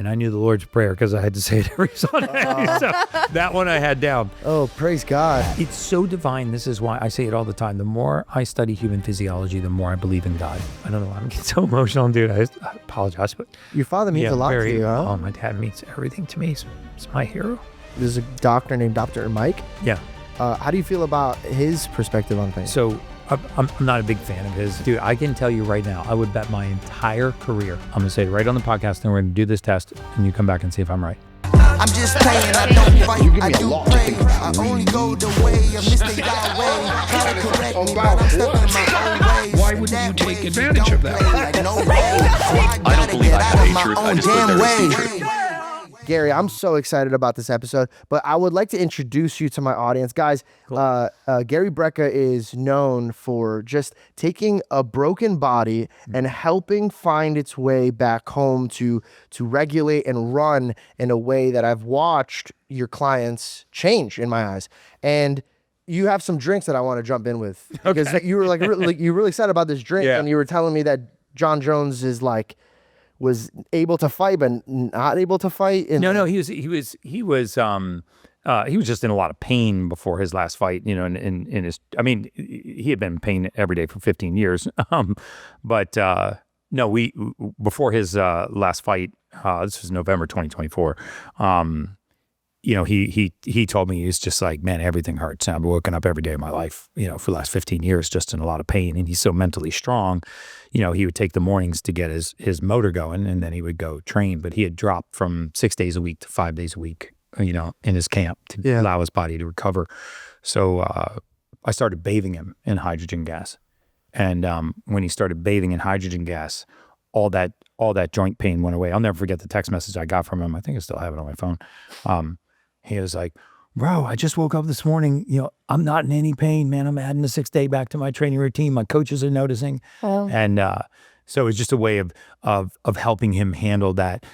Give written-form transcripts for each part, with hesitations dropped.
And I knew the Lord's Prayer because I had to say it every Sunday. So that one I had down. Oh, praise God. It's so divine. This is why I say it all the time. The more I study human physiology, the more I believe in God. I don't know why I'm getting so emotional, dude. I apologize, but Your father means a lot to you, huh? Oh, my dad means everything to me. He's my hero. There's a doctor named Dr. Mike. Yeah. How do you feel about his perspective on things? So I'm not a big fan of his. Dude, I can tell you right now, I would bet my entire career. I'm going to say it right on the podcast, and we're going to do this test, and you come back and see if I'm right. I'm just playing, I don't fight, I do pray. I only go the way of Mr. Yahweh. Try to correct me, but I'm stuck in my own ways. Why wouldn't you take advantage of that? I don't believe I have any truth, I just live every secret. Gary, I'm so excited about this episode, but I would like to introduce you to my audience. Guys, cool. Gary Brecka is known for just taking a broken body and helping find its way back home to regulate and run in a way that I've watched your clients change in my eyes. And you have some drinks that I want to jump in with. Because you were you really excited about this drink, and you were telling me that John Jones is was able to fight, but not able to fight. No, he was just in a lot of pain before his last fight, you know, in his, I mean, he had been in pain every day for 15 years. Before his last fight, this was November 2024. You know, he told me, he's just like, man, everything hurts. I've woken up every day of my life, you know, for the last 15 years, just in a lot of pain. And he's so mentally strong, you know, he would take the mornings to get his motor going, and then he would go train. But he had dropped from 6 days a week to 5 days a week, you know, in his camp to allow his body to recover. So I started bathing him in hydrogen gas. And when he started bathing in hydrogen gas, all that joint pain went away. I'll never forget the text message I got from him. I think I still have it on my phone. He was like, bro, I just woke up this morning. You know, I'm not in any pain, man. I'm adding the 6th day back to my training routine. My coaches are noticing. Oh. And so it's just a way of helping him handle that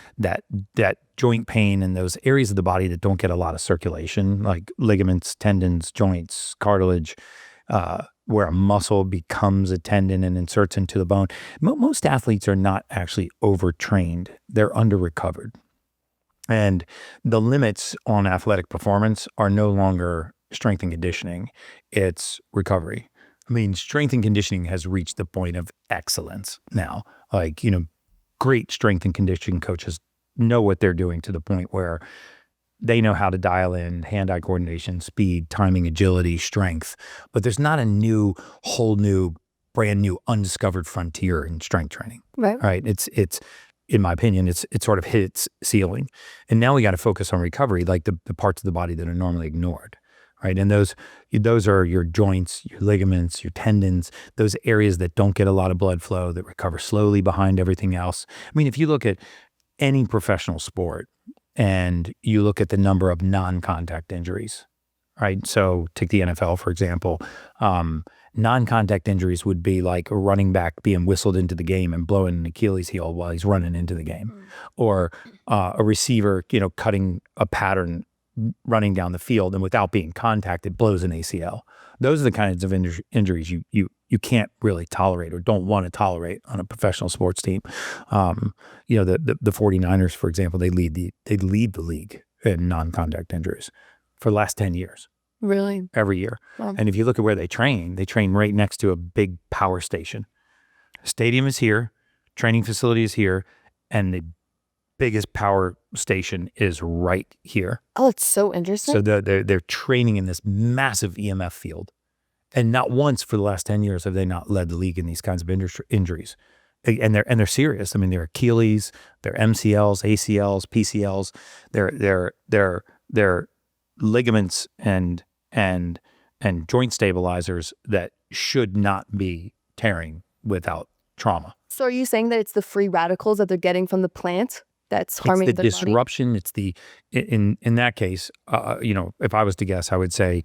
joint pain in those areas of the body that don't get a lot of circulation, like ligaments, tendons, joints, cartilage, where a muscle becomes a tendon and inserts into the bone. Most athletes are not actually overtrained. They're under-recovered. And the limits on athletic performance are no longer strength and conditioning, it's recovery. I mean, strength and conditioning has reached the point of excellence now. Like, you know, great strength and conditioning coaches know what they're doing to the point where they know how to dial in hand-eye coordination, speed, timing, agility, strength. But there's not a whole new, brand new, undiscovered frontier in strength training. Right? It's in my opinion, it's sort of hit its ceiling. And now we got to focus on recovery, like the parts of the body that are normally ignored, right? And those are your joints, your ligaments, your tendons, those areas that don't get a lot of blood flow, that recover slowly behind everything else. I mean, if you look at any professional sport and you look at the number of non-contact injuries, right? So take the NFL, for example. Non-contact injuries would be like a running back being whistled into the game and blowing an Achilles heel while he's running into the game, or a receiver, you know, cutting a pattern running down the field and without being contacted blows an ACL. Those are the kinds of injuries you can't really tolerate or don't want to tolerate on a professional sports team. You know, the 49ers, for example, they lead the league in non-contact injuries for the last 10 years. Really? Every year. Wow. And if you look at where they train right next to a big power station. Stadium is here, training facility is here, and the biggest power station is right here. Oh, it's so interesting. So they're training in this massive EMF field. And not once for the last 10 years have they not led the league in these kinds of injuries. And they're serious. I mean, they're Achilles, they're MCLs, ACLs, PCLs, they're ligaments and joint stabilizers that should not be tearing without trauma. So are you saying that it's the free radicals that they're getting from the plant that's harming their body? It's the disruption. It's in that case, you know, if I was to guess, I would say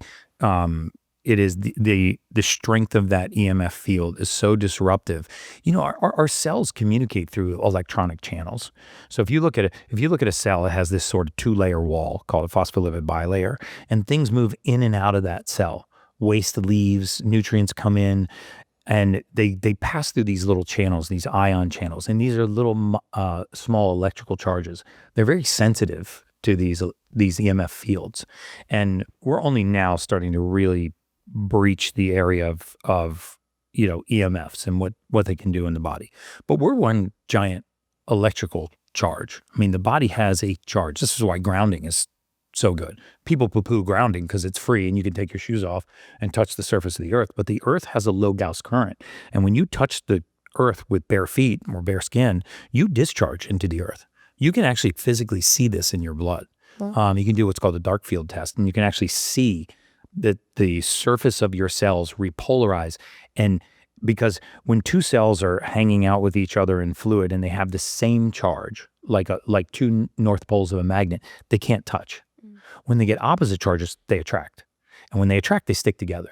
it is the strength of that EMF field is so disruptive. You know, our cells communicate through electronic channels. So if you look at a cell, it has this sort of 2-layer wall called a phospholipid bilayer, and things move in and out of that cell. Waste leaves, nutrients come in, and they pass through these little channels, these ion channels, and these are little small electrical charges. They're very sensitive to these EMF fields, and we're only now starting to really breach the area of EMFs and what they can do in the body. But we're one giant electrical charge. I mean, the body has a charge. This is why grounding is so good. People poo-poo grounding because it's free and you can take your shoes off and touch the surface of the earth. But the earth has a low Gauss current. And when you touch the earth with bare feet or bare skin, you discharge into the earth. You can actually physically see this in your blood. You can do what's called a dark field test, and you can actually see that the surface of your cells repolarize. And because when two cells are hanging out with each other in fluid and they have the same charge, like two north poles of a magnet, they can't touch. When they get opposite charges, they attract. And when they attract, they stick together.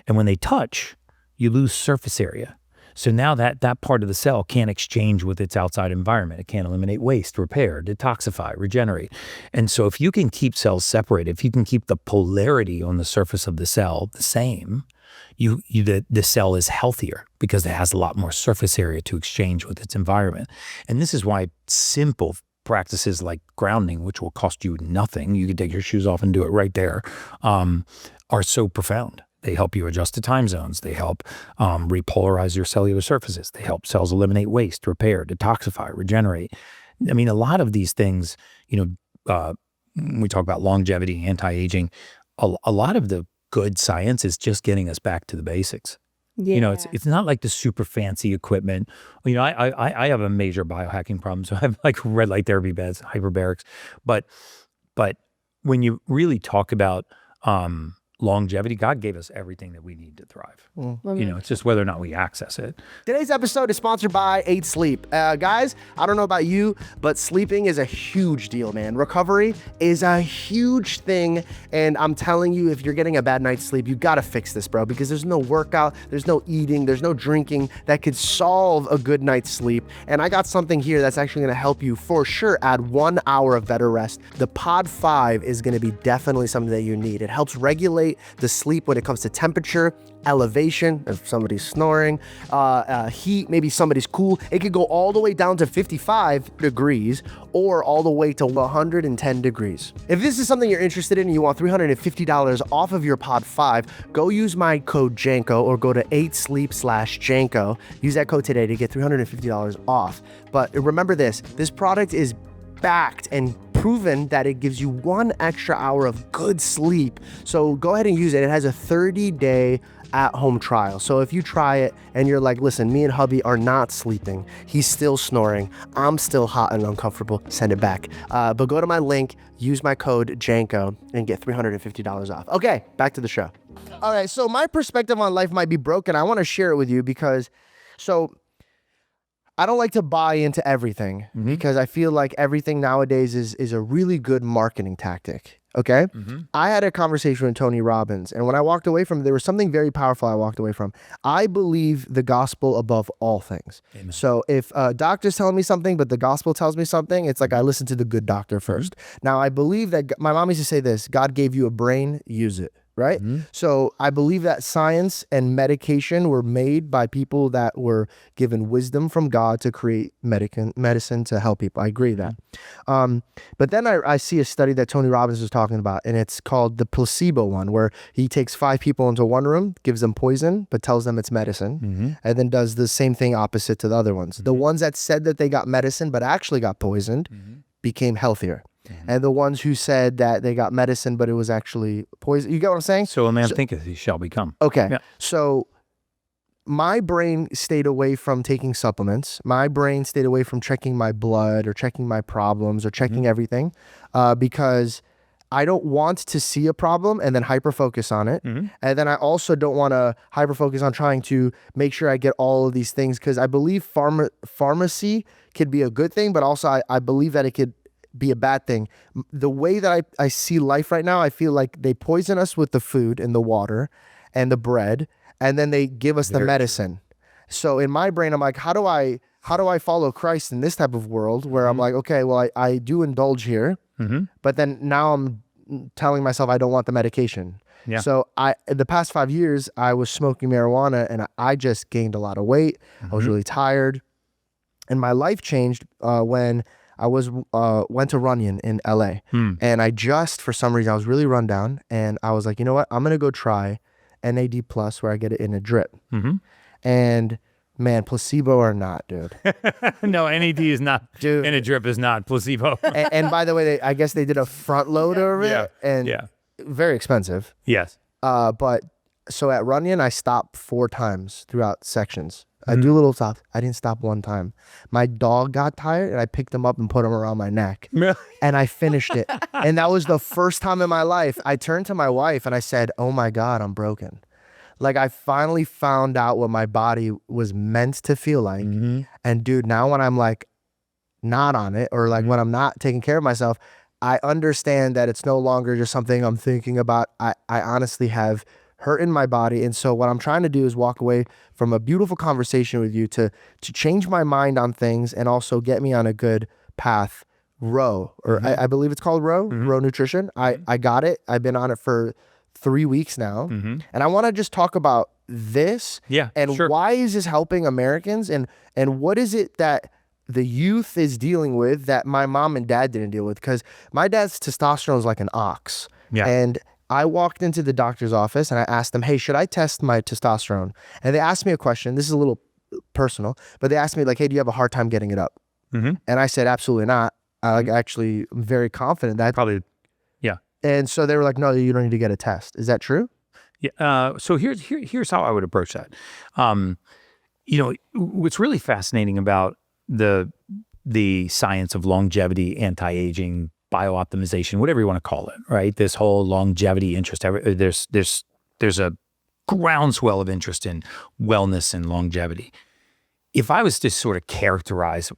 And when they touch, you lose surface area. So now that part of the cell can't exchange with its outside environment. It can't eliminate waste, repair, detoxify, regenerate. And so if you can keep cells separated, if you can keep the polarity on the surface of the cell the same, the cell is healthier because it has a lot more surface area to exchange with its environment. And this is why simple practices like grounding, which will cost you nothing, you can take your shoes off and do it right there, are so profound. They help you adjust to time zones. They help repolarize your cellular surfaces. They help cells eliminate waste, repair, detoxify, regenerate. I mean, a lot of these things, when we talk about longevity, anti-aging, a lot of the good science is just getting us back to the basics. Yeah. It's not like the super fancy equipment. I have a major biohacking problem, so I have like red light therapy beds, hyperbarics. But when you really talk about longevity, God gave us everything that we need to thrive. It's just whether or not we access it. Today's episode is sponsored by 8 Sleep. Guys, I don't know about you, but sleeping is a huge deal, man. Recovery is a huge thing. And I'm telling you, if you're getting a bad night's sleep, you gotta fix this, bro, because there's no workout, there's no eating, there's no drinking that could solve a good night's sleep. And I got something here that's actually gonna help you for sure add 1 hour of better rest. The Pod 5 is gonna be definitely something that you need. It helps regulate the sleep when it comes to temperature, elevation, if somebody's snoring, heat, maybe somebody's cool. It could go all the way down to 55 degrees or all the way to 110 degrees. If this is something you're interested in and you want $350 off of your Pod 5, go use my code Janko or go to 8sleep/Janko. Use that code today to get $350 off. But remember this product is backed and proven that it gives you 1 extra hour of good sleep. So go ahead and use it. It has a 30-day at-home trial. So if you try it and you're like, listen, me and hubby are not sleeping, he's still snoring, I'm still hot and uncomfortable, send it back. But go to my link, use my code Janko, and get $350 off. Okay, back to the show. All right, so my perspective on life might be broken. I want to share it with you because, I don't like to buy into everything because I feel like everything nowadays is a really good marketing tactic. Okay. I had a conversation with Tony Robbins, and when I walked away from it, there was something very powerful I walked away from. I believe the gospel above all things. Amen. So if a doctor's telling me something, but the gospel tells me something, it's like I listen to the good doctor first. Now, I believe that my mom used to say this: God gave you a brain, use it. Right? So I believe that science and medication were made by people that were given wisdom from God to create medicine to help people. I agree with that. But then I see a study that Tony Robbins was talking about, and it's called the placebo one, where he takes 5 people into one room, gives them poison, but tells them it's medicine, and then does the same thing opposite to the other ones. The ones that said that they got medicine but actually got poisoned became healthier. And the ones who said that they got medicine, but it was actually poison. You get what I'm saying? So a man thinketh, he shall become. Okay. Yeah. So my brain stayed away from taking supplements. My brain stayed away from checking my blood or checking my problems or checking everything because I don't want to see a problem and then hyper-focus on it. And then I also don't want to hyper-focus on trying to make sure I get all of these things because I believe pharmacy could be a good thing, but also I believe that it could be a bad thing. The way that I see life right now, I feel like they poison us with the food and the water and the bread, and then they give us the medicine. So in my brain, I'm like, how do I follow Christ in this type of world where I'm like, okay, well, I do indulge here, but then now I'm telling myself I don't want the medication. Yeah. So the past 5 years, I was smoking marijuana and I just gained a lot of weight. I was really tired. And my life changed when I went to Runyon in LA. And I just, for some reason, I was really run down. And I was like, you know what? I'm going to go try NAD Plus where I get it in a drip. And man, placebo or not, dude. No, NAD is not, Dude. in a drip is not placebo. And by the way, I guess they did a front load of it. And very expensive. Yes. But so at Runyon, I stopped 4 times throughout sections. I do little stops. I didn't stop one time. My dog got tired and I picked him up and put him around my neck. And I finished it. And that was the first time in my life. I turned to my wife and I said, oh my God, I'm broken. Like I finally found out what my body was meant to feel like. And dude, now when I'm like not on it or like when I'm not taking care of myself, I understand that it's no longer just something I'm thinking about. I honestly have hurt in my body. And so what I'm trying to do is walk away from a beautiful conversation with you to change my mind on things and also get me on a good path. Row, or I believe it's called Row, Row Nutrition. I got it. I've been on it for 3 weeks now. And I want to just talk about this and why is this helping Americans and what is it that the youth is dealing with that my mom and dad didn't deal with? Because my dad's testosterone is like an ox. And I walked into the doctor's office and I asked them, hey, should I test my testosterone? And they asked me a question. This is a little personal, but they asked me like, hey, do you have a hard time getting it up? And I said, absolutely not. I actually am very confident that. Probably, yeah. And so they were like, no, you don't need to get a test. Is that true? Yeah. So here's how I would approach that. You know, what's really fascinating about the science of longevity, anti-aging, biooptimization, whatever you want to call it, right? This whole longevity interest, there's a groundswell of interest in wellness and longevity. If I was to sort of characterize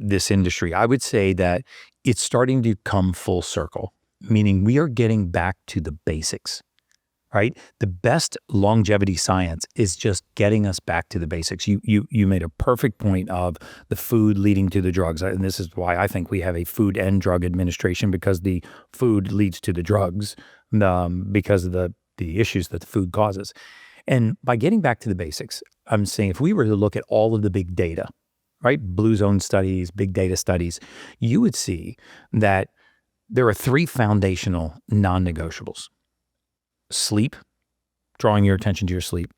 this industry, I would say that it's starting to come full circle, meaning we are getting back to the basics, right? The best longevity science is just getting us back to the basics. You made a perfect point of the food leading to the drugs. And this is why I think we have a Food and Drug Administration, because the food leads to the drugs because of the issues that the food causes. And by getting back to the basics, I'm saying if we were to look at all of the big data, right? Blue zone studies, big data studies, you would see that there are 3 foundational non-negotiables. Sleep, drawing your attention to your sleep,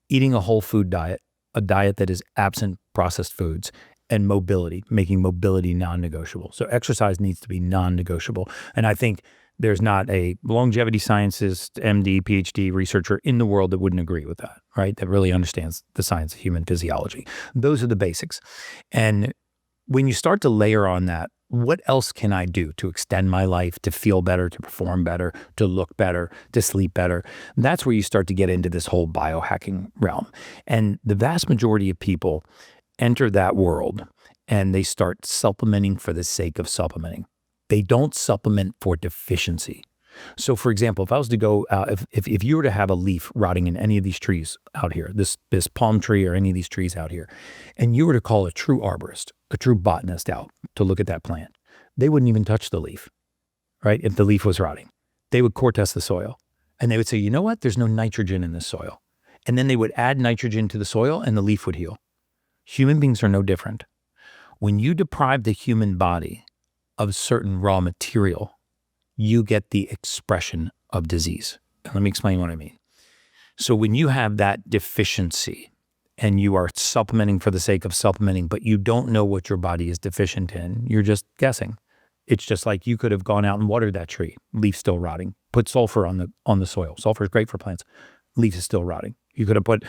eating a whole food diet, a diet that is absent processed foods, and mobility, making mobility non-negotiable. So exercise needs to be non-negotiable. And I think there's not a longevity scientist, MD, PhD researcher in the world that wouldn't agree with that, right? That really understands the science of human physiology. Those are the basics. And when you start to layer on that, what else can I do to extend my life, to feel better, to perform better, to look better, to sleep better? That's where you start to get into this whole biohacking realm. And the vast majority of people enter that world and they start supplementing for the sake of supplementing. They don't supplement for deficiency. So for example, if I was to go, if you were to have a leaf rotting in any of these trees out here, this palm tree or any of these trees out here, and you were to call a true arborist, a true botanist out to look at that plant, they wouldn't even touch the leaf, right? If the leaf was rotting, they would core test the soil and they would say, you know what? There's no nitrogen in this soil. And then they would add nitrogen to the soil and the leaf would heal. Human beings are no different. When you deprive the human body of certain raw material, you get the expression of disease. And let me explain what I mean. So when you have that deficiency and you are supplementing for the sake of supplementing, but you don't know what your body is deficient in, you're just guessing. It's just like you could have gone out and watered that tree, leaf still rotting, put sulfur on the soil. Sulfur is great for plants. Leaf is still rotting. You could have put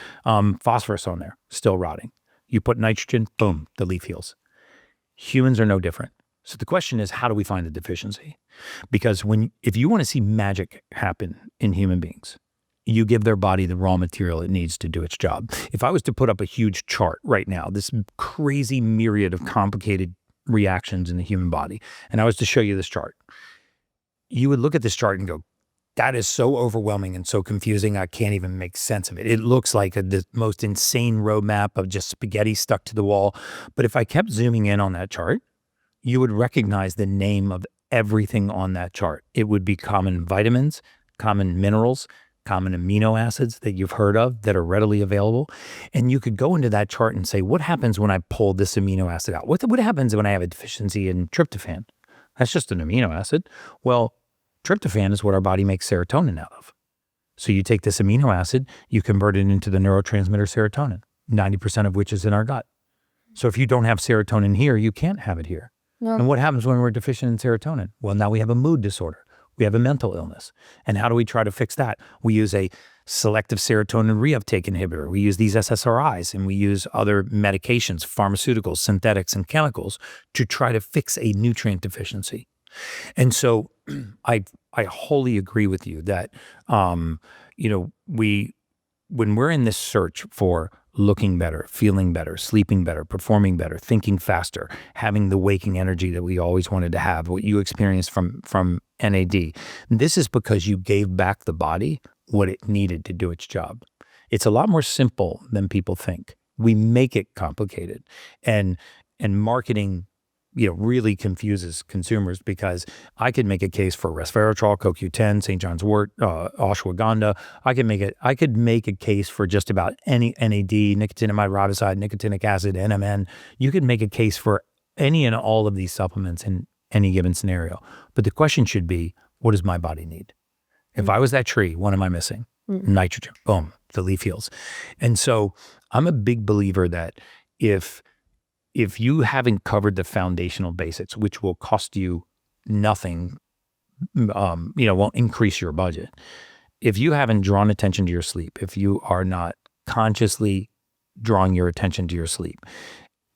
phosphorus on there, still rotting. You put nitrogen, boom, the leaf heals. Humans are no different. So the question is, how do we find the deficiency? Because if you want to see magic happen in human beings, you give their body the raw material it needs to do its job. If I was to put up a huge chart right now, this crazy myriad of complicated reactions in the human body, and I was to show you this chart, you would look at this chart and go, that is so overwhelming and so confusing, I can't even make sense of it. It looks like the most insane roadmap of just spaghetti stuck to the wall. But if I kept zooming in on that chart, you would recognize the name of everything on that chart. It would be common vitamins, common minerals, common amino acids that you've heard of that are readily available. And you could go into that chart and say, what happens when I pull this amino acid out? What happens when I have a deficiency in tryptophan? That's just an amino acid. Well, tryptophan is what our body makes serotonin out of. So you take this amino acid, you convert it into the neurotransmitter serotonin, 90% of which is in our gut. So if you don't have serotonin here, you can't have it here. No. And what happens when we're deficient in serotonin? Well, now we have a mood disorder. We have a mental illness. And how do we try to fix that? We use a selective serotonin reuptake inhibitor. We use these SSRIs, and we use other medications, pharmaceuticals, synthetics, and chemicals to try to fix a nutrient deficiency. And so I wholly agree with you that, when we're in this search for looking better, feeling better, sleeping better, performing better, thinking faster, having the waking energy that we always wanted to have, what you experienced from NAD, this is because you gave back the body what it needed to do its job. It's a lot more simple than people think. We make it complicated, and marketing really confuses consumers, because I could make a case for resveratrol, CoQ10, St. John's wort, ashwagandha. I could make a case for just about any NAD, nicotinamide riboside, nicotinic acid, NMN. You could make a case for any and all of these supplements in any given scenario. But the question should be, what does my body need? If I was that tree, what am I missing? Nitrogen. Boom, the leaf heals. And so I'm a big believer that if you haven't covered the foundational basics, which will cost you nothing, won't increase your budget. If you haven't drawn attention to your sleep, if you are not consciously drawing your attention to your sleep,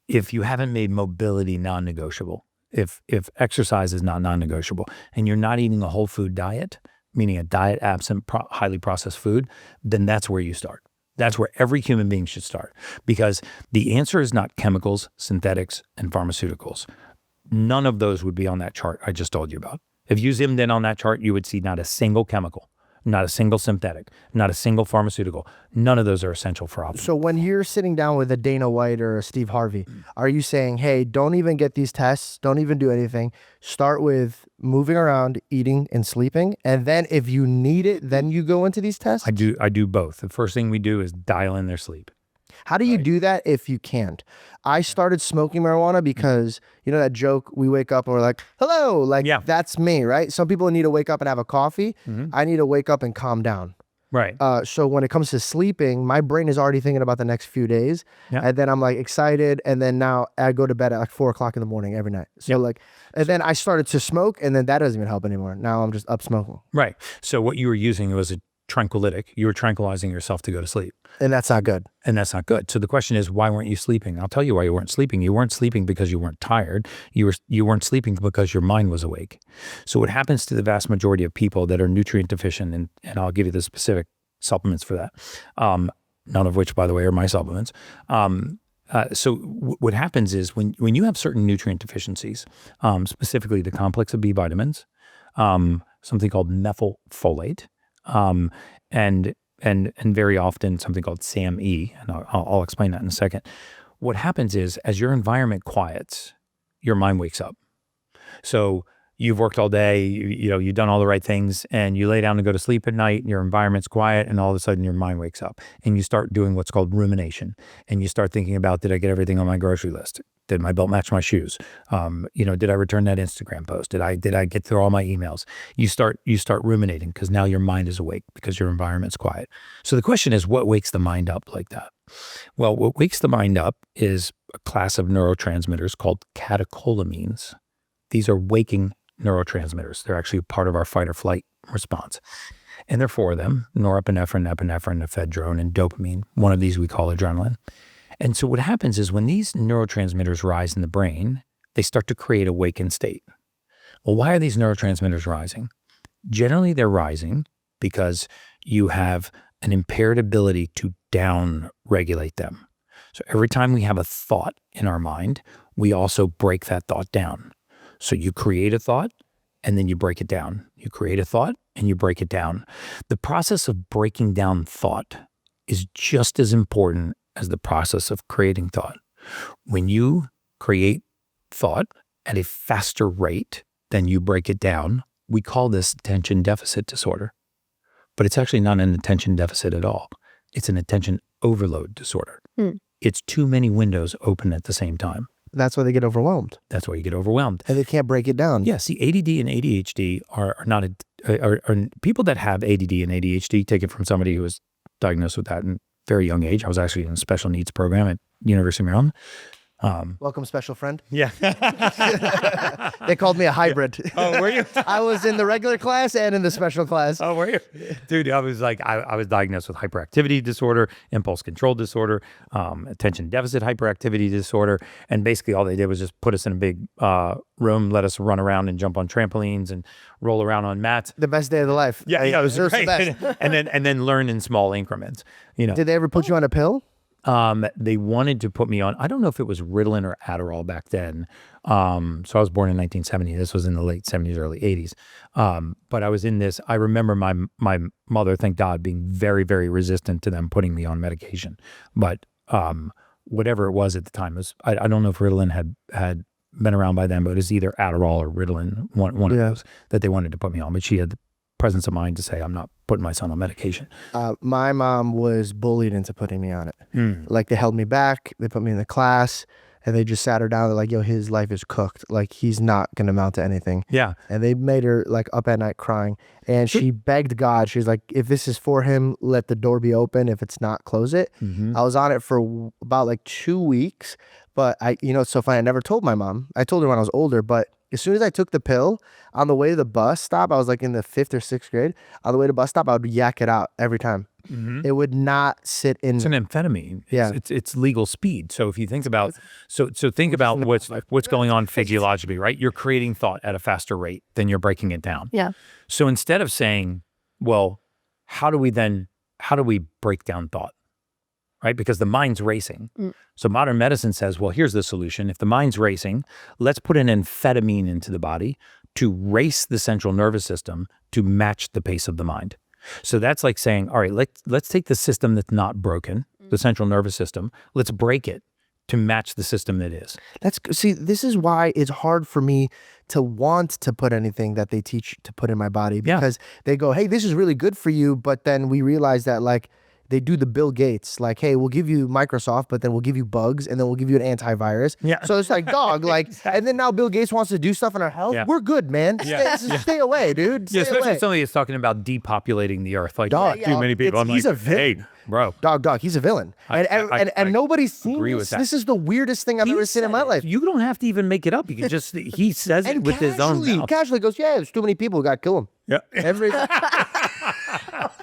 if you haven't made mobility non-negotiable, if exercise is not non-negotiable, and you're not eating a whole food diet, meaning a diet absent highly processed food, then that's where you start. That's where every human being should start, because the answer is not chemicals, synthetics, and pharmaceuticals. None of those would be on that chart I just told you about. If you zoomed in on that chart, you would see not a single chemical, not a single synthetic, not a single pharmaceutical. None of those are essential for optimal. So when you're sitting down with a Dana White or a Steve Harvey, are you saying, hey, don't even get these tests, don't even do anything, start with moving around, eating, and sleeping, and then if you need it, then you go into these tests? I do both. The first thing we do is dial in their sleep. How do you do that if you can't? I started smoking marijuana because, that joke, we wake up and we're like, hello, that's me, right? Some people need to wake up and have a coffee. I need to wake up and calm down. Right. So when it comes to sleeping, my brain is already thinking about the next few days. Yeah. And then I'm like excited. And then now I go to bed at like 4 o'clock in the morning every night. So then I started to smoke, and then that doesn't even help anymore. Now I'm just up smoking. Right. So what you were using was a tranquilitic. You were tranquilizing yourself to go to sleep. And that's not good. So the question is, why weren't you sleeping? I'll tell you why you weren't sleeping. You weren't sleeping because you weren't tired. You weren't sleeping because your mind was awake. So what happens to the vast majority of people that are nutrient deficient, and I'll give you the specific supplements for that, none of which, by the way, are my supplements. So what happens is when you have certain nutrient deficiencies, specifically the complex of B vitamins, something called methylfolate, and very often something called SAMe, and I'll explain that in a second. What happens is, as your environment quiets, your mind wakes up. So you've worked all day, you've done all the right things, and you lay down to go to sleep at night, and your environment's quiet, and all of a sudden your mind wakes up, and you start doing what's called rumination, and you start thinking about, did I get everything on my grocery list? Did my belt match my shoes? Did I return that Instagram post? Did I get through all my emails? You start ruminating, because now your mind is awake because your environment's quiet. So the question is, what wakes the mind up like that? Well, what wakes the mind up is a class of neurotransmitters called catecholamines. These are waking neurotransmitters. They're actually part of our fight or flight response. And there are 4 of them: norepinephrine, epinephrine, ephedrine, and dopamine. One of these we call adrenaline. And so what happens is, when these neurotransmitters rise in the brain, they start to create a wakened state. Well, why are these neurotransmitters rising? Generally, they're rising because you have an impaired ability to down-regulate them. So every time we have a thought in our mind, we also break that thought down. So you create a thought, and then you break it down. You create a thought, and you break it down. The process of breaking down thought is just as important as the process of creating thought. When you create thought at a faster rate than you break it down, we call this attention deficit disorder. but it's actually not an attention deficit at all. It's an attention overload disorder. It's too many windows open at the same time. That's why they get overwhelmed. That's why you get overwhelmed. And they can't break it down. Yeah, see, ADD and ADHD are not people that have ADD and ADHD, take it from somebody who was diagnosed with that in a very young age. I was actually in a special needs program at University of Maryland. Welcome, special friend. Yeah. They called me a hybrid. Yeah. Oh, were you? I was in the regular class and in the special class. Oh, were you? Dude, I was diagnosed with hyperactivity disorder, impulse control disorder, attention deficit hyperactivity disorder. And basically all they did was just put us in a big room, let us run around and jump on trampolines and roll around on mats. The best day of the life. Yeah, it was Deserves the great. best. and then learn in small increments. You know. Did they ever put you on a pill? They wanted to put me on, I don't know if it was Ritalin or Adderall back then. So I was born in 1970. This was in the late 70s, early 80s. But I was in this, I remember my mother, thank God, being very, very resistant to them putting me on medication. But whatever it was at the time, I don't know if Ritalin had been around by then, but it was either Adderall or Ritalin, one of those that they wanted to put me on. But she had the presence of mind to say, I'm not putting my son on medication. My mom was bullied into putting me on it. Like they held me back, they put me in the class, and they just sat her down. They're like, yo, his life is cooked. Like he's not going to amount to anything. Yeah. And they made her like up at night crying. And she begged God. She's like, if this is for him, let the door be open. If it's not, close it. I was on it for about like 2 weeks. But it's so funny. I never told my mom. I told her when I was older, but as soon as I took the pill, on the way to the bus stop, I was like in the 5th or 6th grade. On the way to bus stop, I would yak it out every time. It would not sit in. It's an amphetamine. Yeah. It's legal speed. So if you think about, think about what's going on physiologically, right? You're creating thought at a faster rate than you're breaking it down. Yeah. So instead of saying, well, how do we break down thought? Right? Because the mind's racing. So modern medicine says, well, here's the solution. If the mind's racing, let's put an amphetamine into the body to race the central nervous system to match the pace of the mind. So that's like saying, all right, let's take the system that's not broken, the central nervous system, let's break it to match the system that is. See, this is why it's hard for me to want to put anything that they teach to put in my body, because they go, hey, this is really good for you. But then we realize that like, they do the Bill Gates, like, hey, we'll give you Microsoft, but then we'll give you bugs, and then we'll give you an antivirus. Yeah. So it's like, dog, like, and then now Bill Gates wants to do stuff in our health. Yeah. We're good, man. Stay away, dude. Stay especially away. if somebody is talking about depopulating the earth, like dog, too many people. He's a villain. Hey, bro. Dog, he's a villain. And nobody's seen this. This is the weirdest thing I've ever seen in my life. You don't have to even make it up. You can just, he says it with his own mouth. Casually goes, yeah, there's too many people, we got to kill them. Yeah.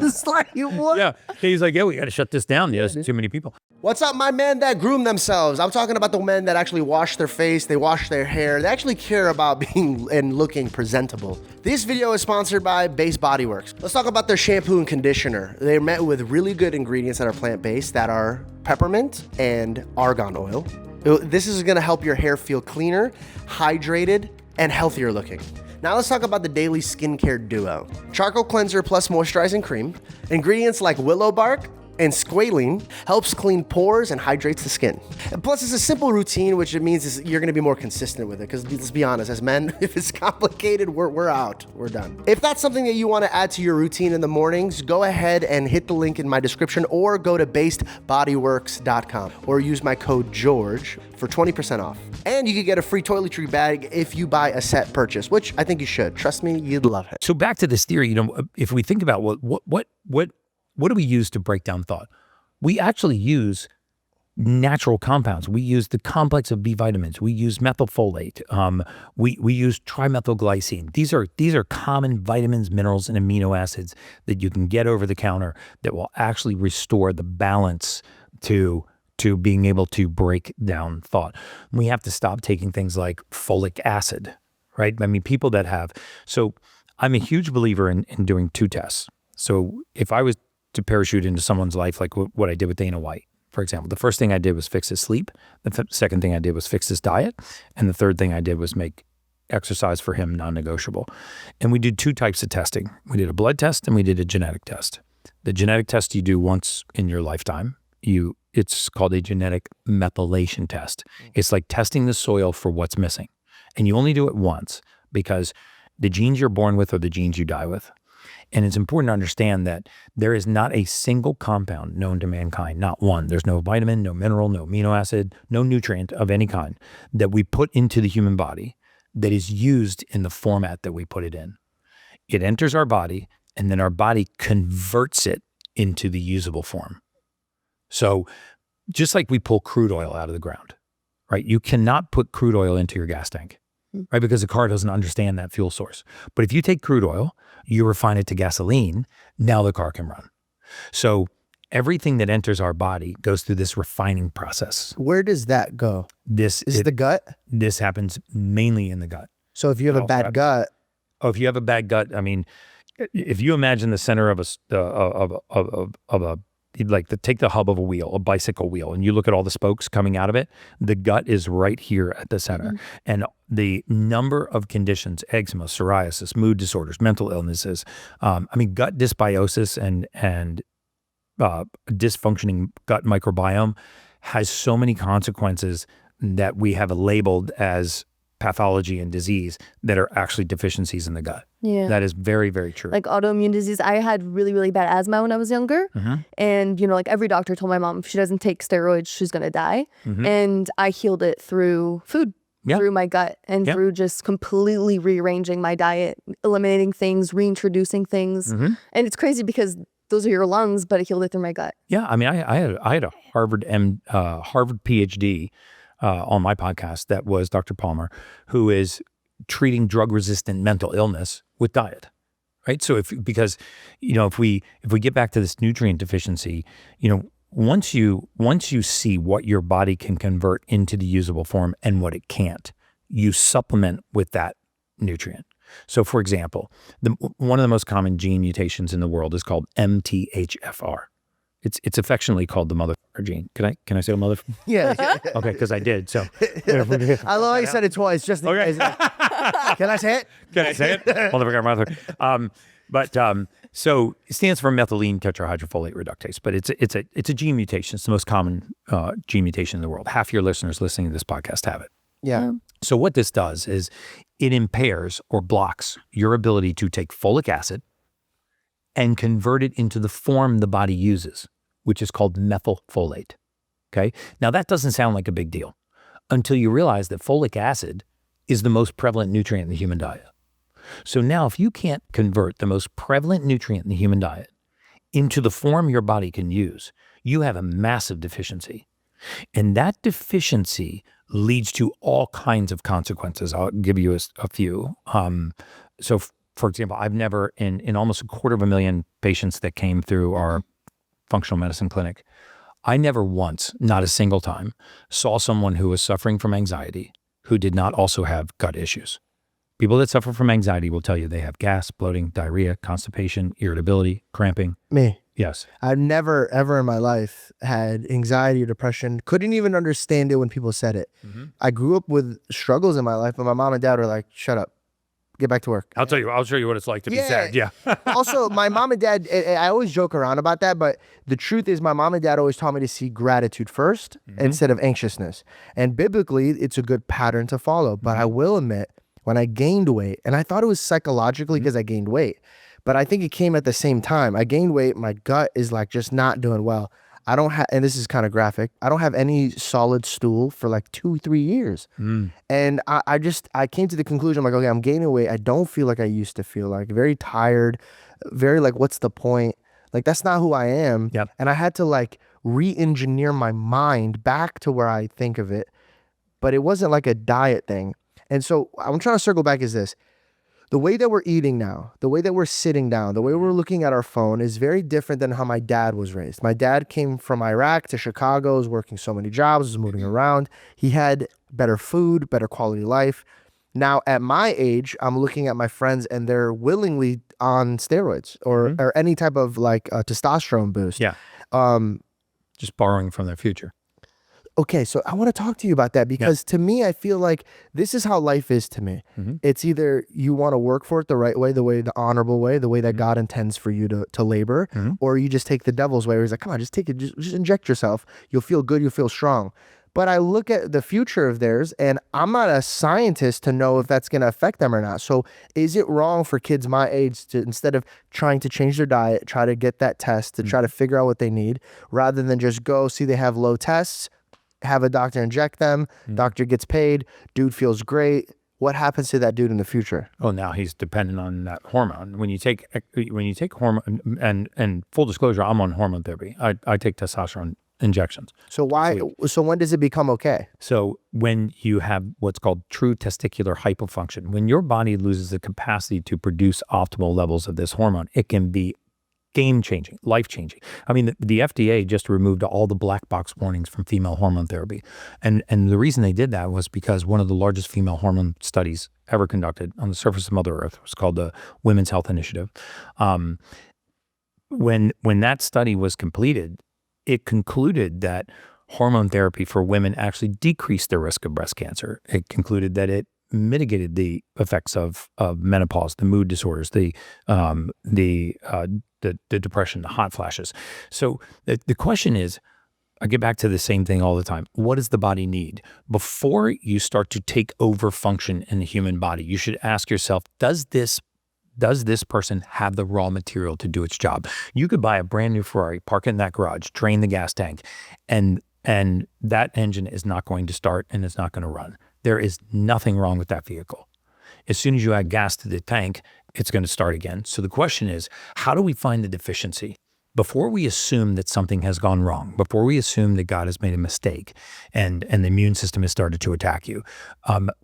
It's like, what? Yeah. He's like, yeah, we got to shut this down. There's too many people. What's up, my men that groom themselves? I'm talking about the men that actually wash their face, they wash their hair, they actually care about being and looking presentable. This video is sponsored by Base Body Works. Let's talk about their shampoo and conditioner. They're met with really good ingredients that are plant-based, that are peppermint and argan oil. This is gonna help your hair feel cleaner, hydrated, and healthier looking. Now let's talk about the daily skincare duo. Charcoal cleanser plus moisturizing cream. Ingredients like willow bark and squalene helps clean pores and hydrates the skin. And plus, it's a simple routine, which it means is you're gonna be more consistent with it. Because let's be honest, as men, if it's complicated, we're out, we're done. If that's something that you wanna add to your routine in the mornings, go ahead and hit the link in my description or go to basedbodyworks.com or use my code George for 20% off. And you can get a free toiletry bag if you buy a set purchase, which I think you should. Trust me, you'd love it. So back to this theory, if we think about what do we use to break down thought? We actually use natural compounds. We use the complex of B vitamins. We use methylfolate. We use trimethylglycine. These are common vitamins, minerals, and amino acids that you can get over the counter that will actually restore the balance to being able to break down thought. We have to stop taking things like folic acid, right? I mean, people that have, so I'm a huge believer in doing 2 tests. So if I was to parachute into someone's life, like what I did with Dana White, for example, the first thing I did was fix his sleep. The second thing I did was fix his diet. And the third thing I did was make exercise for him non-negotiable. And we did 2 types of testing. We did a blood test and we did a genetic test. The genetic test you do once in your lifetime. It's called a genetic methylation test. It's like testing the soil for what's missing. And you only do it once because the genes you're born with are the genes you die with. And it's important to understand that there is not a single compound known to mankind, not one. There's no vitamin, no mineral, no amino acid, no nutrient of any kind that we put into the human body that is used in the format that we put it in. It enters our body, and then our body converts it into the usable form. So just like we pull crude oil out of the ground, right? You cannot put crude oil into your gas tank, right? Because the car doesn't understand that fuel source. But if you take crude oil, you refine it to gasoline, now the car can run. So everything that enters our body goes through this refining process. Where does that go? This Is it the gut? This happens mainly in the gut. So if you have a bad gut, Oh, if you have a bad gut, I mean, if you imagine the center of take the hub of a wheel, a bicycle wheel, and you look at all the spokes coming out of it, the gut is right here at the center. And the number of conditions, eczema, psoriasis, mood disorders, mental illnesses, gut dysbiosis and dysfunctioning gut microbiome has so many consequences that we have labeled as pathology and disease that are actually deficiencies in the gut. Yeah. That is very, very true. Like autoimmune disease. I had really, really bad asthma when I was younger. And, every doctor told my mom if she doesn't take steroids, she's going to die. And I healed it through food, through my gut, and through just completely rearranging my diet, eliminating things, reintroducing things. And it's crazy because those are your lungs, but I healed it through my gut. Yeah. I mean, I had a Harvard PhD on my podcast that was Dr. Palmer, who is treating drug-resistant mental illness with diet, right? So if we get back to this nutrient deficiency, once you see what your body can convert into the usable form and what it can't, you supplement with that nutrient. So for example, one of the most common gene mutations in the world is called MTHFR. It's affectionately called the motherfucker gene. Can I say motherfucker? yeah. Okay, because I did. So I love how you said it twice. Just in case. Can I say it? Can I say it? Motherfucker. So it stands for methylene tetrahydrofolate reductase, but it's a gene mutation. It's the most common gene mutation in the world. Half your listeners listening to this podcast have it. Yeah. So what this does is it impairs or blocks your ability to take folic acid and convert it into the form the body uses, which is called methylfolate. Okay. Now that doesn't sound like a big deal until you realize that folic acid is the most prevalent nutrient in the human diet. So now if you can't convert the most prevalent nutrient in the human diet into the form your body can use, you have a massive deficiency. And that deficiency leads to all kinds of consequences. I'll give you a few. For example, I've never, in almost 250,000 patients that came through our functional medicine clinic, I never once, not a single time, saw someone who was suffering from anxiety who did not also have gut issues. People that suffer from anxiety will tell you they have gas, bloating, diarrhea, constipation, irritability, cramping. Me. Yes. I've never, ever in my life had anxiety or depression. Couldn't even understand it when people said it. I grew up with struggles in my life, but my mom and dad were like, shut up. Get back to work. I'll show you what it's like to be sad. Yeah. Also, my mom and dad, I always joke around about that, but the truth is my mom and dad always taught me to see gratitude first instead of anxiousness. And biblically, it's a good pattern to follow. But I will admit, when I gained weight, and I thought it was psychologically because I gained weight, but I think it came at the same time. I gained weight, my gut is like just not doing well. I don't have, and this is kind of graphic, I don't have any solid stool for like 2-3 years. And I came to the conclusion, I'm like, okay, I'm gaining weight. I don't feel like I used to feel, like very tired, very like, what's the point? Like, that's not who I am. Yep. And I had to like re-engineer my mind back to where I think of it, but it wasn't like a diet thing. And so I'm trying to circle back is this. The way that we're eating now, the way that we're sitting down, the way we're looking at our phone is very different than how my dad was raised. My dad came from Iraq to Chicago, was working so many jobs, was moving around. He had better food, better quality life. Now, at my age, I'm looking at my friends and they're willingly on steroids or any type of like testosterone boost. Yeah. Just borrowing from their future. Okay, so I want to talk to you about that because to me, I feel like this is how life is to me. It's either you want to work for it the right way, the honorable way, the way that God intends for you to labor, or you just take the devil's way where he's like, come on, just take it, just inject yourself. You'll feel good, you'll feel strong. But I look at the future of theirs, and I'm not a scientist to know if that's going to affect them or not. So is it wrong for kids my age to, instead of trying to change their diet, try to get that test to try to figure out what they need, rather than just go see they have low tests, have a doctor inject them, doctor gets paid, dude feels great. What happens to that dude in the future? Oh, now he's dependent on that hormone. When you take hormone, and full disclosure, I'm on hormone therapy. I take testosterone injections. So why? So when does it become okay? So when you have what's called true testicular hypofunction, when your body loses the capacity to produce optimal levels of this hormone, it can be game-changing, life-changing. I mean, the FDA just removed all the black box warnings from female hormone therapy. And the reason they did that was because one of the largest female hormone studies ever conducted on the surface of Mother Earth was called the Women's Health Initiative. When that study was completed, it concluded that hormone therapy for women actually decreased their risk of breast cancer. It concluded that it mitigated the effects of menopause, the mood disorders, the depression, the hot flashes. So the question is, I get back to the same thing all the time. What does the body need? Before you start to take over function in the human body, you should ask yourself, does this person have the raw material to do its job? You could buy a brand new Ferrari, park it in that garage, drain the gas tank, and that engine is not going to start and it's not going to run. There is nothing wrong with that vehicle. As soon as you add gas to the tank, it's going to start again. So the question is, how do we find the deficiency? Before we assume that something has gone wrong, before we assume that God has made a mistake and the immune system has started to attack you,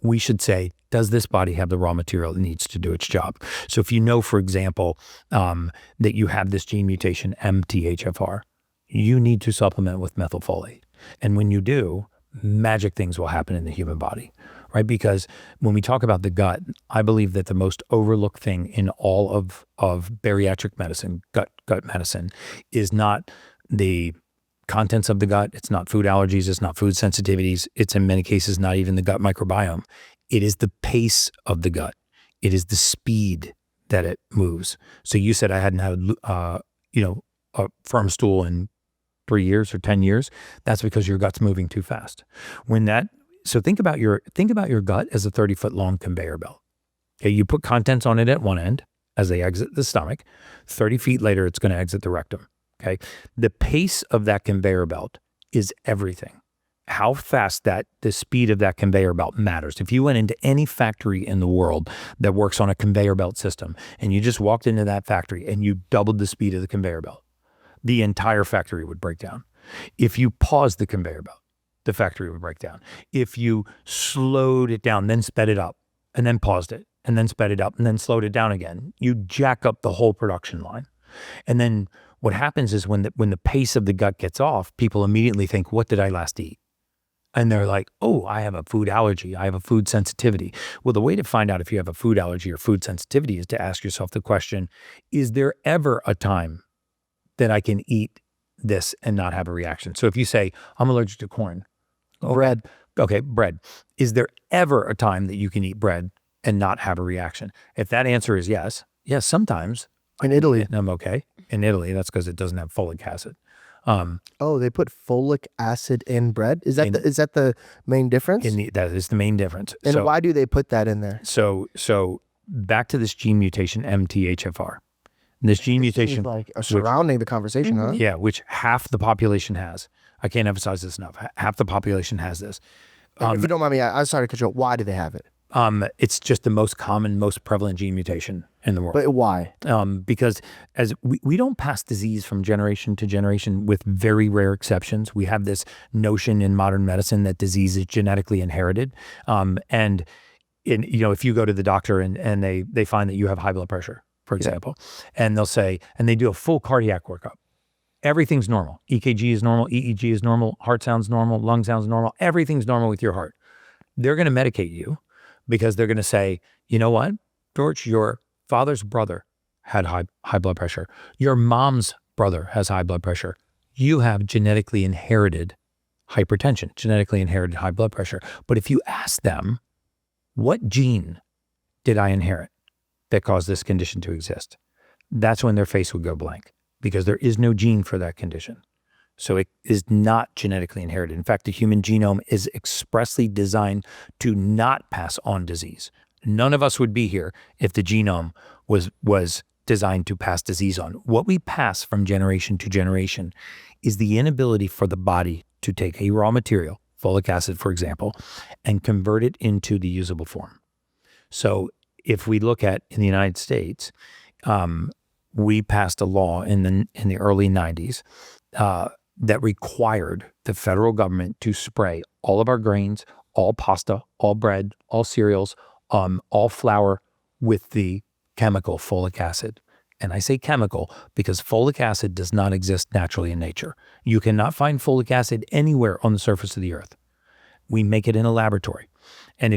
we should say, does this body have the raw material it needs to do its job? So if you know, for example, that you have this gene mutation, MTHFR, you need to supplement with methylfolate. And when you do, magic things will happen in the human body, right? Because when we talk about the gut, I believe that the most overlooked thing in all of bariatric medicine, gut medicine, is not the contents of the gut. It's not food allergies. It's not food sensitivities. It's in many cases not even the gut microbiome. It is the pace of the gut. It is the speed that it moves. So you said I hadn't had, a firm stool in 3 years or 10 years. That's because your gut's moving too fast. So think about your gut as a 30-foot long conveyor belt. Okay, you put contents on it at one end as they exit the stomach. 30 feet later, it's going to exit the rectum. Okay, the pace of that conveyor belt is everything. How fast the speed of that conveyor belt matters. If you went into any factory in the world that works on a conveyor belt system, and you just walked into that factory and you doubled the speed of the conveyor belt, the entire factory would break down. If you paused the conveyor belt, the factory would break down. If you slowed it down, then sped it up, and then paused it, and then sped it up, and then slowed it down again, you jack up the whole production line. And then what happens is when the pace of the gut gets off, people immediately think, what did I last eat? And they're like, oh, I have a food allergy. I have a food sensitivity. Well, the way to find out if you have a food allergy or food sensitivity is to ask yourself the question, is there ever a time that I can eat this and not have a reaction? So if you say, I'm allergic to corn. Bread. Okay, bread. Is there ever a time that you can eat bread and not have a reaction? If that answer is yes, sometimes. In Italy. I'm okay. In Italy, that's because it doesn't have folic acid. They put folic acid in bread? Is that the main difference? That is the main difference. And why do they put that in there? So back to this gene mutation, MTHFR. This gene mutation, like surrounding the conversation, huh? Yeah, which half the population has. I can't emphasize this enough. Half the population has this. If you don't mind me, I'm sorry to cut you off. Why do they have it? It's just the most common, most prevalent gene mutation in the world. But why? Because as we don't pass disease from generation to generation, with very rare exceptions. We have this notion in modern medicine that disease is genetically inherited. If you go to the doctor and they find that you have high blood pressure, for example, and they'll say, and they do a full cardiac workup. Everything's normal. EKG is normal, EEG is normal, heart sounds normal, lung sounds normal. Everything's normal with your heart. They're going to medicate you because they're going to say, you know what, George, your father's brother had high blood pressure. Your mom's brother has high blood pressure. You have genetically inherited hypertension, genetically inherited high blood pressure. But if you ask them, what gene did I inherit that caused this condition to exist? That's when their face would go blank, because there is no gene for that condition. So it is not genetically inherited. In fact, the human genome is expressly designed to not pass on disease. None of us would be here if the genome was designed to pass disease on. What we pass from generation to generation is the inability for the body to take a raw material, folic acid, for example, and convert it into the usable form. So if we look at in the United States, we passed a law in the early 90s that required the federal government to spray all of our grains, all pasta, all bread, all cereals, all flour with the chemical folic acid. And I say chemical because folic acid does not exist naturally in nature. You cannot find folic acid anywhere on the surface of the earth. We make it in a laboratory. And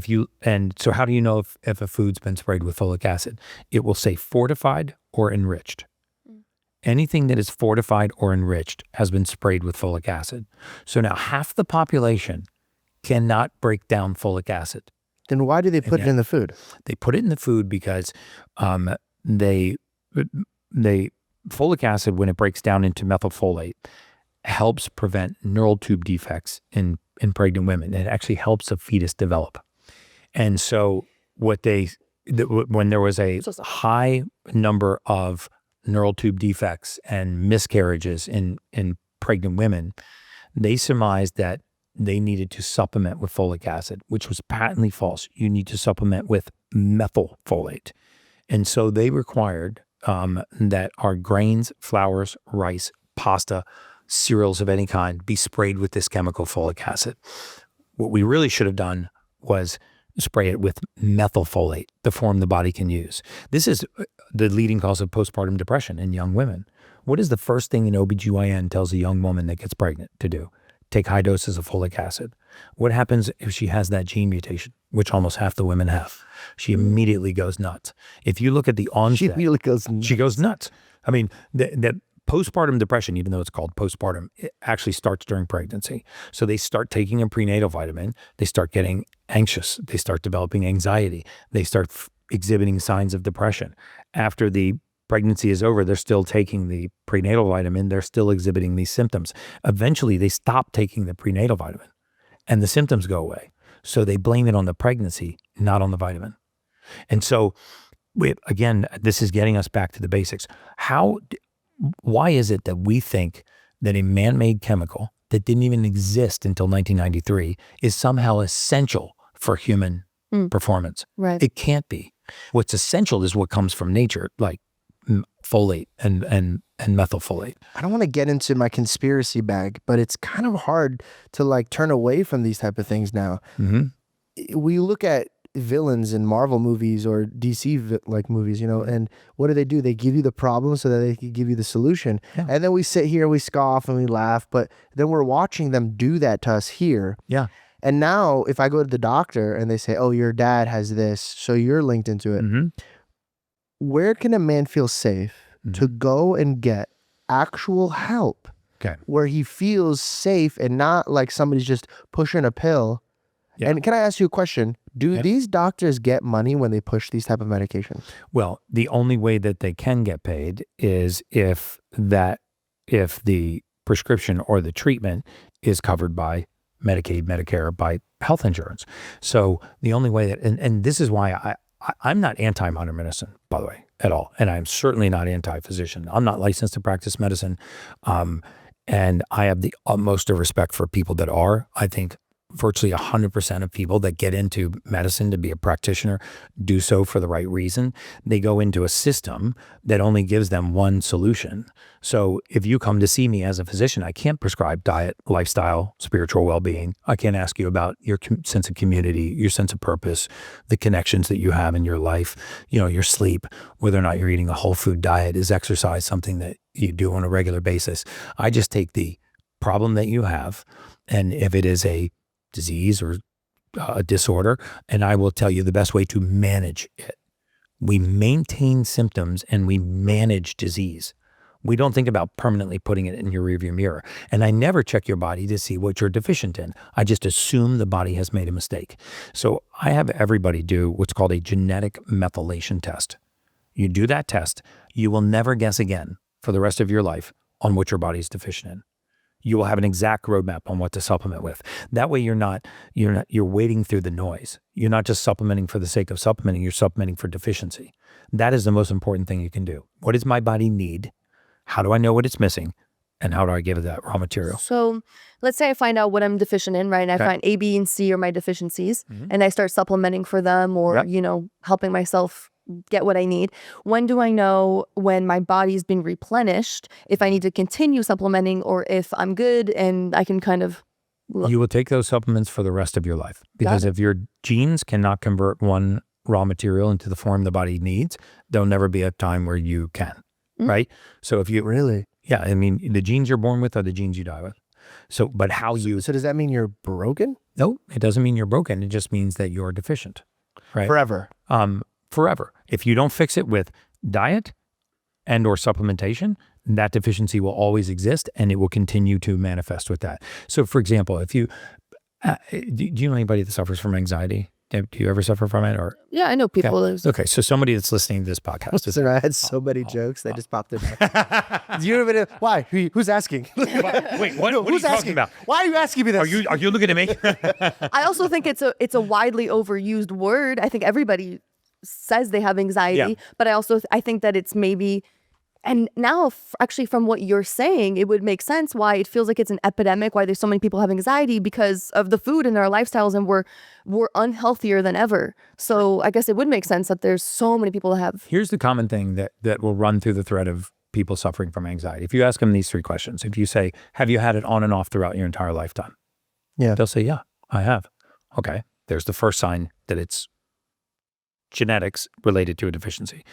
so how do you know if a food's been sprayed with folic acid? It will say fortified or enriched. Anything that is fortified or enriched has been sprayed with folic acid. So now half the population cannot break down folic acid. Then why do they put it in the food? They put it in the food because folic acid, when it breaks down into methylfolate, helps prevent neural tube defects in pregnant women. It actually helps a fetus develop. And so when there was a high number of neural tube defects and miscarriages in pregnant women, they surmised that they needed to supplement with folic acid, which was patently false. You need to supplement with methylfolate. And so they required that our grains, flours, rice, pasta, cereals of any kind be sprayed with this chemical folic acid. What we really should have done was spray it with methylfolate, the form the body can use. This is the leading cause of postpartum depression in young women. What is the first thing an OBGYN tells a young woman that gets pregnant to do? Take high doses of folic acid. What happens if she has that gene mutation, which almost half the women have? She immediately goes nuts. If you look at the onset, she goes nuts. I mean, that postpartum depression, even though it's called postpartum, it actually starts during pregnancy. So they start taking a prenatal vitamin. They start getting anxious. They start developing anxiety. They start exhibiting signs of depression. After the pregnancy is over, they're still taking the prenatal vitamin. They're still exhibiting these symptoms. Eventually, they stop taking the prenatal vitamin and the symptoms go away. So they blame it on the pregnancy, not on the vitamin. And so, again, this is getting us back to the basics. Why is it that we think that a man-made chemical that didn't even exist until 1993 is somehow essential for human performance? Right. It can't be. What's essential is what comes from nature, like folate and methylfolate. I don't want to get into my conspiracy bag, but it's kind of hard to like turn away from these type of things now. Mm-hmm. We look at villains in Marvel movies or DC like movies, you know, and what do? They give you the problem so that they can give you the solution. Yeah. And then we sit here, we scoff and we laugh, but then we're watching them do that to us here. Yeah. And now if I go to the doctor and they say, oh, your dad has this, so you're linked into it. Mm-hmm. Where can a man feel safe to go and get actual help where he feels safe and not like somebody's just pushing a pill? Yeah. And can I ask you a question? Do these doctors get money when they push these type of medications? Well, the only way that they can get paid is if the prescription or the treatment is covered by Medicaid, Medicare, by health insurance. So the only way that, and this is why I'm not anti-modern medicine, by the way, at all. And I'm certainly not anti-physician. I'm not licensed to practice medicine. And I have the utmost of respect for people that are. I think virtually 100% of people that get into medicine to be a practitioner do so for the right reason. They go into a system that only gives them one solution. So if you come to see me as a physician, I can't prescribe diet, lifestyle, spiritual well-being. I can't ask you about your sense of community, your sense of purpose, the connections that you have in your life, you know, your sleep, whether or not you're eating a whole food diet. Is exercise something that you do on a regular basis? I just take the problem that you have, and if it is a disease or a disorder, and I will tell you the best way to manage it. We maintain symptoms and we manage disease. We don't think about permanently putting it in your rearview mirror. And I never check your body to see what you're deficient in. I just assume the body has made a mistake. So I have everybody do what's called a genetic methylation test. You do that test, you will never guess again for the rest of your life on what your body is deficient in. you will have an exact roadmap on what to supplement with. That way you're wading through the noise. You're not just supplementing for the sake of supplementing, you're supplementing for deficiency. That is the most important thing you can do. What does my body need? How do I know what it's missing? And how do I give it that raw material? So let's say I find out what I'm deficient in, right? And I find A, B, and C are my deficiencies, and I start supplementing for them or, helping myself get what I need. When do I know when my body's been replenished, if I need to continue supplementing or if I'm good and I can kind of... You will take those supplements for the rest of your life. Because if your genes cannot convert one raw material into the form the body needs, there'll never be a time where you can, right? So if you... Really? Yeah, I mean, the genes you're born with are the genes you die with. So, but how you... So does that mean you're broken? No, it doesn't mean you're broken. It just means that you're deficient, right? Forever. Forever. If you don't fix it with diet and or supplementation, that deficiency will always exist and it will continue to manifest with that. So for example, if you... do you know anybody that suffers from anxiety? Do you ever suffer from it? Or yeah, I know people. Okay, so somebody that's listening to this podcast. Listen, I had so many jokes. They just popped in. Do you even... Why? Who's asking? Wait, what are you talking about? Why are you asking me this? Are you looking at me? I also think it's a widely overused word. I think everybody says they have anxiety, but I think that it's maybe... And now, actually, from what you're saying, it would make sense why it feels like it's an epidemic, why there's so many people have anxiety because of the food and their lifestyles, and we're unhealthier than ever. So I guess it would make sense that there's so many people that have... Here's the common thing that will run through the thread of people suffering from anxiety. If you ask them these 3 questions, if you say, have you had it on and off throughout your entire lifetime? Yeah. They'll say, yeah, I have. Okay, there's the first sign that it's genetics related to a deficiency.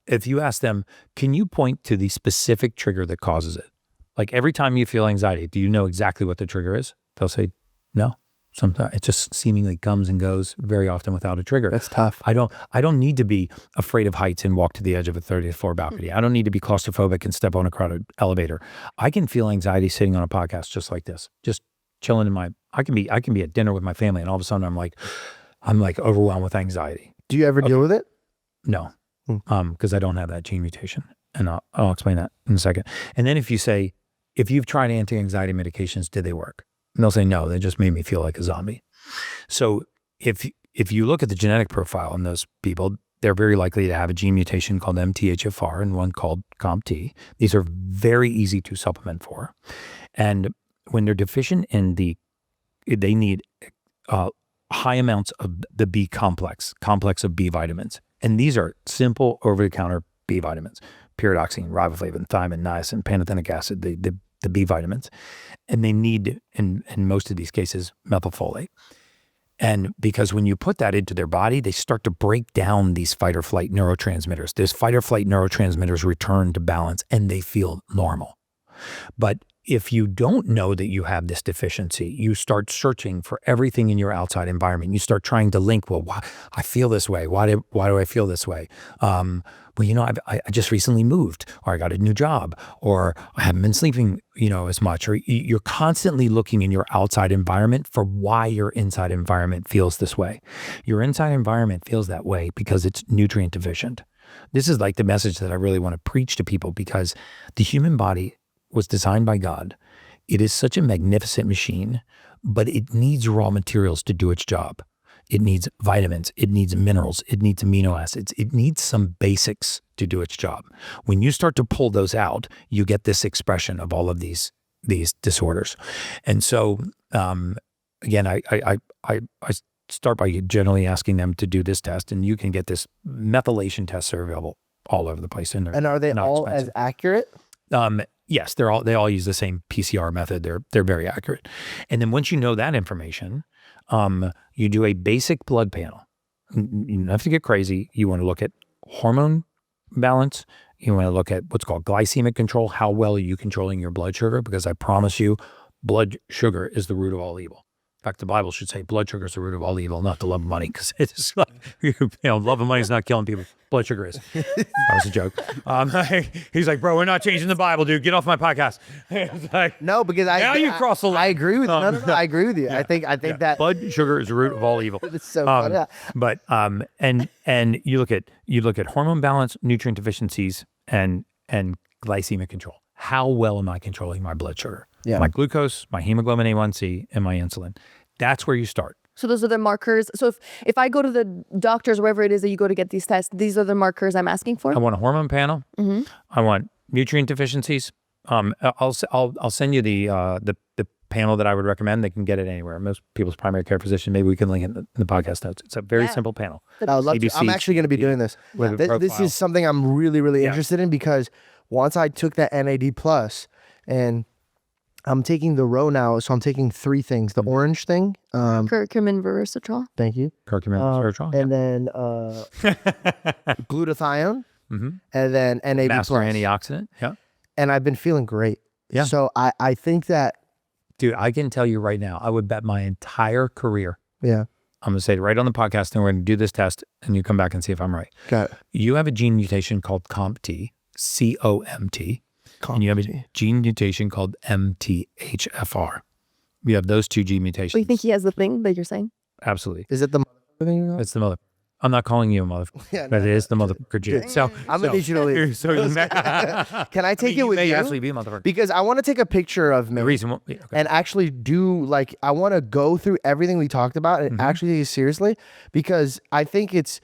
If you ask them, can you point to the specific trigger that causes it? Like every time you feel anxiety, do you know exactly what the trigger is? They'll say, no. Sometimes it just seemingly comes and goes very often without a trigger. That's tough. I don't need to be afraid of heights and walk to the edge of a 30th floor balcony. I don't need to be claustrophobic and step on a crowded elevator. I can feel anxiety sitting on a podcast just like this, just chilling I can be at dinner with my family and all of a sudden I'm like overwhelmed with anxiety. Do you ever deal with it? No. Because I don't have that gene mutation. And I'll explain that in a second. And then if you say, if you've tried anti-anxiety medications, did they work? And they'll say, no, they just made me feel like a zombie. So if you look at the genetic profile in those people, they're very likely to have a gene mutation called MTHFR and one called COMT. These are very easy to supplement for. And when they're deficient in they need high amounts of the B complex of B vitamins. And these are simple over-the-counter B vitamins: pyridoxine, riboflavin, thiamine, niacin, pantothenic acid, the B vitamins. And they need, in most of these cases, methylfolate. And because when you put that into their body, they start to break down these fight or flight neurotransmitters. These fight or flight neurotransmitters return to balance and they feel normal. But if you don't know that you have this deficiency, you start searching for everything in your outside environment. You start trying to link, well, why I feel this way. Why do I feel this way? Well, I just recently moved, or I got a new job, or I haven't been sleeping, as much. Or you're constantly looking in your outside environment for why your inside environment feels this way. Your inside environment feels that way because it's nutrient deficient. This is like the message that I really want to preach to people, because the human body was designed by God. It is such a magnificent machine, but it needs raw materials to do its job. It needs vitamins, it needs minerals, it needs amino acids, it needs some basics to do its job. When you start to pull those out, you get this expression of all of these disorders. And so, again, I start by generally asking them to do this test, and you can get this methylation tests are available all over the place. And are they all expensive. As accurate? Yes, they all use the same PCR method. They're very accurate. And then once you know that information, you do a basic blood panel. You don't have to get crazy. You want to look at hormone balance. You want to look at what's called glycemic control. How well are you controlling your blood sugar? Because I promise you, blood sugar is the root of all evil. In fact, the Bible should say blood sugar is the root of all evil, not the love of money, because it's like, love of money is not killing people. Blood sugar is. That was a joke. He's like, bro, we're not changing the Bible, dude. Get off my podcast. Like, no, because you cross the line. I agree with no, I agree with you. Yeah. I think that blood sugar is the root of all evil. It's so funny. But and you look at hormone balance, nutrient deficiencies, and glycemic control. how well am I controlling my blood sugar? Yeah. My glucose, my hemoglobin A1C, and my insulin. That's where you start. So those are the markers. So if I go to the doctors, wherever it is that you go to get these tests, these are the markers I'm asking for? I want a hormone panel. I want nutrient deficiencies. I'll send you the panel that I would recommend. They can get it anywhere. Most people's primary care physician. Maybe we can link it in the podcast notes. It's a very simple panel. I would love to. I'm actually going to be doing this. This is something I'm really, really interested in, because once I took that NAD plus, and I'm taking the row now, so I'm taking 3 things. The orange thing. Curcumin resveratrol. Thank you. Curcumin resveratrol. And then glutathione. And then NAD Master plus. antioxidant. Yeah. And I've been feeling great. Yeah. So I think that. Dude, I can tell you right now, I would bet my entire career. Yeah. I'm going to say it right on the podcast, and we're going to do this test, and you come back and see if I'm right. Got it. You have a gene mutation called COMT, C-O-M-T. And you have a gene mutation called MTHFR. You have those 2 gene mutations. But you think he has the thing that you're saying? Absolutely. Is it the motherfucker thing? It's the mother. I'm not calling you a motherfucker, but it is the motherfucker gene. So I'm going to need you to leave. Can I take it with you? Actually be a motherfucker. Because I want to take a picture of me. The reason, and actually do, like, I want to go through everything we talked about and actually take it seriously, because I think it's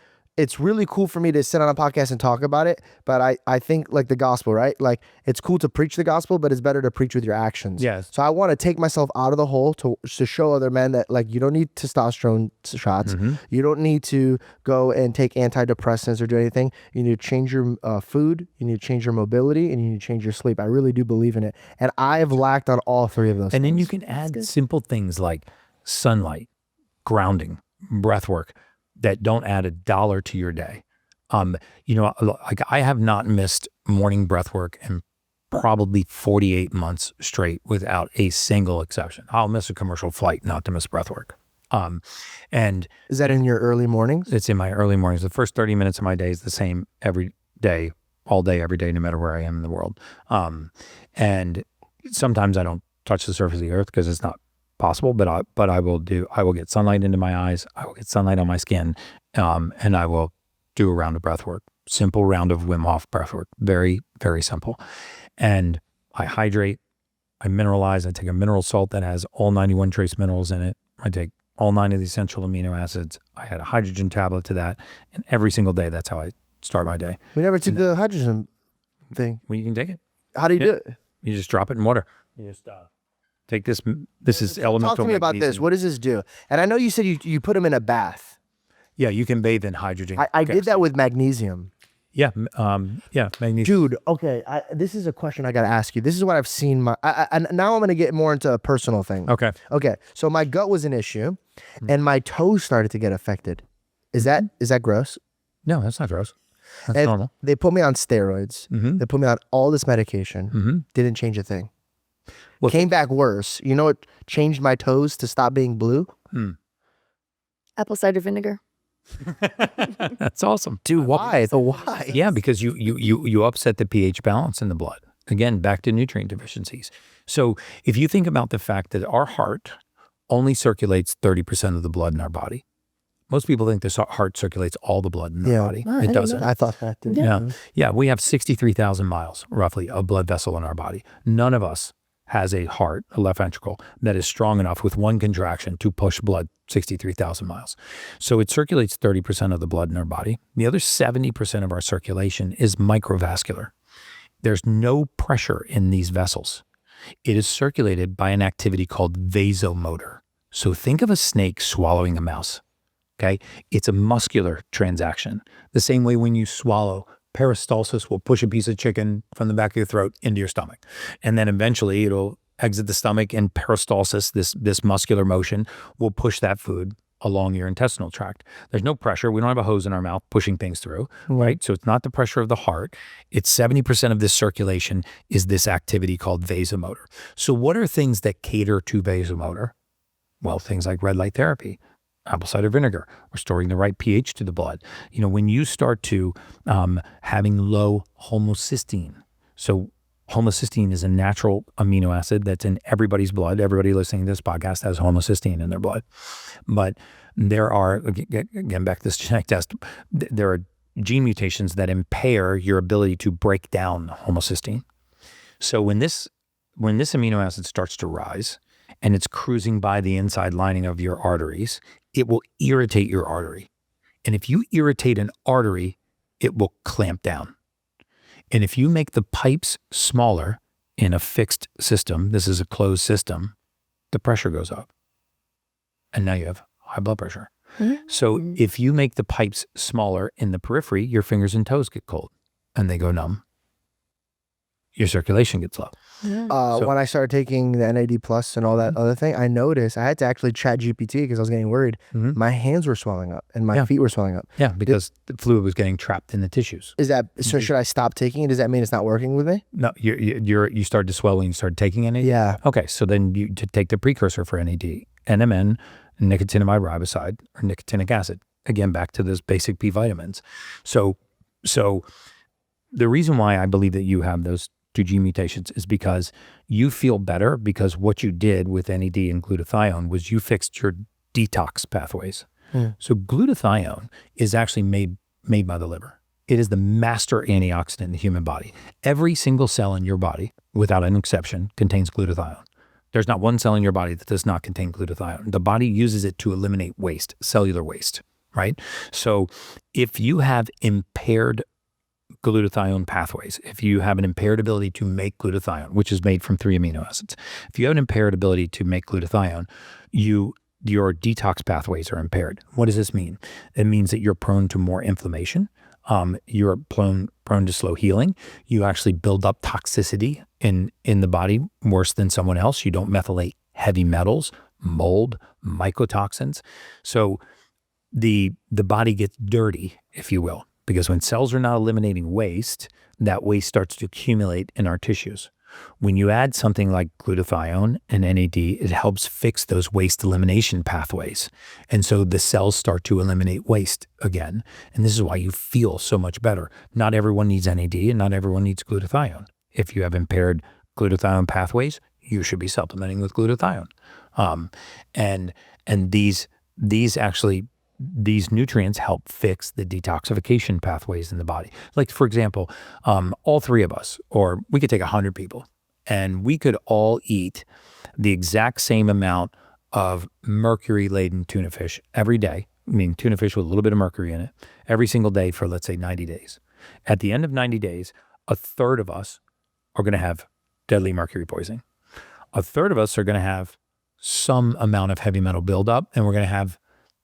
really cool for me to sit on a podcast and talk about it. But I think, like the gospel, right? Like, it's cool to preach the gospel, but it's better to preach with your actions. Yes. So I want to take myself out of the hole to show other men that, like, you don't need testosterone shots. You don't need to go and take antidepressants or do anything. You need to change your food. You need to change your mobility, and you need to change your sleep. I really do believe in it. And I have lacked on all 3 of those And things. then you can add simple things like sunlight, grounding, breath work, that don't add $1 to your day. Like, I have not missed morning breath work in probably 48 months straight without a single exception. I'll miss a commercial flight not to miss breath work. And Is that in your early mornings? it's in my early mornings. The first 30 minutes of my day is the same every day, all day, every day, no matter where I am in the world. And sometimes I don't touch the surface of the earth because it's not possible, but I will get sunlight into my eyes. I will get sunlight on my skin. And I will do a round of breath work, simple round of Wim Hof breath work. Very, very simple. And I hydrate, I mineralize. I take a mineral salt that has all 91 trace minerals in it. I take all 9 of the essential amino acids. I add a hydrogen tablet to that. And every single day, that's how I start my day. We never took the hydrogen thing. Well, you can take it. How do you do it? You just drop it in water. You just take this. This is elemental. Talk to me about magnesium. this. What does this do? And I know you said you put them in a bath. Yeah, you can bathe in hydrogen. I did that with magnesium. Yeah, magnesium. Dude, okay. This is a question I got to ask you. This is what I've seen. And now I'm going to get more into a personal thing. Okay. Okay. So my gut was an issue, and my toes started to get affected. Is that gross? No, that's not gross. That's And normal. they put me on steroids. They put me on all this medication. Didn't change a thing. Well, Came back worse. You know what changed my toes to stop being blue? Apple cider vinegar. That's awesome. Dude, why? Why? Yeah, because you upset the pH balance in the blood. Again, back to nutrient deficiencies. So if you think about the fact that our heart only circulates 30% of the blood in our body. Most people think the heart circulates all the blood in the body. Oh, I it didn't doesn't. know I thought that too. Yeah, we have 63,000 miles, roughly, of blood vessel in our body. None of us has a heart, a left ventricle, that is strong enough with one contraction to push blood 63,000 miles. So it circulates 30% of the blood in our body. The other 70% of our circulation is microvascular. There's no pressure in these vessels. It is circulated by an activity called vasomotor. So think of a snake swallowing a mouse. Okay, it's a muscular transaction. The same way when you swallow, peristalsis will push a piece of chicken from the back of your throat into your stomach. And then eventually it'll exit the stomach, and peristalsis, this muscular motion, will push that food along your intestinal tract. There's no pressure. We don't have a hose in our mouth pushing things through, right? So it's not the pressure of the heart. It's 70% of this circulation is this activity called vasomotor. So what are things that cater to vasomotor? Well, things like red light therapy, apple cider vinegar, restoring the right pH to the blood. You know, when you start to having low homocysteine. So homocysteine is a natural amino acid that's in everybody's blood. Everybody listening to this podcast has homocysteine in their blood. But there are, again, back to this genetic test, there are gene mutations that impair your ability to break down homocysteine. So when this amino acid starts to rise and it's cruising by the inside lining of your arteries, it will irritate your artery. And if you irritate an artery, it will clamp down. And if you make the pipes smaller in a fixed system, this is a closed system, the pressure goes up. And now you have high blood pressure. So if you make the pipes smaller in the periphery, your fingers and toes get cold and they go numb. Your circulation gets low. When I started taking the NAD plus and all that other thing, I noticed I had to actually chat GPT because I was getting worried. My hands were swelling up and my feet were swelling up. Yeah, because the fluid was getting trapped in the tissues. Is that so? Should I stop taking it? Does that mean it's not working with me? No, you started to swell when you started taking NAD? Yeah. Okay, so then you to take the precursor for NAD, NMN, nicotinamide riboside, or nicotinic acid. Again, back to those basic B vitamins. So the reason why I believe that you have those 2 gene mutations is because you feel better because what you did with NAD and glutathione was you fixed your detox pathways. So glutathione is actually made by the liver. It is the master antioxidant in the human body. Every single cell in your body, without an exception, contains glutathione. There's not one cell in your body that does not contain glutathione. The body uses it to eliminate waste, cellular waste, right? So if you have impaired glutathione pathways, if you have an impaired ability to make glutathione, which is made from 3 amino acids, if you have an impaired ability to make glutathione, your detox pathways are impaired. What does this mean? It means that you're prone to more inflammation. You're prone to slow healing. You actually build up toxicity in the body worse than someone else. You don't methylate heavy metals, mold, mycotoxins. So the body gets dirty, if you will. Because when cells are not eliminating waste, that waste starts to accumulate in our tissues. When you add something like glutathione and NAD, it helps fix those waste elimination pathways. And so the cells start to eliminate waste again. And this is why you feel so much better. Not everyone needs NAD and not everyone needs glutathione. If you have impaired glutathione pathways, you should be supplementing with glutathione. And these nutrients help fix the detoxification pathways in the body. Like, for example, all 3 of us, or we could take 100 people, and we could all eat the exact same amount of mercury-laden tuna fish every day, I mean tuna fish with a little bit of mercury in it, every single day for, let's say, 90 days. At the end of 90 days, 1/3 of us are going to have deadly mercury poisoning. 1/3 of us are going to have some amount of heavy metal buildup, and we're going to have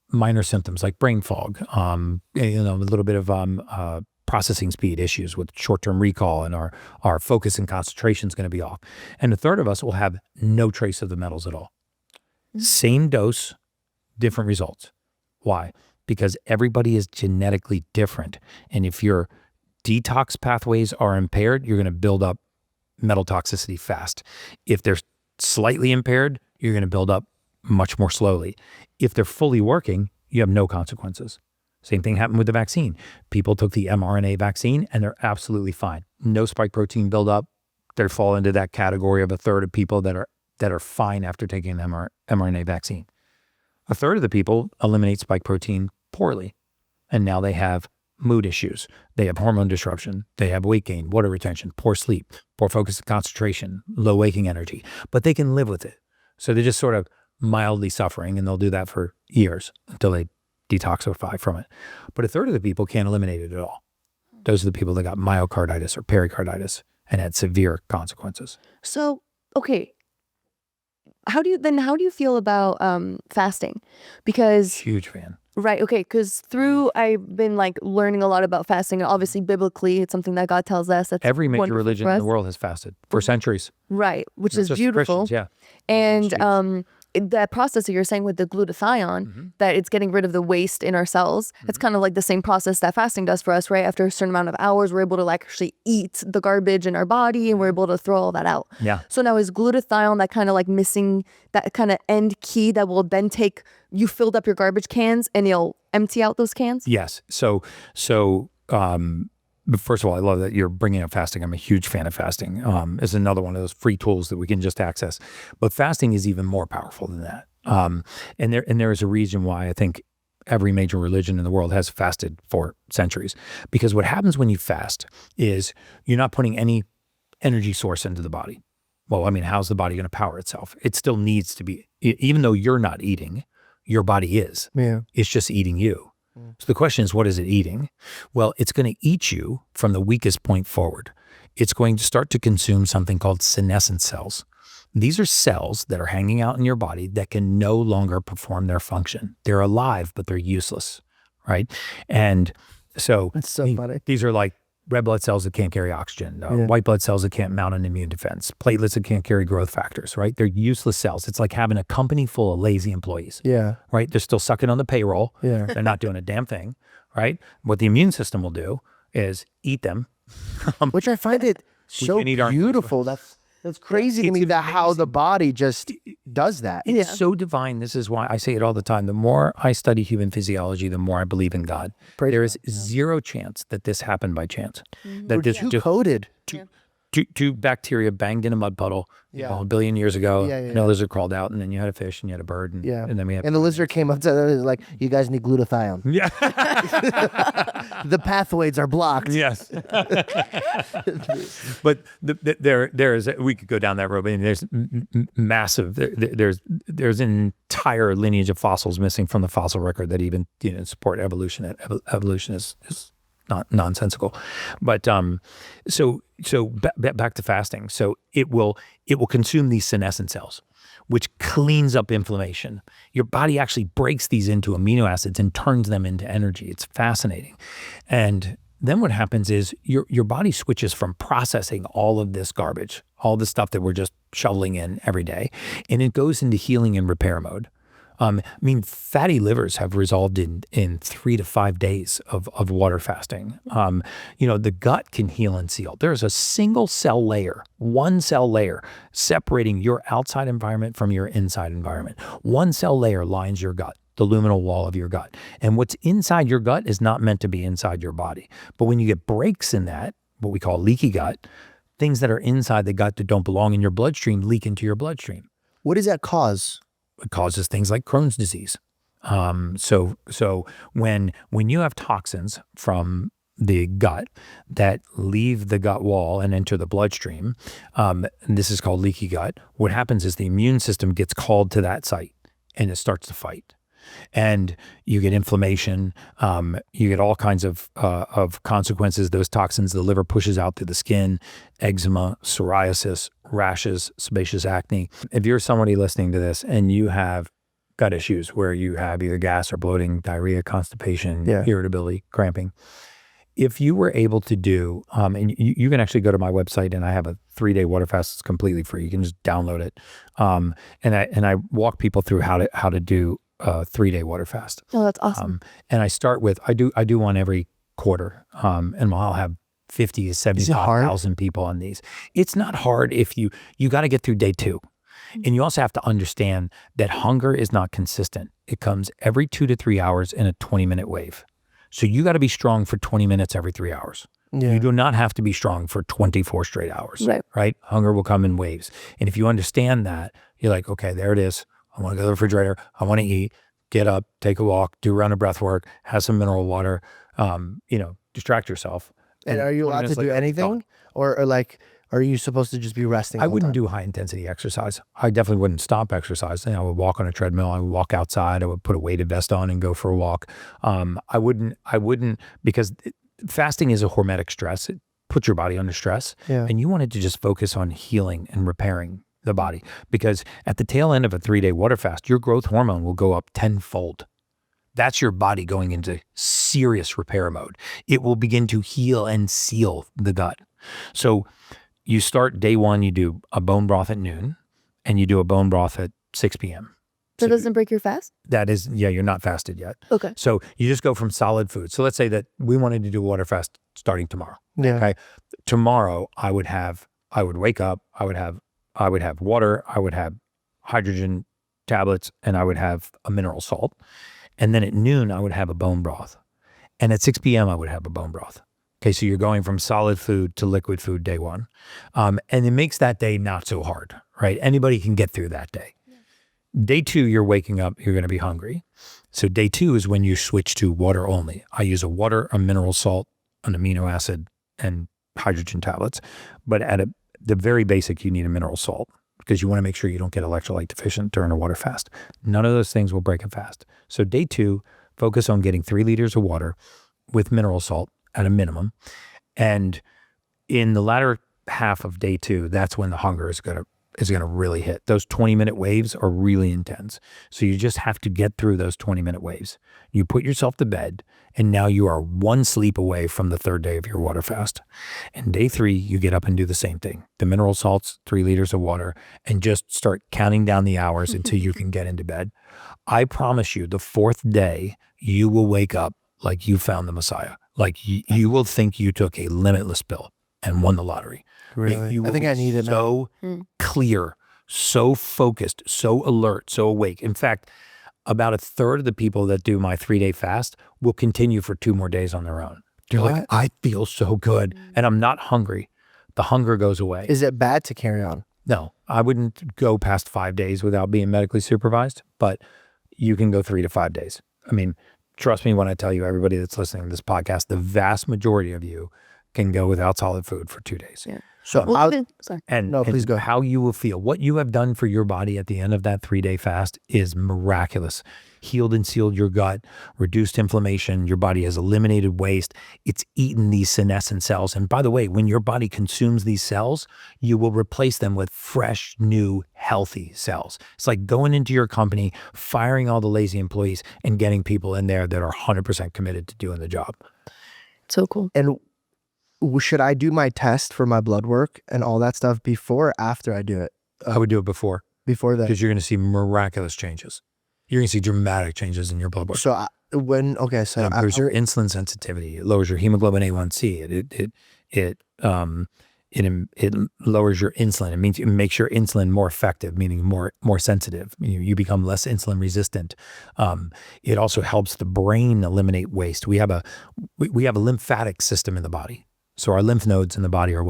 minor symptoms like brain fog, a little bit of processing speed issues with short-term recall, and our focus and concentration is going to be off. And 1/3 of us will have no trace of the metals at all. Same dose, different results. Why? Because everybody is genetically different. And if your detox pathways are impaired, you're going to build up metal toxicity fast. If they're slightly impaired, you're going to build up much more slowly. If they're fully working, you have no consequences. Same thing happened with the vaccine. People took the mRNA vaccine and they're absolutely fine. No spike protein buildup. They fall into that category of 1/3 of people that are fine after taking an mRNA vaccine. 1/3 of the people eliminate spike protein poorly, and now they have mood issues. They have hormone disruption. They have weight gain, water retention, poor sleep, poor focus and concentration, low waking energy, but they can live with it. So they're just sort of mildly suffering, and they'll do that for years until they detoxify from it. But 1/3 of the people can't eliminate it at all. Those are the people that got myocarditis or pericarditis and had severe consequences. So, okay. How do you feel about fasting? Because Huge fan. right, okay, because I've been like learning a lot about fasting, and obviously biblically it's something that God tells us. That's Every major wonderful religion for in us. the world has fasted for centuries. Right, which Not is just beautiful. Christians, yeah. And that process that you're saying with the glutathione, that it's getting rid of the waste in our cells, it's kind of like the same process that fasting does for us, right? After a certain amount of hours, we're able to like actually eat the garbage in our body, and we're able to throw all that out. Yeah. So now is glutathione that kind of like missing that kind of end key that will then take, you filled up your garbage cans and you'll empty out those cans? Yes. So but first of all, I love that you're bringing up fasting. I'm a huge fan of fasting. It's another one of those free tools that we can just access. But fasting is even more powerful than that. And there is a reason why I think every major religion in the world has fasted for centuries. Because what happens when you fast is you're not putting any energy source into the body. Well, I mean, how's the body going to power itself? It still needs to be, even though you're not eating, your body is. Yeah. It's just eating you. So the question is, what is it eating? Well, it's going to eat you from the weakest point forward. It's going to start to consume something called senescent cells. These are cells that are hanging out in your body that can no longer perform their function. They're alive, but they're useless, right? And so, That's so funny. These are like red blood cells that can't carry oxygen, white blood cells that can't mount an immune defense, platelets that can't carry growth factors, right? They're useless cells. It's like having a company full of lazy employees, right? They're still sucking on the payroll. They're not doing a damn thing, right? What the immune system will do is eat them. Which I find it so beautiful. That's crazy to me that how the body just does that. It's so divine. This is why I say it all the time. The more I study human physiology, the more I believe in God. There is zero chance that this happened by chance. That this We're coded. Two bacteria banged in a mud puddle a billion years ago. And a lizard crawled out, and then you had a fish, and you had a bird, and then we had. And the lizard came up to them and was like, "You guys need glutathione. Yeah, the pathways are blocked." Yes. But there is we could go down that road. I mean, there's massive. There's an entire lineage of fossils missing from the fossil record that even support evolution. Evolution is not nonsensical, but so back to fasting. So it will consume these senescent cells, which cleans up inflammation. Your body actually breaks these into amino acids and turns them into energy. It's fascinating. And then what happens is your body switches from processing all of this garbage, all the stuff that we're just shoveling in every day, and it goes into healing and repair mode. I mean, fatty livers have resolved in 3 to 5 days of water fasting. The gut can heal and seal. There's a single cell layer, one cell layer, separating your outside environment from your inside environment. One cell layer lines your gut, the luminal wall of your gut. And what's inside your gut is not meant to be inside your body. But when you get breaks in that, what we call leaky gut, things that are inside the gut that don't belong in your bloodstream leak into your bloodstream. What does that cause? It causes things like Crohn's disease. So when you have toxins from the gut that leave the gut wall and enter the bloodstream, and this is called leaky gut, what happens is the immune system gets called to that site and it starts to fight. And you get inflammation, you get all kinds of consequences. Those toxins, the liver pushes out through the skin, eczema, psoriasis, rashes, sebaceous acne. If you're somebody listening to this and you have gut issues where you have either gas or bloating, diarrhea, constipation, irritability, cramping, if you were able to do, and you can actually go to my website, and I have a 3-day water fast that's completely free. You can just download it, and I walk people through how to do a 3-day water fast. Oh, that's awesome. And I start with, I do one every quarter, and I'll have 50 to 75,000 people on these. It's not hard if you got to get through day 2. And you also have to understand that hunger is not consistent. It comes every 2 to 3 hours in a 20-minute wave. So you got to be strong for 20 minutes every 3 hours. You do not have to be strong for 24 straight hours, right? Hunger will come in waves. And if you understand that, you're like, okay, there it is. I want to go to the refrigerator. I want to eat, get up, take a walk, do a round of breath work, have some mineral water, distract yourself. And are you allowed to do anything? Or like, are you supposed to just be resting? I wouldn't do high intensity exercise. I definitely wouldn't stop exercising. I would walk on a treadmill. I would walk outside. I would put a weighted vest on and go for a walk. I wouldn't because fasting is a hormetic stress. It puts your body under stress. And you wanted to just focus on healing and repairing the body, because at the tail end of a 3-day water fast, your growth hormone will go up 10-fold. That's your body going into serious repair mode. It will begin to heal and seal the gut. So you start day 1, you do a bone broth at noon, and you do a bone broth at 6 p.m. That doesn't break your fast? That is, you're not fasted yet. Okay. So you just go from solid food. So let's say that we wanted to do a water fast starting tomorrow. Okay. Tomorrow I would wake up, I would have water, I would have hydrogen tablets, and I would have a mineral salt. And then at noon, I would have a bone broth. And at 6 p.m., I would have a bone broth. Okay, so you're going from solid food to liquid food day 1. And it makes that day not so hard, right? Anybody can get through that day. Day 2, you're waking up, you're going to be hungry. So day 2 is when you switch to water only. I use a water, a mineral salt, an amino acid, and hydrogen tablets. But the very basic, you need a mineral salt because you want to make sure you don't get electrolyte deficient during a water fast. None of those things will break a fast. So day 2, focus on getting 3 liters of water with mineral salt at a minimum. And in the latter half of day 2, that's when the hunger is going to really hit. Those 20-minute waves are really intense. So you just have to get through those 20-minute waves. You put yourself to bed, and now you are 1 sleep away from the 3rd day of your water fast. And day 3, you get up and do the same thing. The mineral salts, 3 liters of water, and just start counting down the hours until you can get into bed. I promise you, the 4th day, you will wake up like you found the Messiah. Like you will think you took a limitless pill and won the lottery. Really? I think I need it so clear, so focused, so alert, so awake. In fact, about 1/3 of the people that do my 3-day fast will continue for 2 more days on their own. They're like, I feel so good and I'm not hungry. The hunger goes away. Is it bad to carry on? No, I wouldn't go past 5 days without being medically supervised, but you can go 3 to 5 days. I mean, trust me when I tell you, everybody that's listening to this podcast, the vast majority of you can go without solid food for 2 days. Yeah. So sorry. And please go. How you will feel, what you have done for your body at the end of that 3-day fast is miraculous. Healed and sealed your gut, reduced inflammation, your body has eliminated waste. It's eaten these senescent cells. And by the way, when your body consumes these cells, you will replace them with fresh, new, healthy cells. It's like going into your company, firing all the lazy employees and getting people in there that are 100% committed to doing the job. So cool. And should I do my test for my blood work and all that stuff before or after I do it? I would do it before. Before that? Because you're going to see miraculous changes. You're going to see dramatic changes in your blood work. So it improves your insulin sensitivity. It lowers your hemoglobin A1C. It lowers your insulin. It means it makes your insulin more effective, meaning more sensitive. You become less insulin resistant. It also helps the brain eliminate waste. We have a lymphatic system in the body. So our lymph nodes in the body are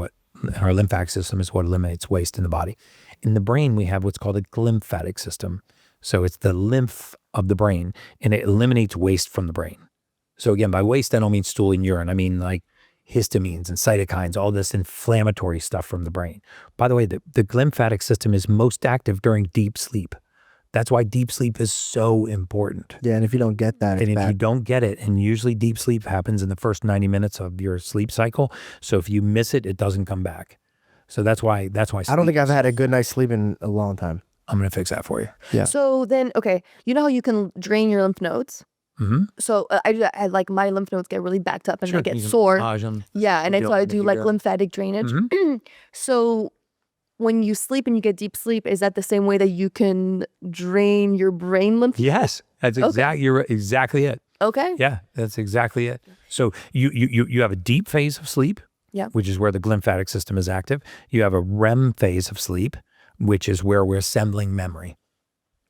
our lymphatic system is what eliminates waste in the body. In the brain, we have what's called a glymphatic system. So it's the lymph of the brain, and it eliminates waste from the brain. So again, by waste, I don't mean stool and urine. I mean like histamines and cytokines, all this inflammatory stuff from the brain. By the way, the glymphatic system is most active during deep sleep. That's why deep sleep is so important. Yeah, and if you don't get that, it's and if bad. you don't get it, and usually deep sleep happens in the first 90 minutes of your sleep cycle. So if you miss it, it doesn't come back. So that's why. I don't think I've had a good night's sleep in a long time. I'm going to fix that for you. Yeah. So then, okay, you know how you can drain your lymph nodes? Mm-hmm. So I do that. Like my lymph nodes get really backed up and they get sore. Yeah, and so I do like lymphatic drainage. Mm-hmm. So when you sleep and you get deep sleep, is that the same way that you can drain your brain lymph? Yes, that's you're exactly it. Okay. Yeah, that's exactly it. So you have a deep phase of sleep, which is where the glymphatic system is active. You have a REM phase of sleep, which is where we're assembling memory,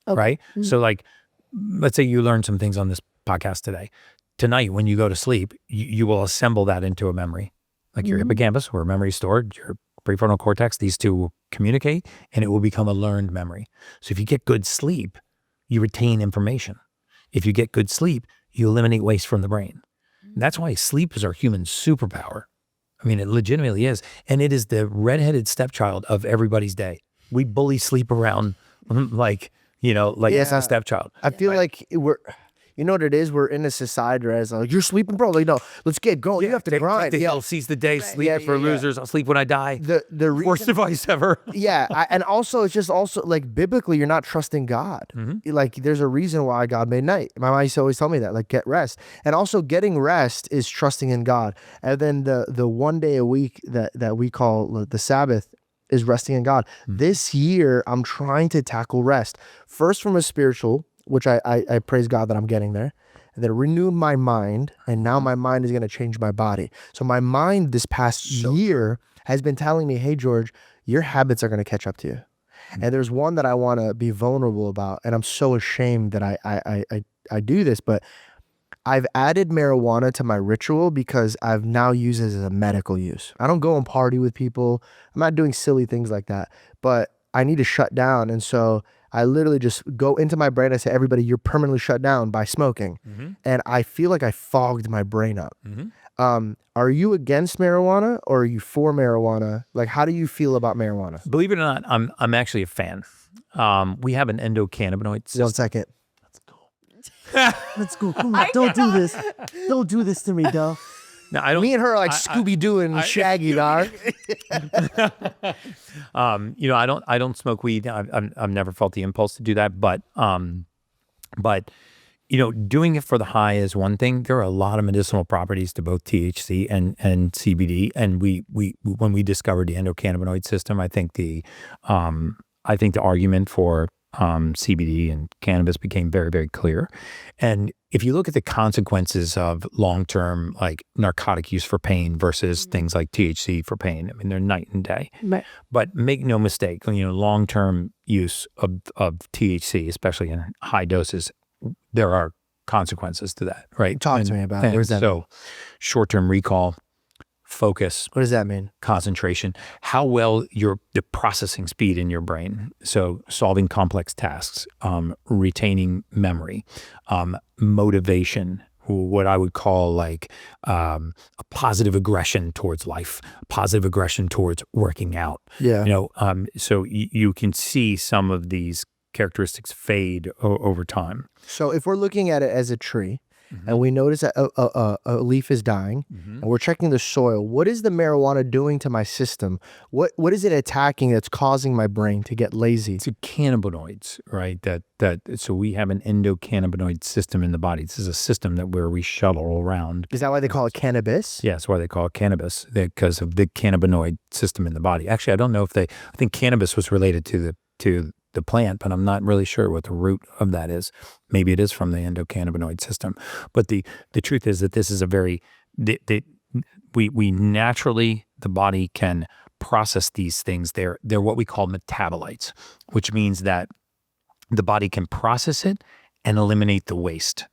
right? Mm-hmm. So like, let's say you learned some things on this podcast today. Tonight, when you go to sleep, you will assemble that into a memory. Like your hippocampus, where memory is stored, your prefrontal cortex, these two will communicate and it will become a learned memory. So if you get good sleep, you retain information. If you get good sleep, you eliminate waste from the brain. And that's why sleep is our human superpower. I mean, it legitimately is. And it is the redheaded stepchild of everybody's day. We bully sleep around like it's a stepchild. I feel like you know what it is? We're in a society where it's like, you're sleeping, bro. Like, no, let's get going. You have to grind. Seize the day, sleep for losers. I'll sleep when I die. The worst advice ever. And also, it's just also like biblically, you're not trusting God. Mm-hmm. Like, there's a reason why God made night. My mom used to always tell me that, like, get rest. And also, getting rest is trusting in God. And then the 1 day a week that we call the Sabbath is resting in God. Mm-hmm. This year, I'm trying to tackle rest. First from a spiritual, which I praise God that I'm getting there, and then renew my mind, and now my mind is going to change my body. So my mind this past year has been telling me, hey, George, your habits are going to catch up to you. Mm-hmm. And there's one that I want to be vulnerable about, and I'm so ashamed that I do this, but I've added marijuana to my ritual because I've now used it as a medical use. I don't go and party with people. I'm not doing silly things like that, but I need to shut down. And so I literally just go into my brain. I say, everybody, you're permanently shut down by smoking. Mm-hmm. And I feel like I fogged my brain up. Mm-hmm. Are you against marijuana or are you for marijuana? Like, how do you feel about marijuana? Believe it or not, I'm actually a fan. We have an endocannabinoid system. 1 second. Let's go. Come on. Don't do this. Don't do this to me, Del. No, I don't. Me and her are like Scooby-Doo and Shaggy, dog. I don't smoke weed. I've never felt the impulse to do that, but doing it for the high is one thing. There are a lot of medicinal properties to both THC and CBD, and we when we discovered the endocannabinoid system, I think the argument for CBD and cannabis became very, very clear. And if you look at the consequences of long-term like narcotic use for pain versus things like THC for pain, I mean, they're night and day. Right. But make no mistake, long-term use of THC, especially in high doses, there are consequences to that, right? Talk to me about it. What does that mean? Short-term recall, focus. What does that mean? Concentration, how well the processing speed in your brain. So solving complex tasks, retaining memory, motivation, what I would call like a positive aggression towards life, positive aggression towards working out. Yeah. So you can see some of these characteristics fade over time. So if we're looking at it as a tree, and we notice that a leaf is dying, and we're checking the soil, what is the marijuana doing to my system? What is it attacking that's causing my brain to get lazy? It's cannabinoids, right? So we have an endocannabinoid system in the body. This is a system where we shuttle around. Is that why they call it cannabis? Yeah, that's why they call it cannabis, because of the cannabinoid system in the body. Actually, I don't know I think cannabis was related to the plant, but I'm not really sure what the root of that is. Maybe it is from the endocannabinoid system. But the truth is that this is we naturally, the body can process these things. They're what we call metabolites, which means that the body can process it and eliminate the waste.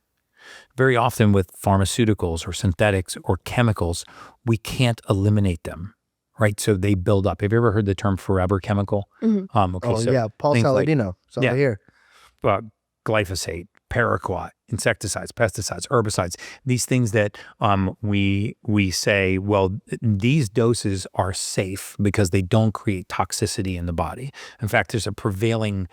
Very often with pharmaceuticals or synthetics or chemicals, we can't eliminate them. Right, so they build up. Have you ever heard the term forever chemical? Yeah, Paul Saladino. So yeah, here, glyphosate, paraquat, insecticides, pesticides, herbicides. These things that we say, well, these doses are safe because they don't create toxicity in the body. In fact, there's a prevailing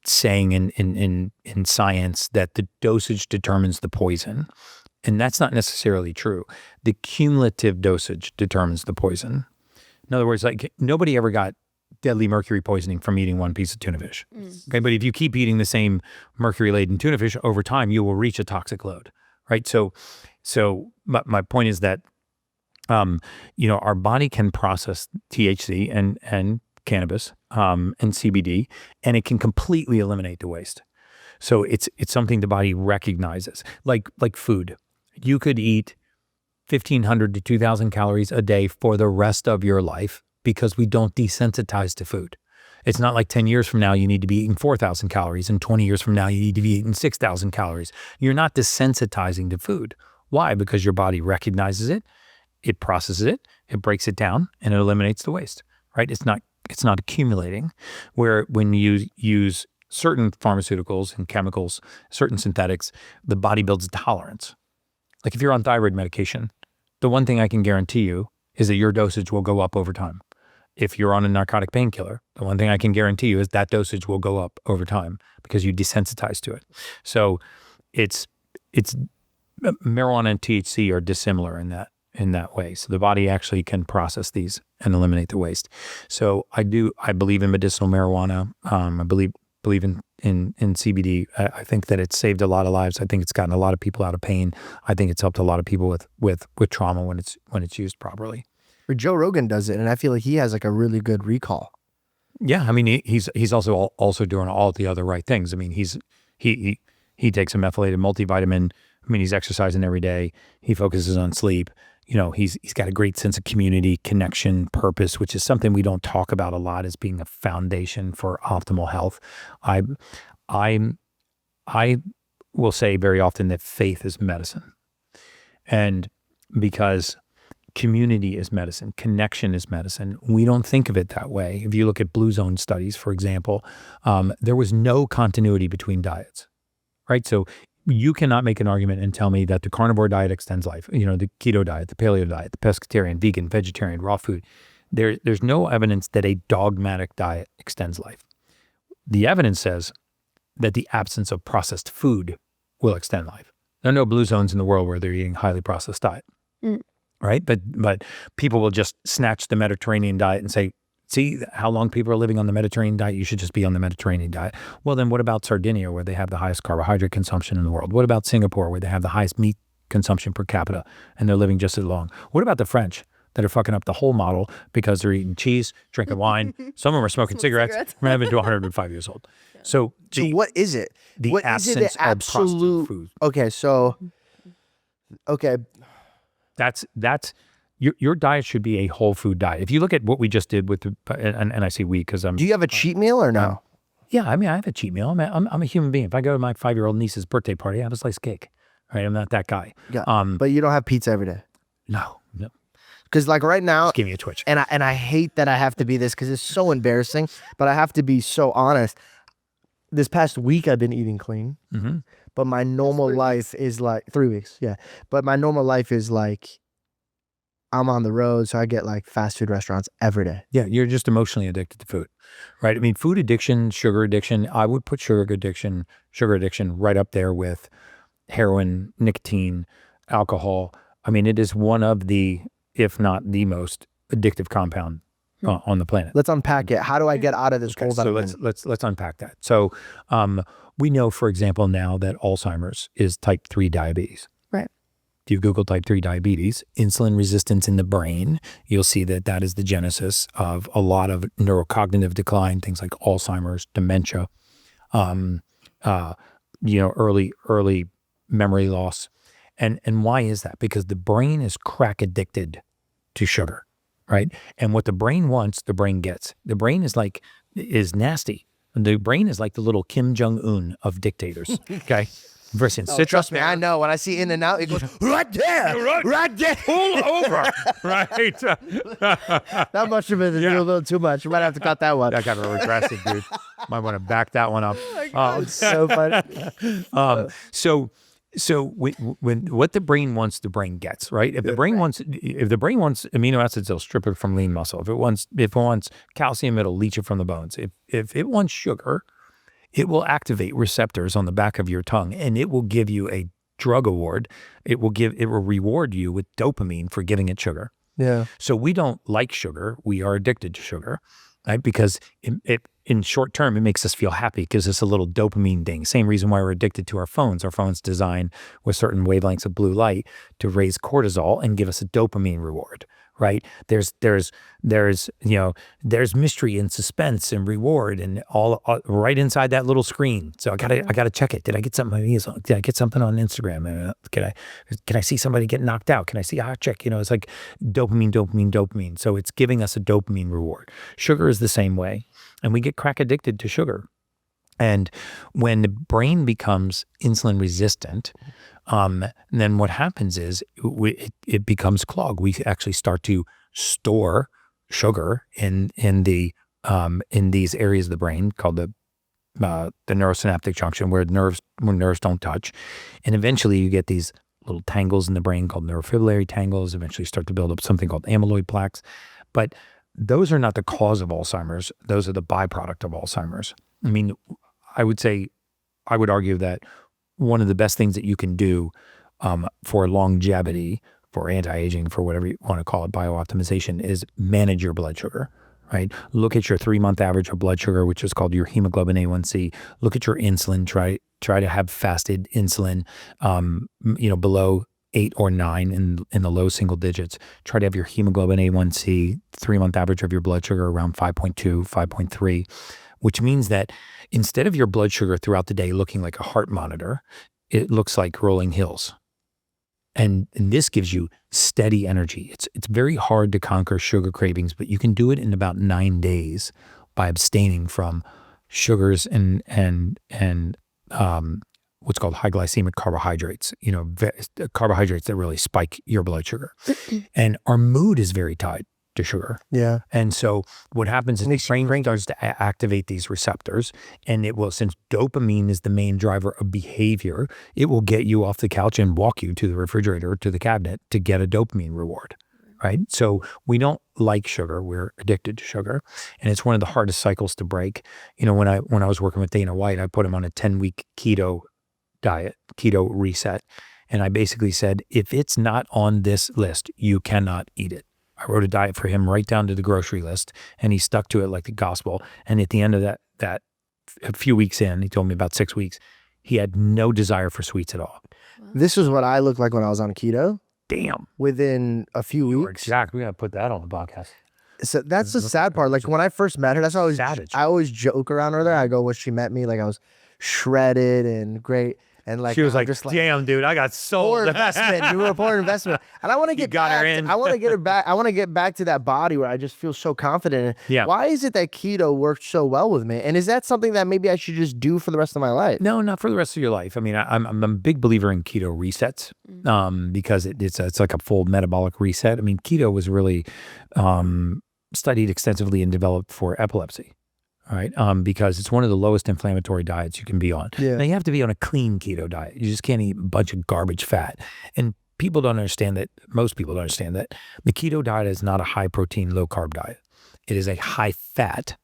saying in science that the dosage determines the poison. And that's not necessarily true. The cumulative dosage determines the poison. In other words, like nobody ever got deadly mercury poisoning from eating one piece of tuna fish. Okay, but if you keep eating the same mercury-laden tuna fish over time, you will reach a toxic load, right? So my point is that, our body can process THC and cannabis and CBD, and it can completely eliminate the waste. So it's something the body recognizes, like food. You could eat 1,500 to 2,000 calories a day for the rest of your life because we don't desensitize to food. It's not like 10 years from now you need to be eating 4,000 calories and 20 years from now you need to be eating 6,000 calories. You're not desensitizing to food. Why? Because your body recognizes it, it processes it, it breaks it down, and it eliminates the waste, right? It's not accumulating. Where when you use certain pharmaceuticals and chemicals, certain synthetics, the body builds tolerance. Like if you're on thyroid medication, the one thing I can guarantee you is that your dosage will go up over time. If you're on a narcotic painkiller, the one thing I can guarantee you is that dosage will go up over time because you desensitize to it. So it's marijuana and THC are dissimilar in that way. So the body actually can process these and eliminate the waste. So I believe in medicinal marijuana. I believe in CBD. I think that it's saved a lot of lives. I think it's gotten a lot of people out of pain. I think it's helped a lot of people with trauma when it's used properly. Or Joe Rogan does it, and I feel like he has like a really good recall. Yeah, I mean he's also doing all the other right things. I mean he takes a methylated multivitamin. I mean he's exercising every day. He focuses on sleep. He's got a great sense of community, connection, purpose, which is something we don't talk about a lot as being a foundation for optimal health. I will say very often that faith is medicine. And because community is medicine, connection is medicine, we don't think of it that way. If you look at blue zone studies, for example, there was no continuity between diets, right? So you cannot make an argument and tell me that the carnivore diet extends life. You know, the keto diet, the paleo diet, the pescatarian, vegan, vegetarian, raw food. There's no evidence that a dogmatic diet extends life. The evidence says that the absence of processed food will extend life. There are no blue zones in the world where they're eating highly processed diet, right? But people will just snatch the Mediterranean diet and say, see how long people are living on the Mediterranean diet? You should just be on the Mediterranean diet. Well, then what about Sardinia, where they have the highest carbohydrate consumption in the world? What about Singapore, where they have the highest meat consumption per capita and they're living just as long? What about the French that are fucking up the whole model because they're eating cheese, drinking wine? Some of them are smoking cigarettes. We're having to 105 years old. Yeah. So what is it? The what absence is it the of absolute processed food. Okay, so that's your diet should be a whole food diet. If you look at what we just did with the, and I say we because I'm. Do you have a cheat meal or no? Yeah, I mean I have a cheat meal. I'm a human being. If I go to my 5-year-old niece's birthday party, I have a slice of cake. Right, I'm not that guy. Yeah. But you don't have pizza every day. No. Because like right now, just give me a twitch. And I hate that I have to be this because it's so embarrassing. But I have to be so honest. This past week I've been eating clean, but my normal life is like 3 weeks. Yeah, but my normal life is like I'm on the road, so I get like fast food restaurants every day. Yeah, you're just emotionally addicted to food, right? I mean, food addiction, sugar addiction. I would put sugar addiction right up there with heroin, nicotine, alcohol. I mean, it is one of the, if not the most addictive compound on the planet. Let's unpack it. How do I get out of this hole? So let's unpack that. So we know, for example, now that Alzheimer's is type 3 diabetes. Right. If you Google type 3 diabetes, insulin resistance in the brain, you'll see that that is the genesis of a lot of neurocognitive decline, things like Alzheimer's, dementia, early memory loss. And why is that? Because the brain is crack addicted to sugar, right? And what the brain wants, the brain gets. The brain is nasty. The brain is like the little Kim Jong-un of dictators, okay? Trust me, I know. When I see In and Out, it goes, right there, right there. Pull over, right? That must have been a little too much. You might have to cut that one. That got regressive, dude. Might want to back that one up. It's so funny. So when what the brain wants, the brain gets, right? If the brain wants amino acids, it'll strip it from lean muscle. If it wants calcium, it'll leach it from the bones. If it wants sugar, it will activate receptors on the back of your tongue, and it will give you a drug award. It will reward you with dopamine for giving it sugar. Yeah. So we don't like sugar. We are addicted to sugar, right? Because in short term, it makes us feel happy, gives us a little dopamine ding. Same reason why we're addicted to our phones. Our phones designed with certain wavelengths of blue light to raise cortisol and give us a dopamine reward, right? There's mystery and suspense and reward and all right inside that little screen. So I gotta check it. Did I get something? Did I get something on Instagram? Can I see somebody get knocked out? Can I see a hot chick? It's like dopamine. So it's giving us a dopamine reward. Sugar is the same way. And we get crack addicted to sugar. And when the brain becomes insulin resistant, then what happens is it becomes clogged. We actually start to store sugar in these areas of the brain called the neurosynaptic junction, where nerves don't touch. And eventually you get these little tangles in the brain called neurofibrillary tangles, eventually start to build up something called amyloid plaques. But those are not the cause of Alzheimer's. Those are the byproduct of Alzheimer's. I mean, I would argue that one of the best things that you can do for longevity, for anti-aging, for whatever you want to call it, biooptimization, is manage your blood sugar, right? Look at your 3-month average of blood sugar, which is called your hemoglobin A1C. Look at your insulin. Try to have fasted insulin, below 8 or 9 in the low single digits. Try to have your hemoglobin A1C, 3-month average of your blood sugar around 5.2, 5.3, which means that instead of your blood sugar throughout the day looking like a heart monitor, it looks like rolling hills. And this gives you steady energy. It's very hard to conquer sugar cravings, but you can do it in about 9 days by abstaining from sugars and what's called high glycemic carbohydrates, carbohydrates that really spike your blood sugar. And our mood is very tied to sugar. Yeah. And so what happens is the brain starts to activate these receptors, and it will, since dopamine is the main driver of behavior, it will get you off the couch and walk you to the refrigerator, to the cabinet, to get a dopamine reward, right? So we don't like sugar. We're addicted to sugar, and it's one of the hardest cycles to break. You know, when I was working with Dana White, I put him on a 10-week keto diet, keto reset. And I basically said, if it's not on this list, you cannot eat it. I wrote a diet for him right down to the grocery list, and he stuck to it like the gospel. And at the end of that a few weeks in, he told me about 6 weeks, he had no desire for sweets at all. This was what I looked like when I was on keto. Damn. Within a few weeks. Exactly. We got to put that on the podcast. So that's the sad part. Like when I first met her, that's always, I always joke around with her. I go, when she met me, like I was shredded and great. And like she was like, just damn, dude, I got sold. Poor investment. You were a poor investment. And I want to get her in. I want to get her back. I want to get back to that body where I just feel so confident. Yeah. Why is it that keto worked so well with me? And is that something that maybe I should just do for the rest of my life? No, not for the rest of your life. I mean, I'm a big believer in keto resets, because it's like a full metabolic reset. I mean, keto was really studied extensively and developed for epilepsy. Right, because it's one of the lowest inflammatory diets you can be on. Yeah. Now you have to be on a clean keto diet. You just can't eat a bunch of garbage fat. And people don't understand that. Most people don't understand that the keto diet is not a high protein, low carb diet. It is a high fat,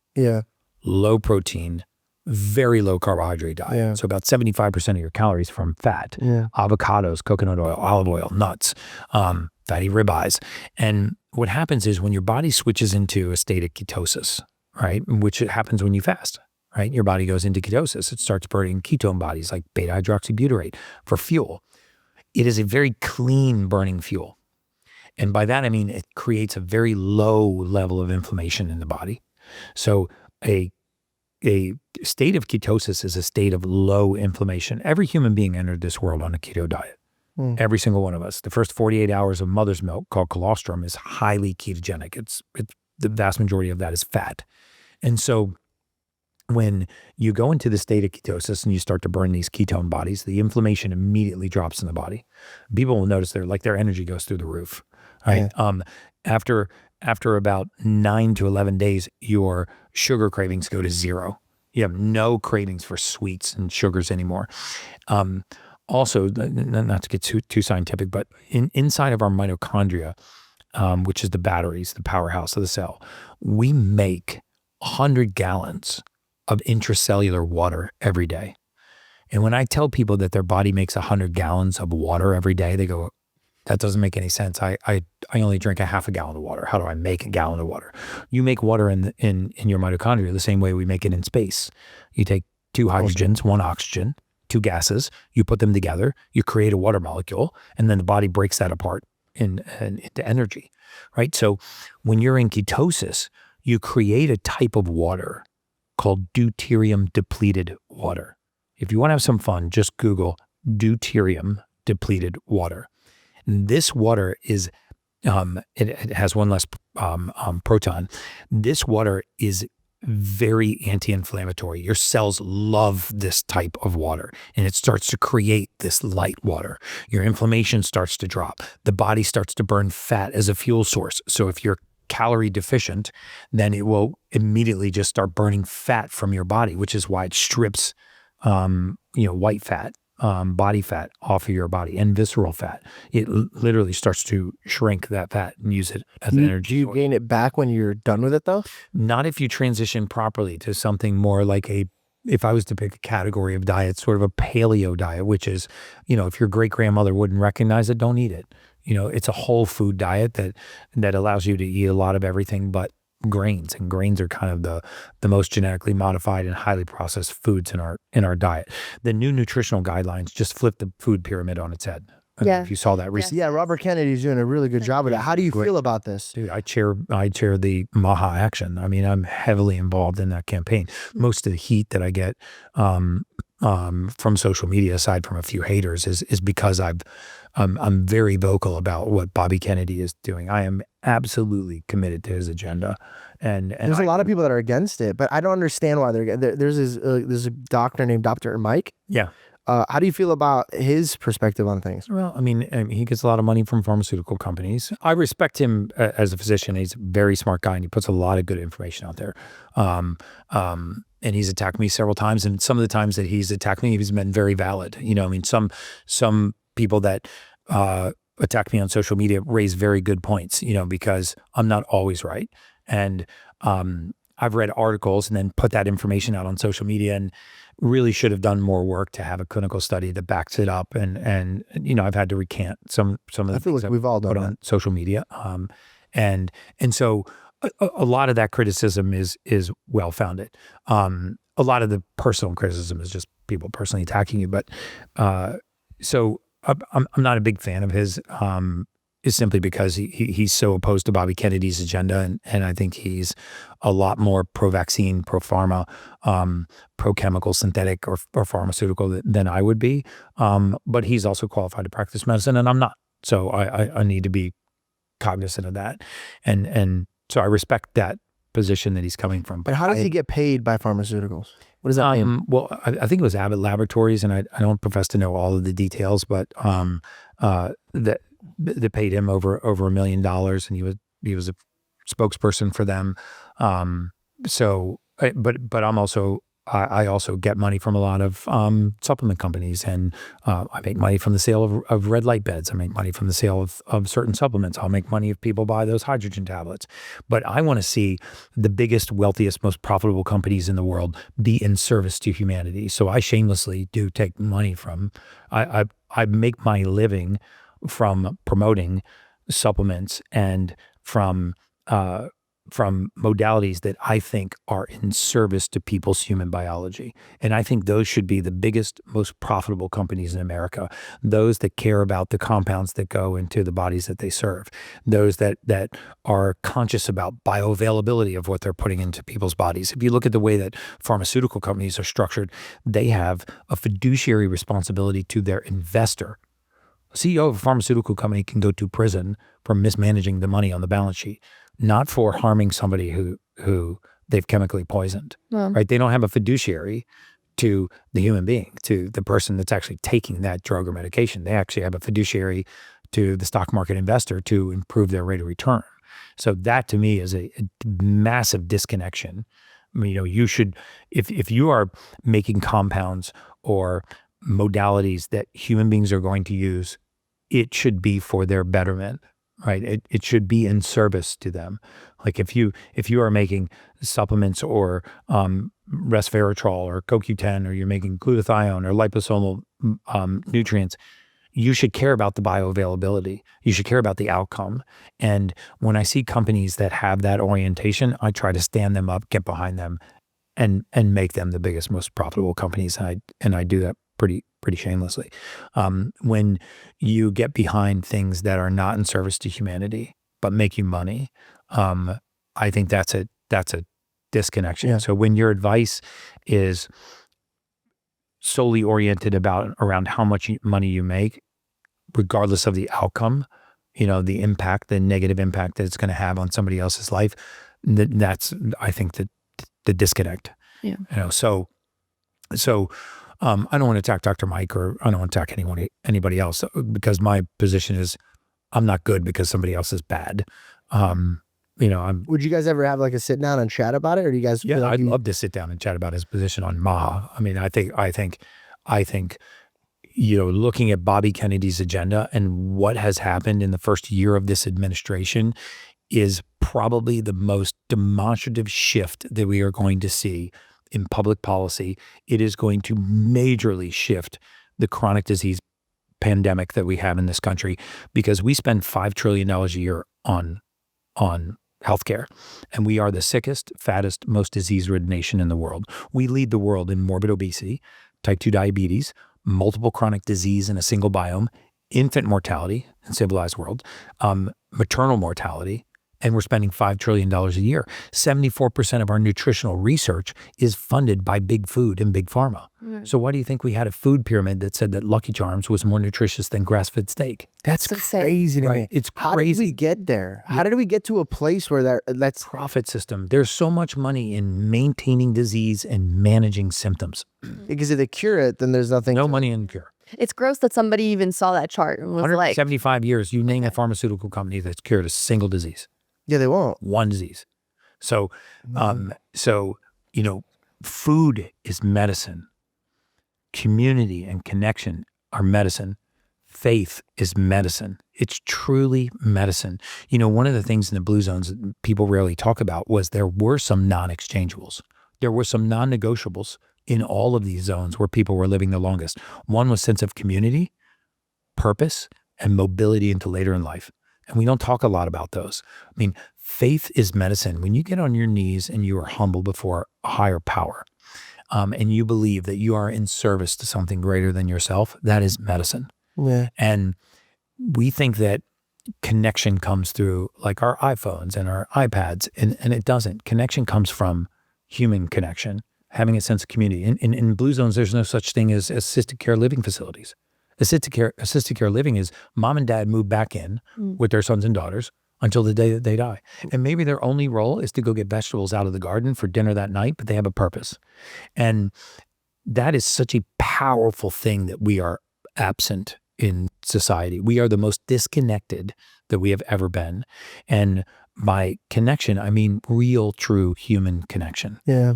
low protein, very low carbohydrate diet. Yeah. So about 75% of your calories from fat, avocados, coconut oil, olive oil, nuts, fatty ribeyes. And what happens is when your body switches into a state of ketosis, right, which happens when you fast, right? Your body goes into ketosis. It starts burning ketone bodies like beta hydroxybutyrate for fuel. It is a very clean burning fuel. And by that, I mean, it creates a very low level of inflammation in the body. So a state of ketosis is a state of low inflammation. Every human being entered this world on a keto diet. Every single one of us. The first 48 hours of mother's milk, called colostrum, is highly ketogenic. It's the vast majority of that is fat. And so when you go into the state of ketosis and you start to burn these ketone bodies, the inflammation immediately drops in the body. People will notice their energy goes through the roof, right? Yeah. After about 9 to 11 days, your sugar cravings go to zero. You have no cravings for sweets and sugars anymore. Also, not to get too scientific, but inside of our mitochondria, which is the batteries, the powerhouse of the cell, we make 100 gallons of intracellular water every day. And when I tell people that their body makes 100 gallons of water every day, they go, that doesn't make any sense. I only drink a half a gallon of water. How do I make a gallon of water? You make water in your mitochondria the same way we make it in space. You take 2 hydrogens, 1 oxygen, 2 gases, you put them together, you create a water molecule, and then the body breaks that apart into energy, right? So when you're in ketosis, you create a type of water called deuterium depleted water. If you want to have some fun, just Google deuterium depleted water. And this water is, it has one less proton. This water is very anti-inflammatory. Your cells love this type of water, and it starts to create this light water. Your inflammation starts to drop. The body starts to burn fat as a fuel source. So if you're calorie deficient, then it will immediately just start burning fat from your body, which is why it strips, white fat, body fat off of your body, and visceral fat. It literally starts to shrink that fat and use it as energy. Do you gain it back when you're done with it though? Not if you transition properly to something more like if I was to pick a category of diet, sort of a paleo diet, which is, if your great grandmother wouldn't recognize it, don't eat it. It's a whole food diet that allows you to eat a lot of everything but grains, and grains are kind of the most genetically modified and highly processed foods in our diet. The new nutritional guidelines just flip the food pyramid on its head. If you saw that recently. Yeah, Robert Kennedy's doing a really good job of that. How do you feel about this? Dude, I chair the Maha Action. I mean, I'm heavily involved in that campaign. Most of the heat that I get from social media, aside from a few haters, is because I'm very vocal about what Bobby Kennedy is doing. I am absolutely committed to his agenda, and there's a lot of people that are against it, but I don't understand why they're. There's a doctor named Dr. Mike. Yeah. How do you feel about his perspective on things? Well, I mean, he gets a lot of money from pharmaceutical companies. I respect him as a physician. He's a very smart guy, and he puts a lot of good information out there. And he's attacked me several times, and some of the times that he's attacked me, he's been very valid. You know, I mean, some people that attack me on social media raise very good points, you know, because I'm not always right. And I've read articles and then put that information out on social media, and really should have done more work to have a clinical study that backs it up. And you know, I've had to recant some of the I feel things like we've all done put that on social media. And so a lot of that criticism is well founded. A lot of the personal criticism is just people personally attacking you. But so I'm not a big fan of his. Is simply because he's so opposed to Bobby Kennedy's agenda, and I think he's a lot more pro-vaccine, pro-pharma, pro-chemical, synthetic, or pharmaceutical than I would be. But he's also qualified to practice medicine, and I'm not. So I need to be cognizant of that, and so I respect that position that he's coming from. But how does he get paid by pharmaceuticals? What does that mean? Well, I think it was Abbott Laboratories, and I don't profess to know all of the details, but that. They paid him over $1 million, and he was a spokesperson for them. So, but I'm also I also get money from a lot of supplement companies, and I make money from the sale of red light beds. I make money from the sale of certain supplements. I'll make money if people buy those hydrogen tablets. But I want to see the biggest, wealthiest, most profitable companies in the world be in service to humanity. So I shamelessly do take money from. I make my living from promoting supplements and from modalities that I think are in service to people's human biology. And I think those should be the biggest, most profitable companies in America. Those that care about the compounds that go into the bodies that they serve. Those that are conscious about bioavailability of what they're putting into people's bodies. If you look at the way that pharmaceutical companies are structured, they have a fiduciary responsibility to their investor. CEO of a pharmaceutical company can go to prison for mismanaging the money on the balance sheet, not for harming somebody who they've chemically poisoned, right? They don't have a fiduciary to the human being, to the person that's actually taking that drug or medication. They actually have a fiduciary to the stock market investor to improve their rate of return. So that to me is a massive disconnection. I mean, you should, if you are making compounds or modalities that human beings are going to use, it should be for their betterment, right? It should be in service to them. Like if you are making supplements or resveratrol or CoQ10, or you're making glutathione or liposomal nutrients, you should care about the bioavailability. You should care about the outcome. And when I see companies that have that orientation, I try to stand them up, get behind them, and make them the biggest, most profitable companies. And I do that pretty shamelessly. When you get behind things that are not in service to humanity but make you money, I think that's a disconnection. Yeah. So when your advice is solely oriented around how much money you make, regardless of the outcome, the impact, the negative impact that it's going to have on somebody else's life, that's I think the disconnect. Yeah. So I don't want to attack Dr. Mike, or I don't want to attack anybody else, because my position is I'm not good because somebody else is bad. Would you guys ever have like a sit down and chat about it, or do you guys? Yeah, I'd love to sit down and chat about his position on MAHA. I mean, I think looking at Bobby Kennedy's agenda and what has happened in the first year of this administration is probably the most demonstrative shift that we are going to see in public policy. It is going to majorly shift the chronic disease pandemic that we have in this country, because we spend $5 trillion a year on healthcare, and we are the sickest, fattest, most disease-ridden nation in the world. We lead the world in morbid obesity, type 2 diabetes, multiple chronic disease in a single biome, infant mortality in civilized world, maternal mortality, And we're spending $5 trillion a year. 74% of our nutritional research is funded by big food and big pharma. So why do you think we had a food pyramid that said that Lucky Charms was more nutritious than grass-fed steak? That's crazy to me. It's How crazy. did we get there? How did we get to a place where that's Profit system. There's so much money in maintaining disease and managing symptoms. because if they cure it, then there's nothing. No money in cure. It's gross that somebody even saw that chart and was like, 175 years, you name a pharmaceutical company that's cured a single disease. Yeah, they won't. One disease. So, food is medicine. Community and connection are medicine. Faith is medicine. It's truly medicine. One of the things in the blue zones that people rarely talk about was there were some non-exchangeables. There were some non-negotiables in all of these zones where people were living the longest. One was sense of community, purpose, and mobility into later in life. And we don't talk a lot about those. I mean, faith is medicine. When you get on your knees and you are humble before a higher power, and you believe that you are in service to something greater than yourself, that is medicine. Yeah. And we think that connection comes through like our iPhones and our iPads, and it doesn't. Connection comes from human connection, having a sense of community. In blue zones, there's no such thing as assisted care living facilities. Assisted care living is mom and dad move back in with their sons and daughters until the day that they die. And maybe their only role is to go get vegetables out of the garden for dinner that night, but they have a purpose. And that is such a powerful thing that we are absent in society. We are the most disconnected that we have ever been. And by connection, I mean real, true human connection. Yeah.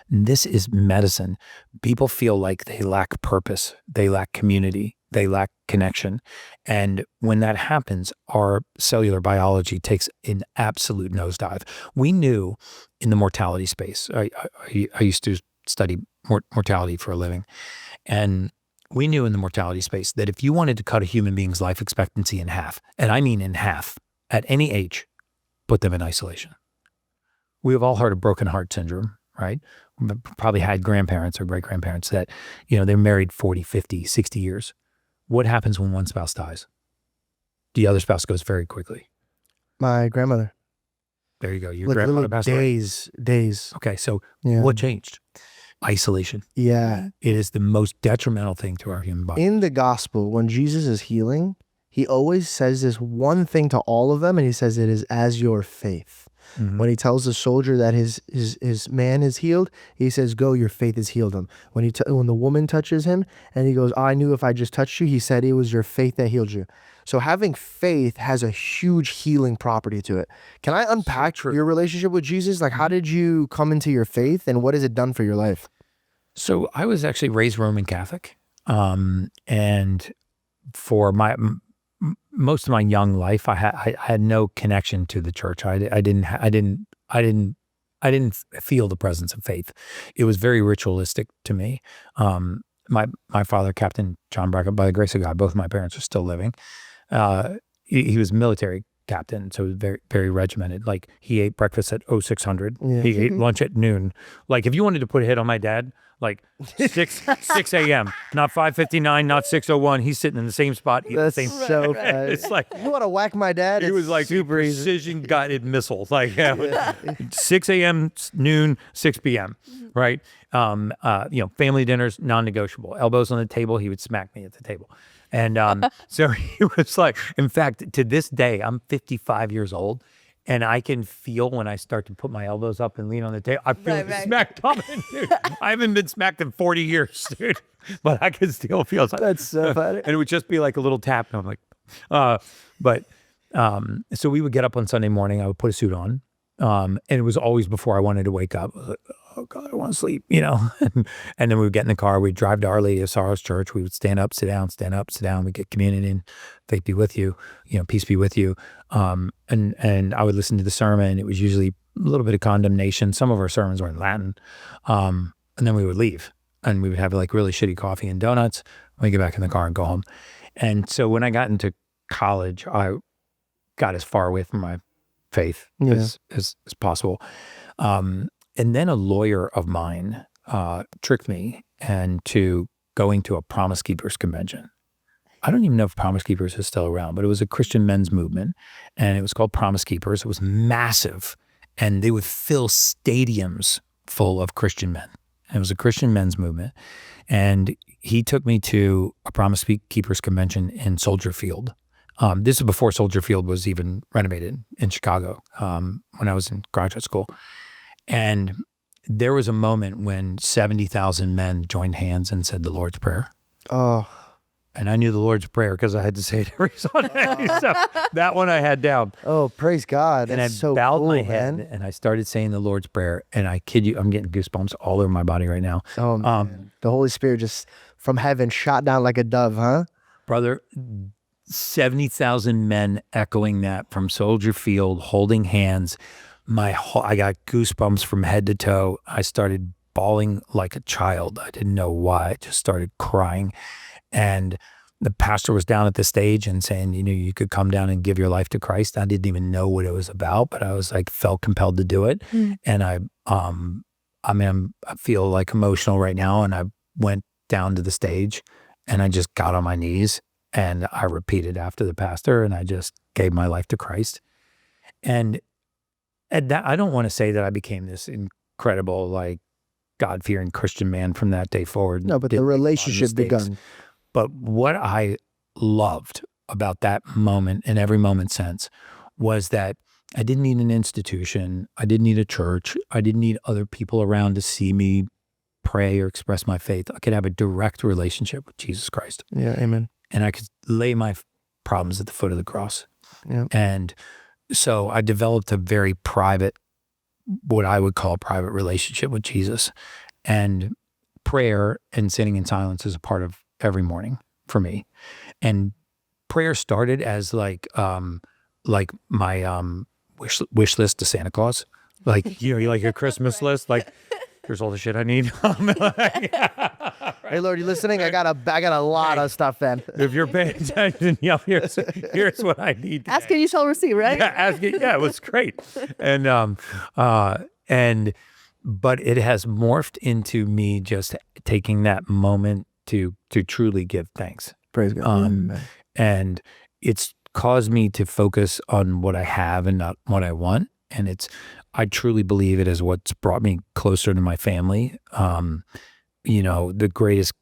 This is medicine. People feel like they lack purpose, they lack community, they lack connection. And when that happens, our cellular biology takes an absolute nosedive. We knew in the mortality space, I used to study mortality for a living, and we knew in the mortality space that if you wanted to cut a human being's life expectancy in half, and I mean in half, at any age, put them in isolation. We have all heard of broken heart syndrome, right? We probably had grandparents or great-grandparents that, they're married 40, 50, 60 years. What happens when one spouse dies? The other spouse goes very quickly. My grandmother. There you go. Your grandmother passed away. Days. Okay, so Yeah. what changed? Isolation. Yeah. It is the most detrimental thing to our human body. In the gospel, when Jesus is healing, he always says this one thing to all of them, and he says it is as your faith. Mm-hmm. When he tells the soldier that his man is healed, he says, "Go, your faith has healed him." When the woman touches him, and he goes, "I knew if I just touched you," he said it was your faith that healed you. So having faith has a huge healing property to it. Can I unpack your relationship with Jesus? Like, how did you come into your faith, and what has it done for your life? So I was actually raised Roman Catholic, and for most of my young life, I had no connection to the church. I didn't feel the presence of faith. It was very ritualistic to me. My father, Captain John Brecka, by the grace of God, both of my parents are still living. He was a military captain, so it was very, very regimented. Like, he ate breakfast at 0600. Yeah. He ate lunch at noon. Like, if you wanted to put a hit on my dad, like 6 a.m., not 5:59, not 6:01. He's sitting in the same spot. That's same. so It's like, you want to whack my dad? it was like super easy. precision guided missile. Like 6 a.m., noon, 6 p.m. Right? Family dinners, non-negotiable. Elbows on the table. He would smack me at the table. And so he was like, in fact, to this day, I'm 55 years old. And I can feel when I start to put my elbows up and lean on the table, I feel the smack coming, dude. I haven't been smacked in 40 years, dude. But I can still feel it. That's so funny. And it would just be like a little tap. And I'm like, so we would get up on Sunday morning. I would put a suit on. And it was always before I wanted to wake up. I was like, oh God, I want to sleep, And then we would get in the car. We'd drive to Our Lady of Sorrows Church. We would stand up, sit down, stand up, sit down. We'd get communion in. Faith be with you, peace be with you. And I would listen to the sermon. It was usually a little bit of condemnation. Some of our sermons were in Latin. And then we would leave. And we would have like really shitty coffee and donuts. We get back in the car and go home. And so when I got into college, I got as far away from my faith as possible. And then a lawyer of mine tricked me into going to a Promise Keepers convention. I don't even know if Promise Keepers is still around, but it was a Christian men's movement, and it was called Promise Keepers. It was massive, and they would fill stadiums full of Christian men. And it was a Christian men's movement, and he took me to a Promise Keepers convention in Soldier Field. This is before Soldier Field was even renovated in Chicago, when I was in graduate school. And there was a moment when 70,000 men joined hands and said the Lord's Prayer. Oh. And I knew the Lord's Prayer because I had to say it every Sunday. So that one I had down. Oh, praise God. And That's I so bowed cool, my head man. and I started saying the Lord's Prayer. And I kid you, I'm getting goosebumps all over my body right now. Oh, man. The Holy Spirit just from heaven shot down like a dove, huh? Brother, 70,000 men echoing that from Soldier Field, holding hands. I got goosebumps from head to toe. I started bawling like a child. I didn't know why. I just started crying. And the pastor was down at the stage and saying, you could come down and give your life to Christ. I didn't even know what it was about, but I was like, felt compelled to do it. And I feel like emotional right now. And I went down to the stage and I just got on my knees and I repeated after the pastor and I just gave my life to Christ. And that, I don't want to say that I became this incredible, like, God-fearing Christian man from that day forward. No, but the relationship begun. But what I loved about that moment in every moment since was that I didn't need an institution. I didn't need a church. I didn't need other people around to see me pray or express my faith. I could have a direct relationship with Jesus Christ. Yeah, amen. And I could lay my problems at the foot of the cross. Yeah. And so I developed a very private, what I would call a private relationship with Jesus. And prayer and sitting in silence is a part of every morning for me. And prayer started as like my wish list to Santa Claus. Like, you like your Christmas list, like, here's all the shit I need. Hey, Lord, you listening? I got a lot of stuff then. If you're paying attention, here's what I need today. Ask and you shall receive, right? Yeah, it was great. And but it has morphed into me just taking that moment to truly give thanks. Praise God. And it's caused me to focus on what I have and not what I want. And I truly believe it is what's brought me closer to my family. The greatest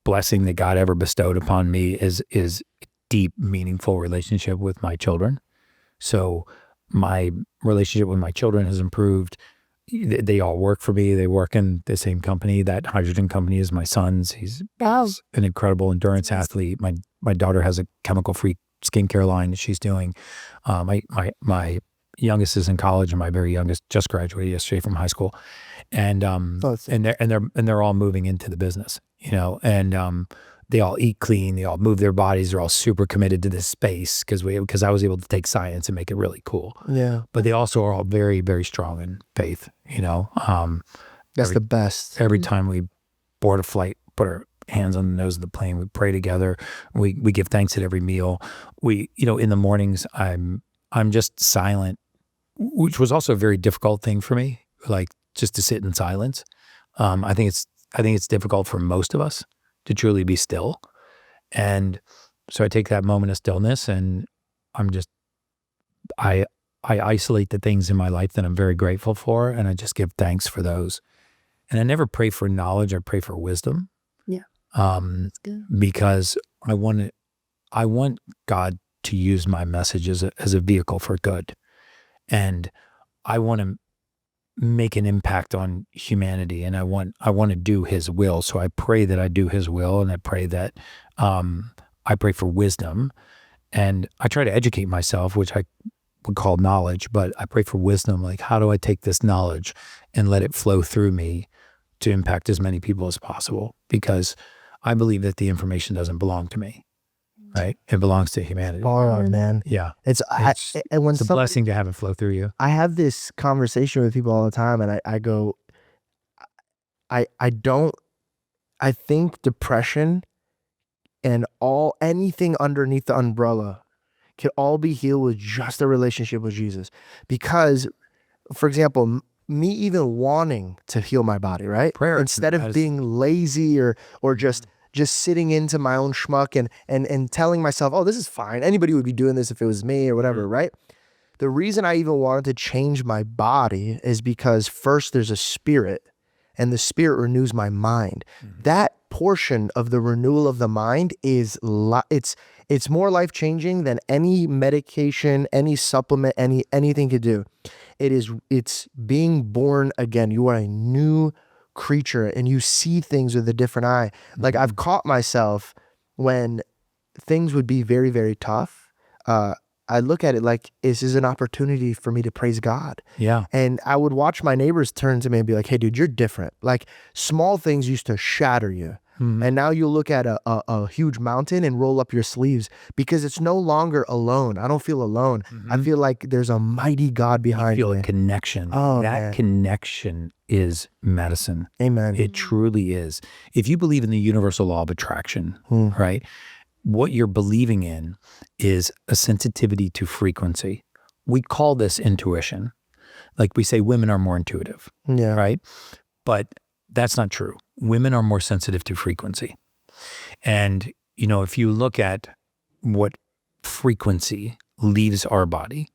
blessing that God ever bestowed upon me is deep, meaningful relationship with my children. So my relationship with my children has improved. They all work for me. They work in the same company. That hydrogen company is my son's. He's an incredible endurance athlete. My daughter has a chemical-free skincare line that she's doing. My youngest is in college, and my very youngest just graduated yesterday from high school. And they're all moving into the business, and they all eat clean. They all move their bodies. They're all super committed to this space because I was able to take science and make it really cool. Yeah. But they also are all very, very strong in faith, That's the best. Every time we board a flight, put our hands on the nose of the plane, we pray together. We give thanks at every meal. In the mornings, I'm just silent, which was also a very difficult thing for me, like just to sit in silence. I think it's difficult for most of us to truly be still. And so I take that moment of stillness and I isolate the things in my life that I'm very grateful for, and I just give thanks for those. And I never pray for knowledge, I pray for wisdom. Yeah. That's good. Because I want God to use my message as a vehicle for good. And I want to make an impact on humanity, and I want to do His will. So I pray that I do His will, and I pray that I pray for wisdom, and I try to educate myself, which I would call knowledge, but I pray for wisdom. Like, how do I take this knowledge and let it flow through me to impact as many people as possible? Because I believe that the information doesn't belong to me, right? It belongs to humanity. Hard, man. Yeah. It's a blessing to have it flow through you. I have this conversation with people all the time, and I go, I think depression and anything underneath the umbrella can all be healed with just a relationship with Jesus. Because, for example, me even wanting to heal my body, right? Prayer instead of being lazy or just just sitting into my own schmuck and telling myself, oh, this is fine. Anybody would be doing this if it was me or whatever, right? The reason I even wanted to change my body is because first there's a spirit, and the spirit renews my mind. That portion of the renewal of the mind is it's more life-changing than any medication, any supplement, anything could do. It's being born again. You are a new creature and you see things with a different eye. Like I've caught myself when things would be very, very tough. I look at it like, this is an opportunity for me to praise God. Yeah. And I would watch my neighbors turn to me and be like, hey, dude, you're different. Like small things used to shatter you. And now you look at a huge mountain and roll up your sleeves because it's no longer alone. I don't feel alone. I feel like there's a mighty God behind You feel me. a connection. Oh, that man. connection is medicine. Amen. It truly is. If you believe in the universal law of attraction, right? What you're believing in is a sensitivity to frequency. We call this intuition. Like we say women are more intuitive, Yeah. right? But that's not true. Women are more sensitive to frequency. And, you know, if you look at what frequency leaves our body,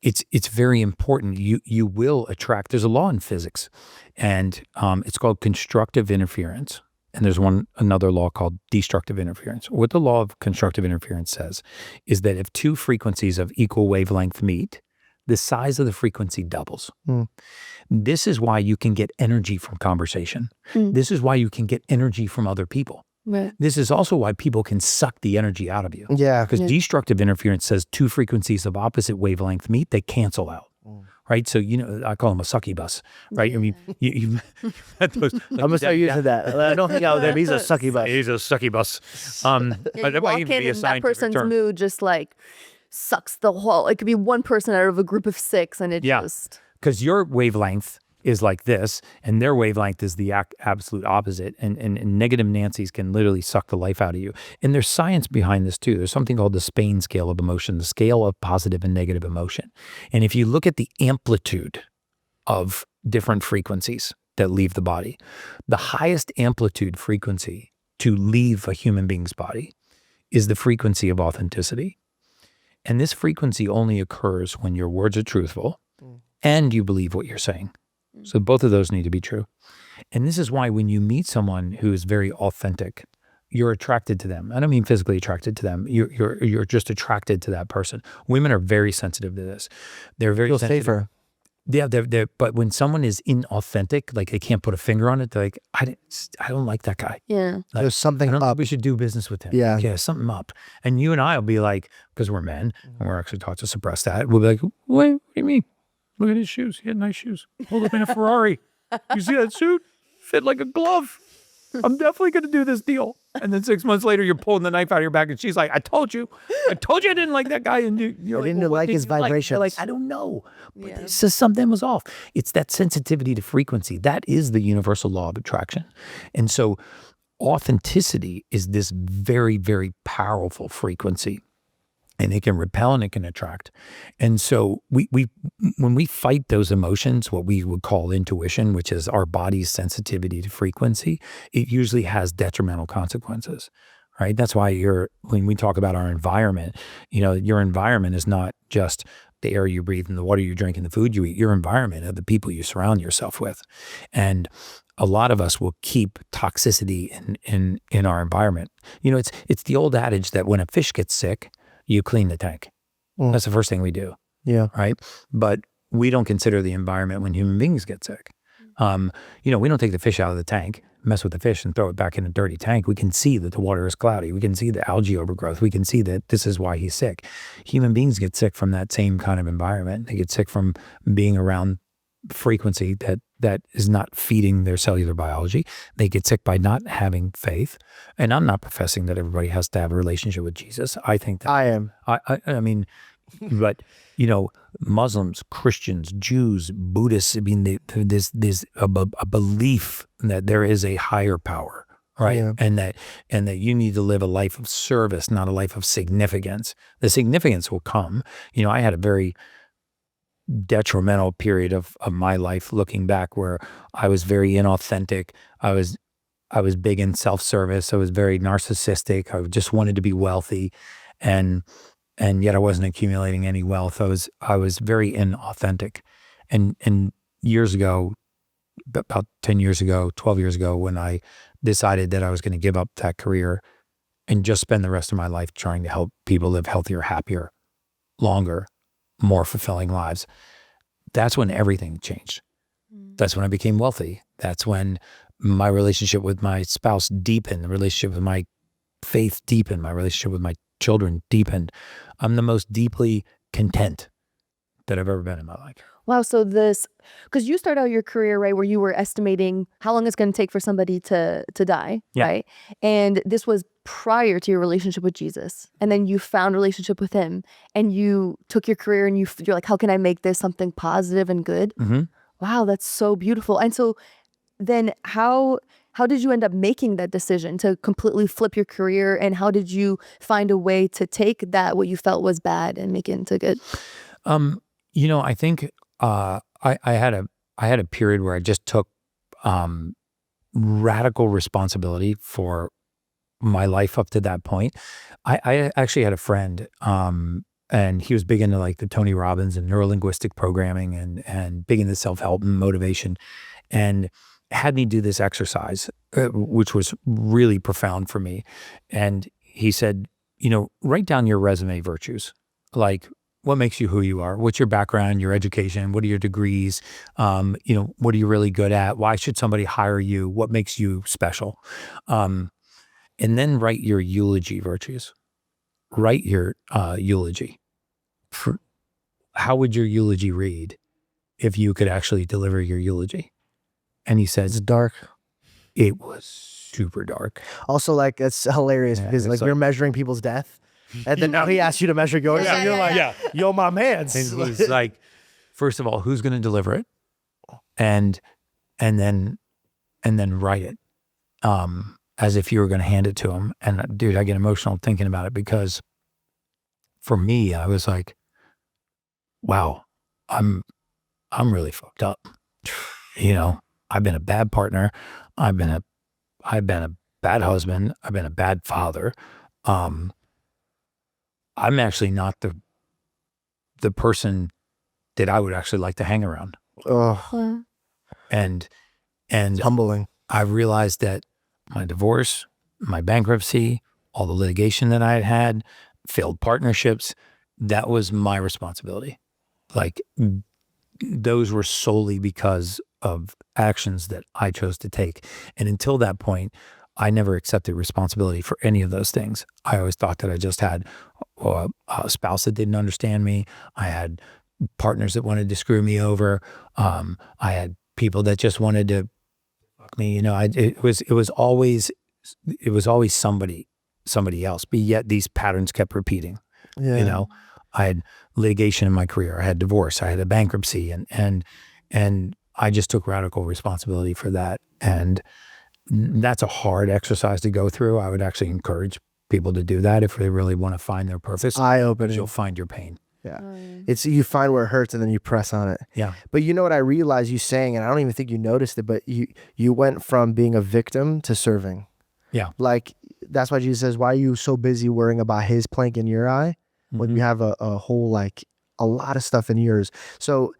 it's very important. You will attract. There's a law in physics, and it's called constructive interference. And there's another law called destructive interference. What the law of constructive interference says is that if two frequencies of equal wavelength meet, the size of the frequency doubles. This is why you can get energy from conversation. This is why you can get energy from other people. Right. This is also why people can suck the energy out of you. Yeah. Because destructive interference says two frequencies of opposite wavelength meet, they cancel out. Right? So, you know, I call them a sucky bus, right? I mean, you've had those. I'm going to start using that. I don't hang out with him. He's a sucky bus. He's a sucky bus. Yeah, you walk in and that person's mood just like sucks the whole, it could be one person out of a group of 6 and it just. Because your wavelength is like this and their wavelength is the absolute opposite. And negative Nancy's can literally suck the life out of you. And there's science behind this too. There's something called the Spain scale of emotion, the scale of positive and negative emotion. And if you look at the amplitude of different frequencies that leave the body, the highest amplitude frequency to leave a human being's body is the frequency of authenticity. And this frequency only occurs when your words are truthful and you believe what you're saying. So both of those need to be true. And this is why when you meet someone who is very authentic, you're attracted to them. I don't mean physically attracted to them. You're just attracted to that person. Women are very sensitive to this. They're very sensitive. Safer. Yeah, but when someone is inauthentic, like they can't put a finger on it, they're like, I don't like that guy. Yeah. Like, There's something I don't up. think we should do business with him. Yeah. Something up. And you and I will be like, because we're men, and we're actually taught to suppress that, we'll be like, what do you mean? Look at his shoes. He had nice shoes. Pulled up in a Ferrari. You see that suit? Fit like a glove. I'm definitely going to do this deal. And then 6 months later, you're pulling the knife out of your back, and she's like, I told you I didn't like that guy. And you're I didn't like his vibrations. Like, I don't know. But it's just something was off. It's that sensitivity to frequency. That is the universal law of attraction. And so authenticity is this very, very powerful frequency. And it can repel and it can attract. And so when we fight those emotions, what we would call intuition, which is our body's sensitivity to frequency, it usually has detrimental consequences, right? That's why when we talk about our environment, you know, your environment is not just the air you breathe and the water you drink and the food you eat. Your environment are the people you surround yourself with. And a lot of us will keep toxicity in our environment. You know, it's the old adage that when a fish gets sick, you clean the tank. That's the first thing we do. Yeah. Right. But we don't consider the environment when human beings get sick. You know, we don't take the fish out of the tank, mess with the fish and throw it back in a dirty tank. We can see that the water is cloudy. We can see the algae overgrowth. We can see that this is why he's sick. Human beings get sick from that same kind of environment. They get sick from being around frequency that is not feeding their cellular biology. They get sick by not having faith. And I'm not professing that everybody has to have a relationship with Jesus. I think that I am. I mean, but you know, Muslims, Christians, Jews, Buddhists, I mean, there's a belief that there is a higher power, right? Yeah. And that you need to live a life of service, not a life of significance. The significance will come. You know, I had a very detrimental period of my life looking back where I was very inauthentic. I was I was big in self-service. I was very narcissistic. I just wanted to be wealthy, and yet I wasn't accumulating any wealth. I was very inauthentic. And years ago, about 10 years ago, 12 years ago, when I decided that I was going to give up that career and just spend the rest of my life trying to help people live healthier, happier, longer, more fulfilling lives, that's when everything changed. That's when I became wealthy. That's when my relationship with my spouse deepened, the relationship with my faith deepened, my relationship with my children deepened. I'm the most deeply content that I've ever been in my life. Wow. So because you started out your career, right, where you were estimating how long it's going to take for somebody to die, right? And this was prior to your relationship with Jesus. And then you found a relationship with him, and you took your career and you're like, how can I make this something positive and good? Mm-hmm. Wow, that's so beautiful. And so then how did you end up making that decision to completely flip your career? And how did you find a way to take that, what you felt was bad, and make it into good? I think I had a period where I just took radical responsibility for my life up to that point. I actually had a friend, and he was big into like the Tony Robbins and neurolinguistic programming and big into self-help and motivation, and had me do this exercise, which was really profound for me. And he said, write down your resume virtues, like what makes you who you are, what's your background, your education, what are your degrees, what are you really good at, why should somebody hire you, what makes you special, and then write your eulogy virtues. Write your eulogy. How would your eulogy read if you could actually deliver your eulogy? And he said, It's dark. It was super dark. Also, like, it's hilarious because like you're measuring people's death, and then now he asks you to measure yours, and you're like, yo, my man's. And he's like, first of all, who's going to deliver it? And then write it as if you were going to hand it to him. And dude, I get emotional thinking about it, because for me, I was like, wow, I'm really fucked up. I've been a bad partner. I've been a bad husband. I've been a bad father. I'm actually not the person that I would actually like to hang around. Oh, And humbling. I realized that my divorce, my bankruptcy, all the litigation that I had, failed partnerships, that was my responsibility. Like, those were solely because of actions that I chose to take. And until that point, I never accepted responsibility for any of those things. I always thought that I just had a spouse that didn't understand me. I had partners that wanted to screw me over. I had people that just wanted to fuck me. It was always somebody else. But yet these patterns kept repeating. Yeah. I had litigation in my career. I had divorce. I had a bankruptcy, and I just took radical responsibility for that. And that's a hard exercise to go through. I would actually encourage people to do that if they really want to find their purpose. Eye-opening. You'll find your pain. Yeah. It's, you find where it hurts and then you press on it. Yeah. But you know what I realized you saying, and I don't even think you noticed it, but you went from being a victim to serving. Yeah. Like, that's why Jesus says, why are you so busy worrying about his plank in your eye when you have a whole, like, a lot of stuff in yours? So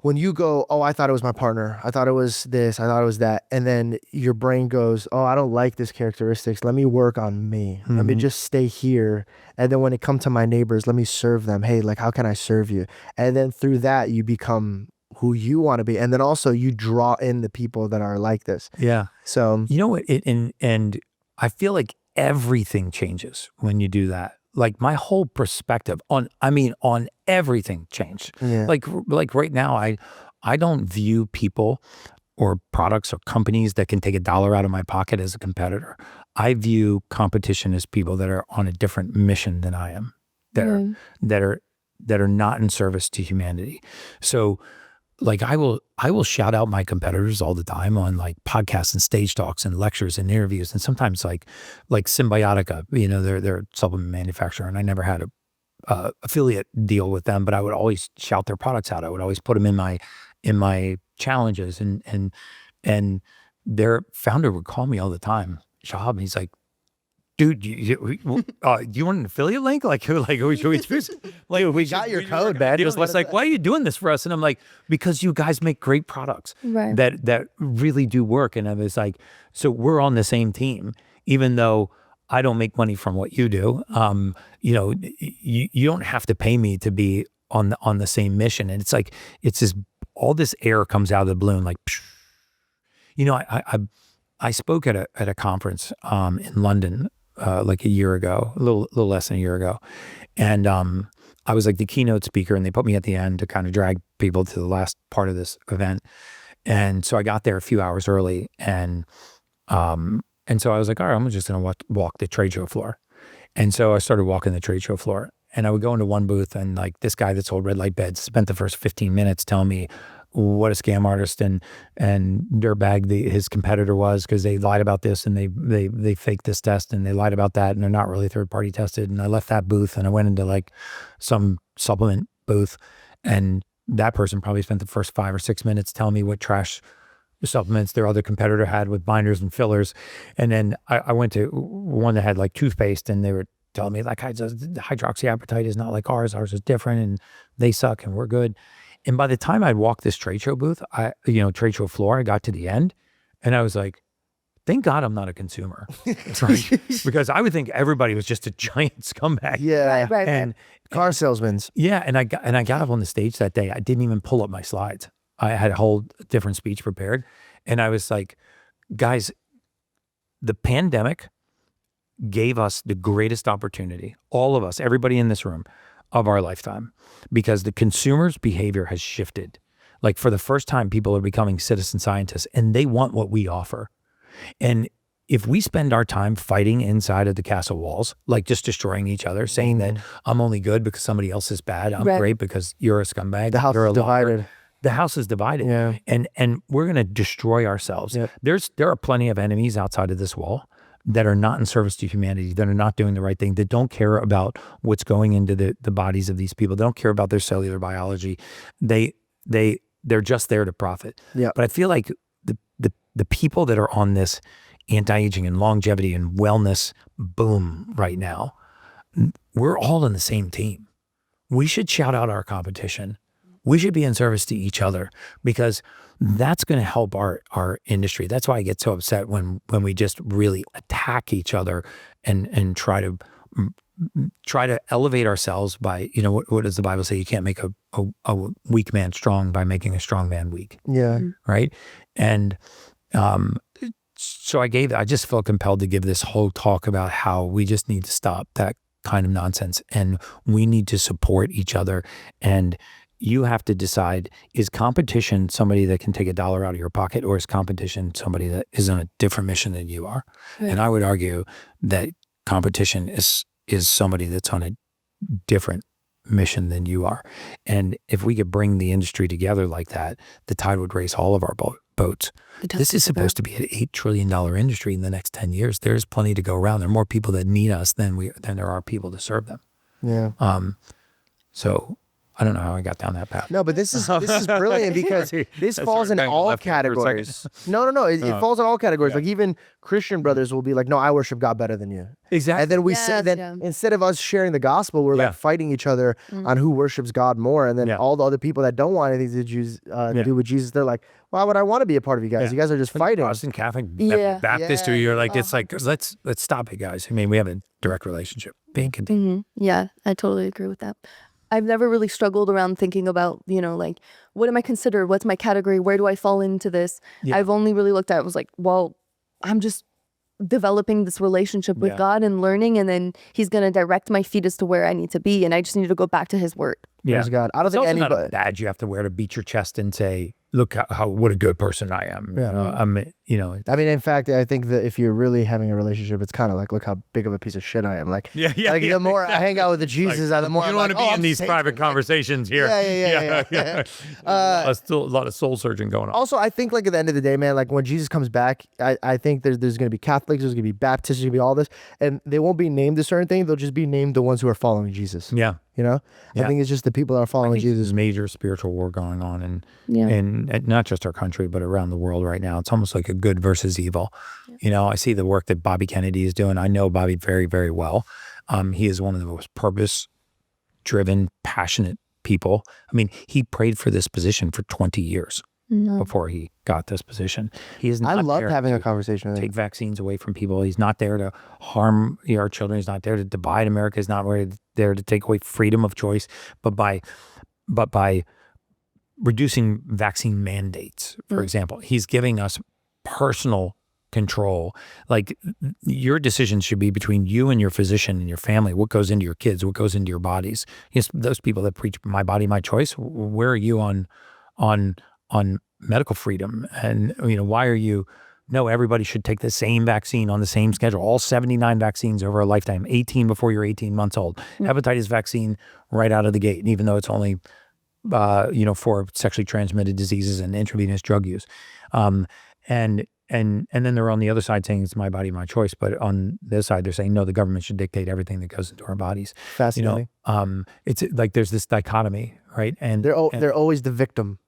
when you go, oh, I thought it was my partner, I thought it was this, I thought it was that, and then your brain goes, oh, I don't like this characteristics, let me work on me. Let me just stay here. And then when it comes to my neighbors, let me serve them. Hey, like, how can I serve you? And then through that, you become who you want to be. And then also you draw in the people that are like this. Yeah. So, you know what? And I feel like everything changes when you do that. Like, my whole perspective on everything changed. yeah. Like right now, I don't view people or products or companies that can take $1 out of my pocket as a competitor. I view competition as people that are on a different mission than I am, that are not in service to humanity. So, like, I will shout out my competitors all the time on, like, podcasts and stage talks and lectures and interviews, and sometimes like Symbiotica, they're a supplement manufacturer, and I never had a affiliate deal with them, but I would always shout their products out. I would always put them in my challenges, and their founder would call me all the time, Shahab. He's like, dude, do you want an affiliate link? Like should we choose? Like we got your code, man. He was like, why are you doing this for us? And I'm like, because you guys make great products that really do work. And I was like, so we're on the same team, even though I don't make money from what you do. You know, you don't have to pay me to be on the same mission. And it's like, it's this, all this air comes out of the balloon, like, you know, I spoke at a conference in London like a year ago, a little less than a year ago. And I was like the keynote speaker, and they put me at the end to kind of drag people to the last part of this event. And so I got there a few hours early, and so I was like, all right, I'm just going to walk the trade show floor. And so I started walking the trade show floor, and I would go into one booth, and like this guy that sold red light beds spent the first 15 minutes telling me what a scam artist and dirtbag his competitor was, because they lied about this and they faked this test and they lied about that and they're not really third party tested. And I left that booth and I went into like some supplement booth, and that person probably spent the first 5 or 6 minutes telling me what trash supplements their other competitor had with binders and fillers. And then I went to one that had like toothpaste, and they were telling me like hydroxyapatite is not like ours is different and they suck and we're good. And by the time I'd walked this trade show booth, trade show floor, I got to the end, and I was like, thank God I'm not a consumer, right? Because I would think everybody was just a giant scumbag. Yeah, Right. And car salesmen. Yeah, and I got up on the stage that day. I didn't even pull up my slides. I had a whole different speech prepared, and I was like, guys, the pandemic gave us the greatest opportunity, all of us, everybody in this room, of our lifetime, because the consumer's behavior has shifted. Like for the first time, people are becoming citizen scientists, and they want what we offer. And if we spend our time fighting inside of the castle walls, like just destroying each other, saying that I'm only good because somebody else is bad, I'm great because you're a scumbag. The house is divided. The house is divided. Yeah. And we're going to destroy ourselves. Yeah. There are plenty of enemies outside of this wall that are not in service to humanity, that are not doing the right thing, that don't care about what's going into the bodies of these people. They don't care about their cellular biology. They're just there to profit. Yeah. But I feel like the people that are on this anti-aging and longevity and wellness boom right now, we're all in the same team. We should shout out our competition. We should be in service to each other, because that's going to help our industry. That's why I get so upset when we just really attack each other and try to elevate ourselves by, what does the Bible say? You can't make a weak man strong by making a strong man weak. Yeah. Right. And so I just felt compelled to give this whole talk about how we just need to stop that kind of nonsense, and we need to support each other. And you have to decide, is competition somebody that can take $1 out of your pocket, or is competition somebody that is on a different mission than you are? Right. And I would argue that competition is somebody that's on a different mission than you are. And if we could bring the industry together like that, the tide would raise all of our boats. This is supposed to be an $8 trillion industry in the next 10 years. There's plenty to go around. There are more people that need us than there are people to serve them. Yeah. So I don't know how I got down that path. No, but this is brilliant, because this falls in all categories. No. It falls in all categories. Yeah. Like even Christian brothers will be like, no, I worship God better than you. Exactly. And then we say, instead of us sharing the gospel, we're like fighting each other on who worships God more. And then all the other people that don't want anything to do with Jesus, they're like, why would I want to be a part of you guys? Yeah. You guys are just fighting. Protestant, Catholic, Baptist, or you're like, it's like, let's stop it, guys. I mean, we have a direct relationship. Yeah, I totally agree with that. I've never really struggled around thinking about, like, what am I considered? What's my category? Where do I fall into this? Yeah. I've only really looked at it, was like, well, I'm just developing this relationship with God and learning, and then he's going to direct my feet as to where I need to be, and I just need to go back to his word. Praise God. I don't think anybody... not a badge you have to wear to beat your chest and say, look what a good person I am. Yeah. I mean, in fact, I think that if you're really having a relationship, it's kind of like, look how big of a piece of shit I am. Like, the more I hang out with the Jesus, the more you don't want to be in these private conversations here. Yeah. Still a lot of soul searching going on. Also, I think like at the end of the day, man, like when Jesus comes back, I think there's going to be Catholics, there's going to be Baptists, there's going to be all this, and they won't be named a certain thing. They'll just be named the ones who are following Jesus. Yeah. You know, I think it's just the people that are following Jesus. There's a major spiritual war going on, and not just our country, but around the world right now. It's almost like a good versus evil. You know, I see the work that Bobby Kennedy is doing. I know Bobby very, very well. He is one of the most purpose-driven, passionate people. I mean, he prayed for this position for 20 years before he got this position. He is not. I love having a conversation with him. Take vaccines away from people. He's not there to harm our children. He's not there to divide America. He's not there to take away freedom of choice. But by reducing vaccine mandates, for example, he's giving us personal control. Like, your decisions should be between you and your physician and your family. What goes into your kids? What goes into your bodies? Yes, those people that preach my body, my choice. Where are you on medical freedom? And why are you? No, everybody should take the same vaccine on the same schedule. All 79 vaccines over a lifetime. 18 before you're 18 months old. Hepatitis vaccine right out of the gate. And even though it's only for sexually transmitted diseases and intravenous drug use, and then they're on the other side saying it's my body, my choice. But on this side, they're saying, no, the government should dictate everything that goes into our bodies. Fascinating. It's like there's this dichotomy, right? And they're always the victim.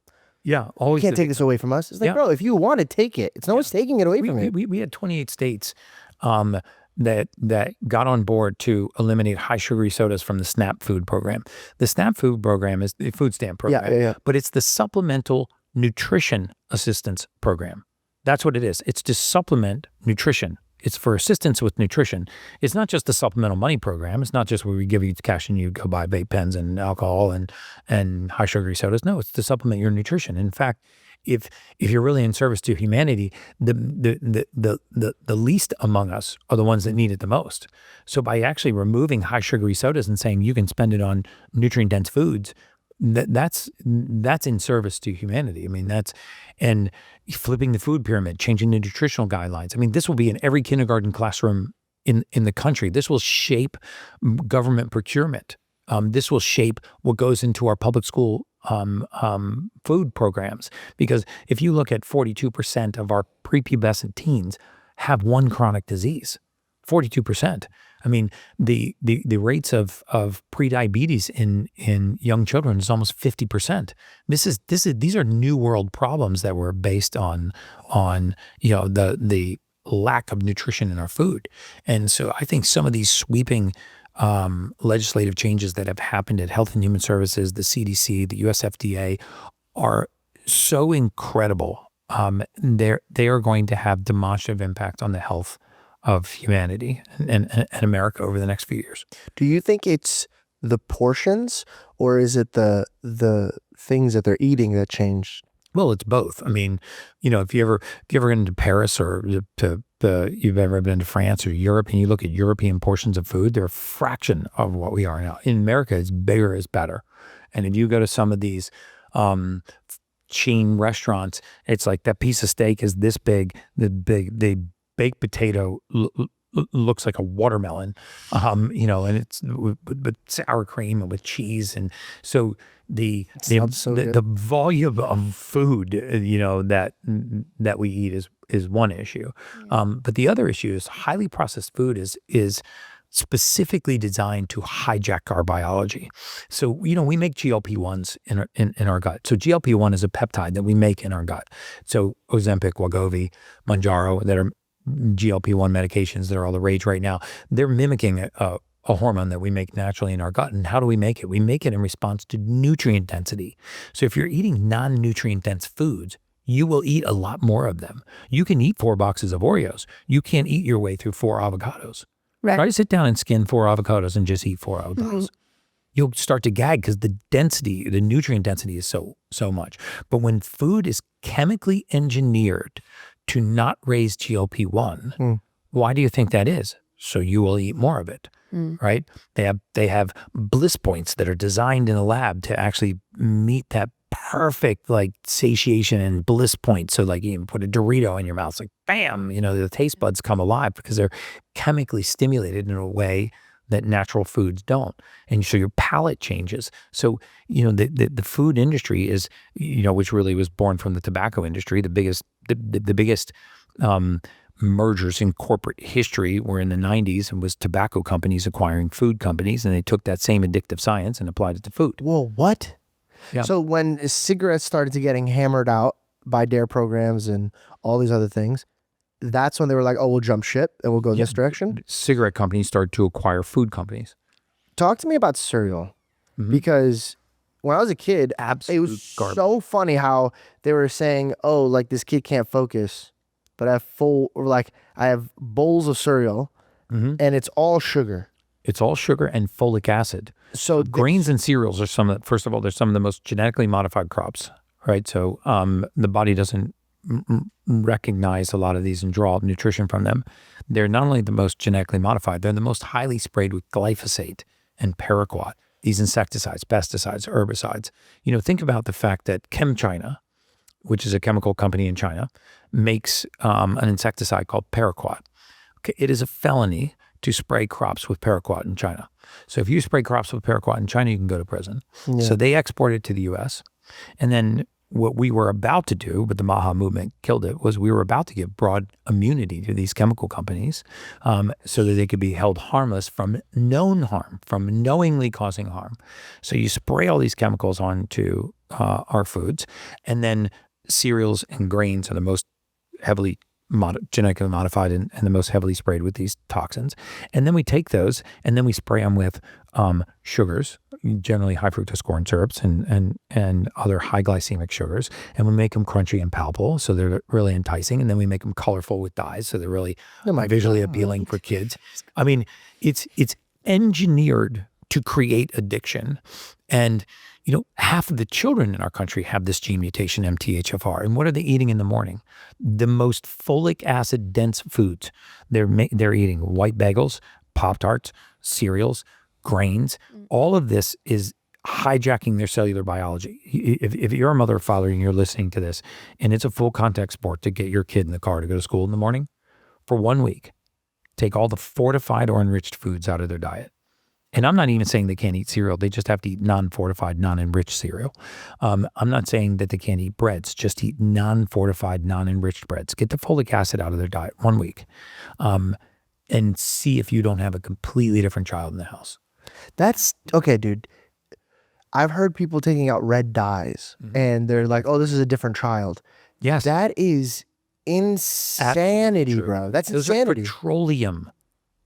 Yeah, always. You can't take this away from us. It's like, bro, if you want to take it, no one's taking it away from you. We had 28 states that got on board to eliminate high sugary sodas from the SNAP food program. The SNAP food program is the food stamp program, but it's the Supplemental Nutrition Assistance Program. That's what it is. It's to supplement nutrition. It's for assistance with nutrition. It's not just the supplemental money program. It's not just where we give you cash and you go buy vape pens and alcohol and high sugary sodas. No, it's to supplement your nutrition. In fact, if you're really in service to humanity, the least among us are the ones that need it the most. So by actually removing high sugary sodas and saying you can spend it on nutrient dense foods, that's in service to humanity. I mean, and flipping the food pyramid, changing the nutritional guidelines. I mean, this will be in every kindergarten classroom in the country. This will shape government procurement. This will shape what goes into our public school food programs. Because if you look at 42% of our prepubescent teens have one chronic disease, 42%. I mean, the rates of prediabetes in young children is almost 50%. These are new world problems that were based on the lack of nutrition in our food. And so I think some of these sweeping legislative changes that have happened at Health and Human Services, the CDC, the US FDA are so incredible. They are going to have demonstrative impact on the health of humanity and America over the next few years. Do you think it's the portions, or is it the things that they're eating that changed? Well, it's both. I mean, if you ever been to Paris or you've ever been to France or Europe, and you look at European portions of food, they're a fraction of what we are now. In America, it's bigger is better. And if you go to some of these chain restaurants, it's like that piece of steak is this big. The baked potato looks like a watermelon, and it's with sour cream and with cheese, and so the volume of food that we eat is one issue, but the other issue is highly processed food is specifically designed to hijack our biology. So we make GLP-1s in our gut. So GLP-1 is a peptide that we make in our gut. So Ozempic, Wegovy, Mounjaro, that are GLP-1 medications that are all the rage right now, they're mimicking a hormone that we make naturally in our gut. And how do we make it? We make it in response to nutrient density. So if you're eating non-nutrient dense foods, you will eat a lot more of them. You can eat 4 boxes of Oreos. You can't eat your way through 4 avocados. Right. Try to sit down and skin 4 avocados and just eat 4 avocados. Mm-hmm. You'll start to gag because the nutrient density is so much. But when food is chemically engineered to not raise GLP-1, why do you think that is? So you will eat more of it, right? They have bliss points that are designed in the lab to actually meet that perfect satiation and bliss point. So you can put a Dorito in your mouth, it's like bam, the taste buds come alive because they're chemically stimulated in a way that natural foods don't. And so your palate changes. So, the food industry is, which really was born from the tobacco industry, the biggest mergers in corporate history were in the 90s and was tobacco companies acquiring food companies, and they took that same addictive science and applied it to food. Whoa, what? Yeah. So when cigarettes started to getting hammered out by DARE programs and all these other things, that's when they were like, oh, we'll jump ship and we'll go in this direction? Cigarette companies started to acquire food companies. Talk to me about cereal, because when I was a kid, it was so funny how they were saying, oh, like this kid can't focus, but I have bowls of cereal and it's all sugar. It's all sugar and folic acid. So grains and cereals are first of all, they're some of the most genetically modified crops, right? So the body doesn't recognize a lot of these and draw nutrition from them. They're not only the most genetically modified, they're the most highly sprayed with glyphosate and paraquat, these insecticides, pesticides, herbicides. Think about the fact that ChemChina, which is a chemical company in China, makes an insecticide called paraquat. Okay, it is a felony to spray crops with paraquat in China. So if you spray crops with paraquat in China, you can go to prison. Yeah. So they export it to the U.S. And then what we were about to do, but the Maha movement killed it, was we were about to give broad immunity to these chemical companies so that they could be held harmless from known harm, from knowingly causing harm. So you spray all these chemicals onto our foods, and then cereals and grains are the most heavily genetically modified and the most heavily sprayed with these toxins. And then we take those and then we spray them with sugars, generally high fructose corn syrups and other high glycemic sugars. And we make them crunchy and palpable, so they're really enticing. And then we make them colorful with dyes, so they're really visually appealing for kids. I mean, it's engineered to create addiction. And half of the children in our country have this gene mutation, MTHFR. And what are they eating in the morning? The most folic acid dense foods. They're eating white bagels, Pop-Tarts, cereals, grains. All of this is hijacking their cellular biology. If you're a mother or father and you're listening to this, and it's a full contact sport to get your kid in the car to go to school in the morning, for 1 week, take all the fortified or enriched foods out of their diet. And I'm not even saying they can't eat cereal. They just have to eat non-fortified, non-enriched cereal. I'm not saying that they can't eat breads. Just eat non-fortified, non-enriched breads. Get the folic acid out of their diet 1 week, and see if you don't have a completely different child in the house. That's okay, dude. I've heard people taking out red dyes, and they're like, oh, this is a different child. Yes. That is insanity, bro. That's insanity. Those are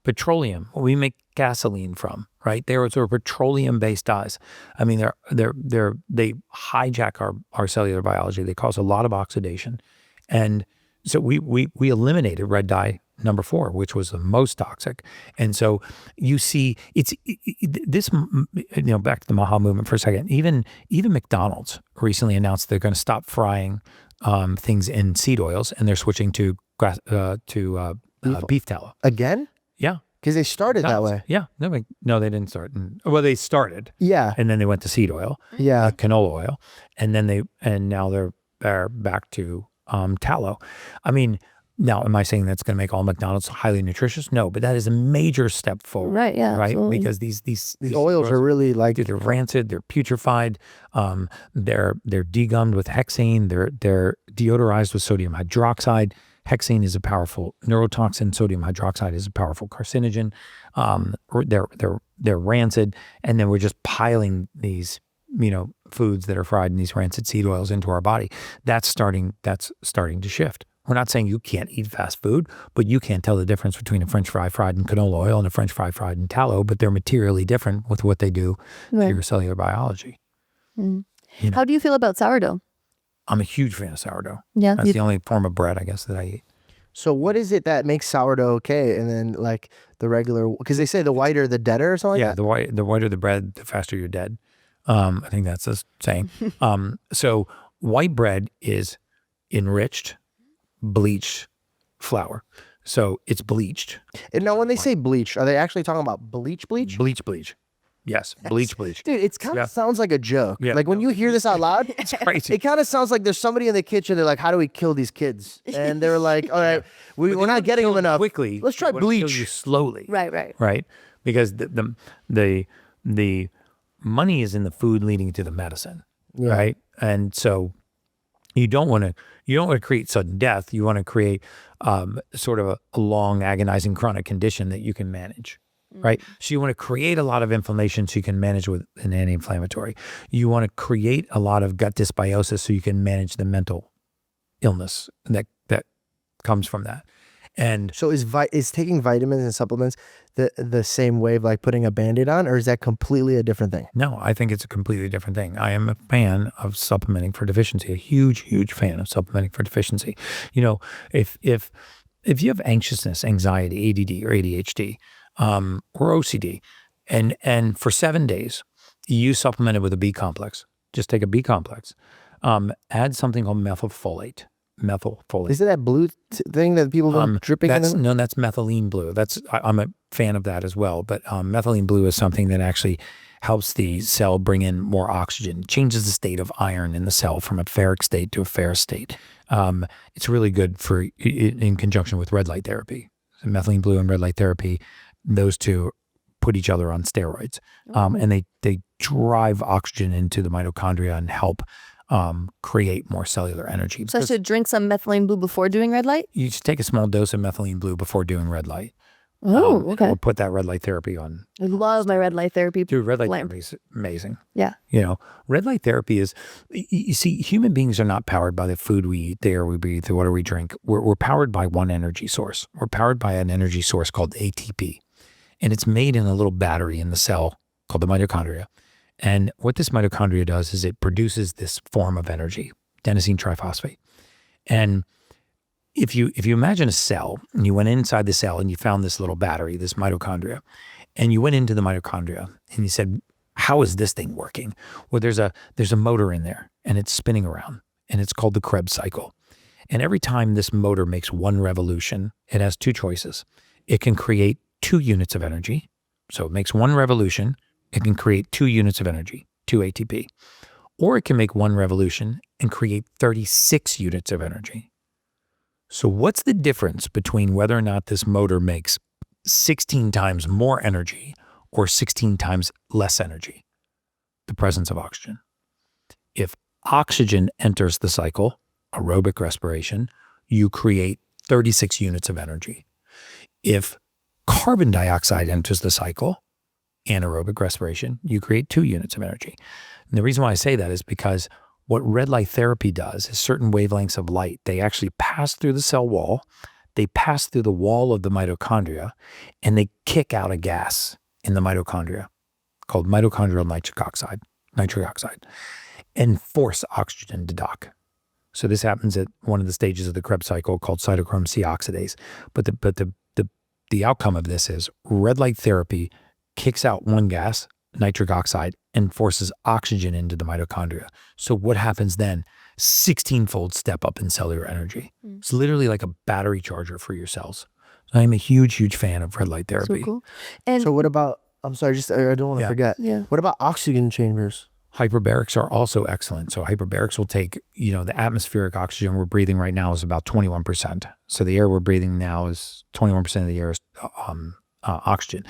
petroleum. What we make gasoline from, right? They're sort of petroleum-based dyes. I mean, they hijack our cellular biology. They cause a lot of oxidation, and so we eliminated red dye number 4, which was the most toxic. And so you see, this. Back to the Maha movement for a second. Even McDonald's recently announced they're going to stop frying things in seed oils, and they're switching to beef tallow again. Yeah. Because they started that way. Yeah. No, they didn't start. Well, they started. Yeah. And then they went to seed oil. Yeah. Canola oil. And then now they're back to tallow. I mean, now, am I saying that's going to make all McDonald's highly nutritious? No, but that is a major step forward. Right, yeah. Right? Absolutely. Because these oils are really like... They're rancid, they're putrefied, they're degummed with hexane, they're deodorized with sodium hydroxide. Hexane is a powerful neurotoxin. Sodium hydroxide is a powerful carcinogen. They're rancid, and then we're just piling these, foods that are fried in these rancid seed oils into our body. That's starting to shift. We're not saying you can't eat fast food, but you can't tell the difference between a French fry fried in canola oil and a French fry fried in tallow. But they're materially different with what they do to your cellular biology. How do you feel about sourdough? I'm a huge fan of sourdough. Yeah, that's the only form of bread, I guess, that I eat. So what is it that makes sourdough okay, and then like the regular? Because they say the whiter the deader or something. Yeah, like that? the whiter the bread, the faster you're dead. I think that's the saying. So white bread is enriched, bleached flour. So it's bleached. And now when they say bleach, are they actually talking about bleach? Bleach. Yes, bleach. Dude, it kind of sounds like a joke. Yeah. Like when you hear this out loud, it's crazy. It kind of sounds like there's somebody in the kitchen. They're like, how do we kill these kids? And they're like, all right, we're not getting them enough. Quickly. Let's try bleach. Kill you slowly. Right. Because the money is in the food leading to the medicine, right? And so, You don't want to create sudden death. You want to create sort of a long, agonizing chronic condition that you can manage, right? So you want to create a lot of inflammation so you can manage with an anti-inflammatory. You want to create a lot of gut dysbiosis so you can manage the mental illness that comes from that. And so is taking vitamins and supplements the same way of like putting a Band-Aid on, or is that completely a different thing? no, I think it's a completely different thing. I am a fan of supplementing for deficiency, a huge, huge fan of supplementing for deficiency. You know, if you have anxiousness, anxiety, ADD or ADHD, or OCD, and for 7 days, you supplement it with a B complex. Just take a B complex. Add something called methylfolate. Is it that blue thing that people been dripping in? No, that's methylene blue. I'm a fan of that as well. But methylene blue is something that actually helps the cell bring in more oxygen, changes the state of iron in the cell from a ferric state to a ferrous state. It's really good in conjunction with red light therapy. So methylene blue and red light therapy, those two put each other on steroids. And they drive oxygen into the mitochondria and help create more cellular energy. So I should drink some methylene blue before doing red light? You should take a small dose of methylene blue before doing red light. Oh, okay. Or put that red light therapy on. I love my red light therapy. Dude, red light lamp. therapy is amazing. Yeah. You know, red light therapy is, you see, human beings are not powered by the food we eat, the air we breathe, the water we drink. We're powered by one energy source. We're powered by an energy source called ATP. And it's made in a little battery in the cell called the mitochondria. And what this mitochondria does is it produces this form of energy, adenosine triphosphate. And if you imagine a cell, and you went inside the cell and you found this little battery, this mitochondria, and you went into the mitochondria and you said, how is this thing working? Well, there's a motor in there and it's spinning around, and it's called the Krebs cycle. And every time this motor makes one revolution, it has two choices. It can create 2 units of energy. So it makes one revolution. It can create 2 units of energy, 2 ATP. Or it can make one revolution and create 36 units of energy. So what's the difference between whether or not this motor makes 16 times more energy or 16 times less energy? The presence of oxygen. If oxygen enters the cycle, aerobic respiration, you create 36 units of energy. If carbon dioxide enters the cycle, anaerobic respiration, you create 2 units of energy. And the reason why I say that is because what red light therapy does is certain wavelengths of light, they actually pass through the cell wall, they pass through the wall of the mitochondria, and they kick out a gas in the mitochondria called mitochondrial nitric oxide, and force oxygen to dock. So this happens at one of the stages of the Krebs cycle called cytochrome C oxidase. But the outcome of this is red light therapy kicks out one gas, nitric oxide, and forces oxygen into the mitochondria. So what happens then? 16-fold step up in cellular energy. It's literally like a battery charger for your cells. So I'm a huge, huge fan of red light therapy. So cool. And So what about, I'm sorry, I don't want to forget. Yeah. What about oxygen chambers? Hyperbarics are also excellent. So hyperbarics will take, the atmospheric oxygen we're breathing right now is about 21%. So the air we're breathing now is 21% of the air is oxygen.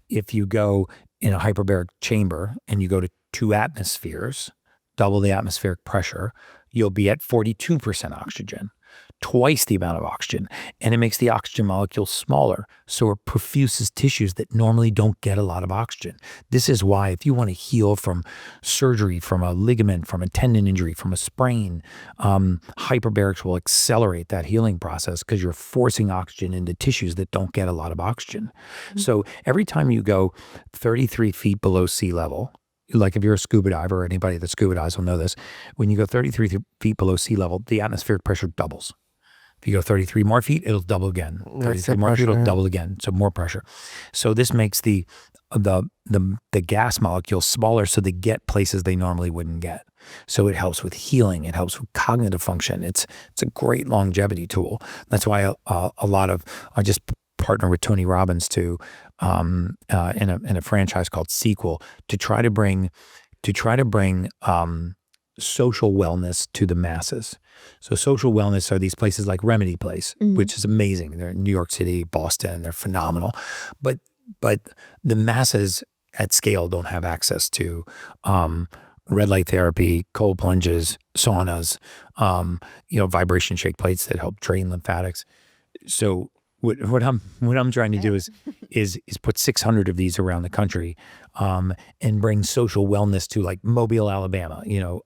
If you go in a hyperbaric chamber and you go to 2 atmospheres, double the atmospheric pressure, you'll be at 42% oxygen, twice the amount of oxygen. And it makes the oxygen molecule smaller, so it perfuses tissues that normally don't get a lot of oxygen. This is why if you want to heal from surgery, from a ligament, from a tendon injury, from a sprain, hyperbarics will accelerate that healing process because you're forcing oxygen into tissues that don't get a lot of oxygen. So every time you go 33 feet below sea level, like if you're a scuba diver, or anybody that scuba dives will know this, when you go 33 feet below sea level, the atmospheric pressure doubles. If you go 33 more feet, it'll double again. 33 more feet, it'll double again. So more pressure. So this makes the gas molecules smaller so they get places they normally wouldn't get. So it helps with healing. It helps with cognitive function. It's a great longevity tool. That's why I just partner with Tony Robbins in a franchise called Sequel to try to bring social wellness to the masses. So social wellness are these places like Remedy Place, which is amazing. They're in New York City, Boston, they're phenomenal. But the masses at scale don't have access to red light therapy, cold plunges, saunas, vibration shake plates that help drain lymphatics. So what I'm trying to do is put 600 of these around the country, and bring social wellness to like Mobile, Alabama,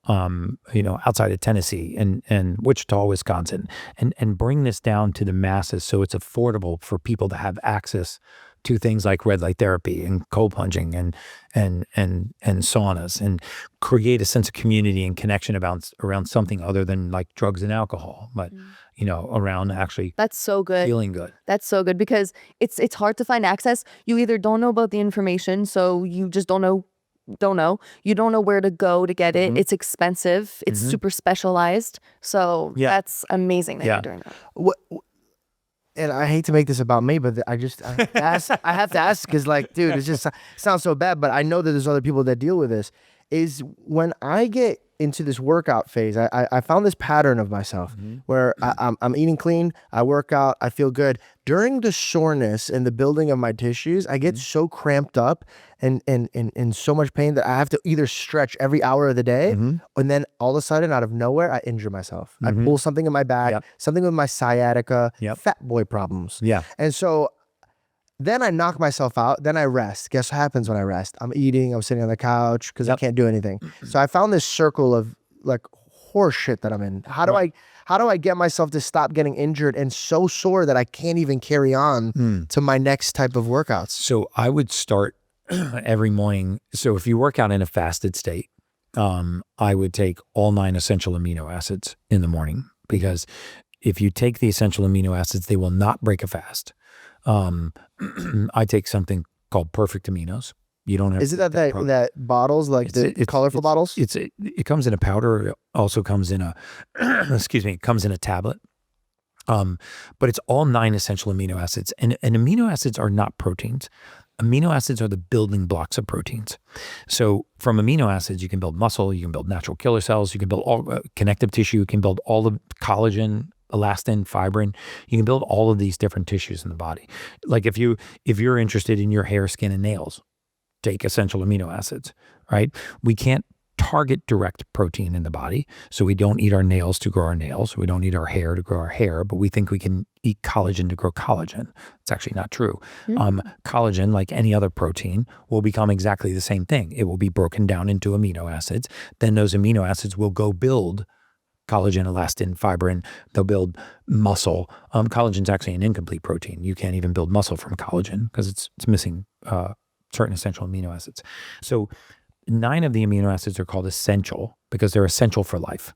outside of Tennessee and Wichita, Wisconsin, and bring this down to the masses so it's affordable for people to have access to things like red light therapy and cold plunging and saunas, and create a sense of community and connection around something other than like drugs and alcohol, but around actually that's so good. Feeling good. That's so good, because it's hard to find access. You either don't know about the information, so you just don't know. You don't know where to go to get it. It's expensive. It's super specialized. So that's amazing that you're doing that. And I hate to make this about me, but I have to ask because, like, dude, it just sounds so bad. But I know that there's other people that deal with this. Is when I get into this workout phase, I found this pattern of myself where I'm eating clean, I work out, I feel good. During the soreness and the building of my tissues, I get so cramped up and in so much pain that I have to either stretch every hour of the day, and then all of a sudden, out of nowhere, I injure myself. I pull something in my back, something with my sciatica, fat boy problems. And so then I knock myself out. Then I rest. Guess what happens when I rest? I'm eating. I'm sitting on the couch because I can't do anything. So I found this circle of like horse shit that I'm in. How do I get myself to stop getting injured and so sore that I can't even carry on to my next type of workouts? So I would start every morning. So if you work out in a fasted state, I would take all 9 essential amino acids in the morning, because if you take the essential amino acids, they will not break a fast. I take something called Perfect Aminos. You don't have. Is it that bottles, like the colorful bottles? It comes in a powder. It also comes in a it comes in a tablet. But it's all 9 essential amino acids, and amino acids are not proteins. Amino acids are the building blocks of proteins. So from amino acids, you can build muscle, you can build natural killer cells, you can build all connective tissue, you can build all the collagen, elastin, fibrin. You can build all of these different tissues in the body. Like if you're interested in your hair, skin, and nails, take essential amino acids, right? We can't target direct protein in the body, so we don't eat our nails to grow our nails. We don't eat our hair to grow our hair, but we think we can eat collagen to grow collagen. It's actually not true. Collagen, like any other protein, will become exactly the same thing. It will be broken down into amino acids. Then those amino acids will go build collagen, elastin, fibrin. They'll build muscle. Collagen's actually an incomplete protein. You can't even build muscle from collagen because it's missing certain essential amino acids. So 9 of the amino acids are called essential because they're essential for life,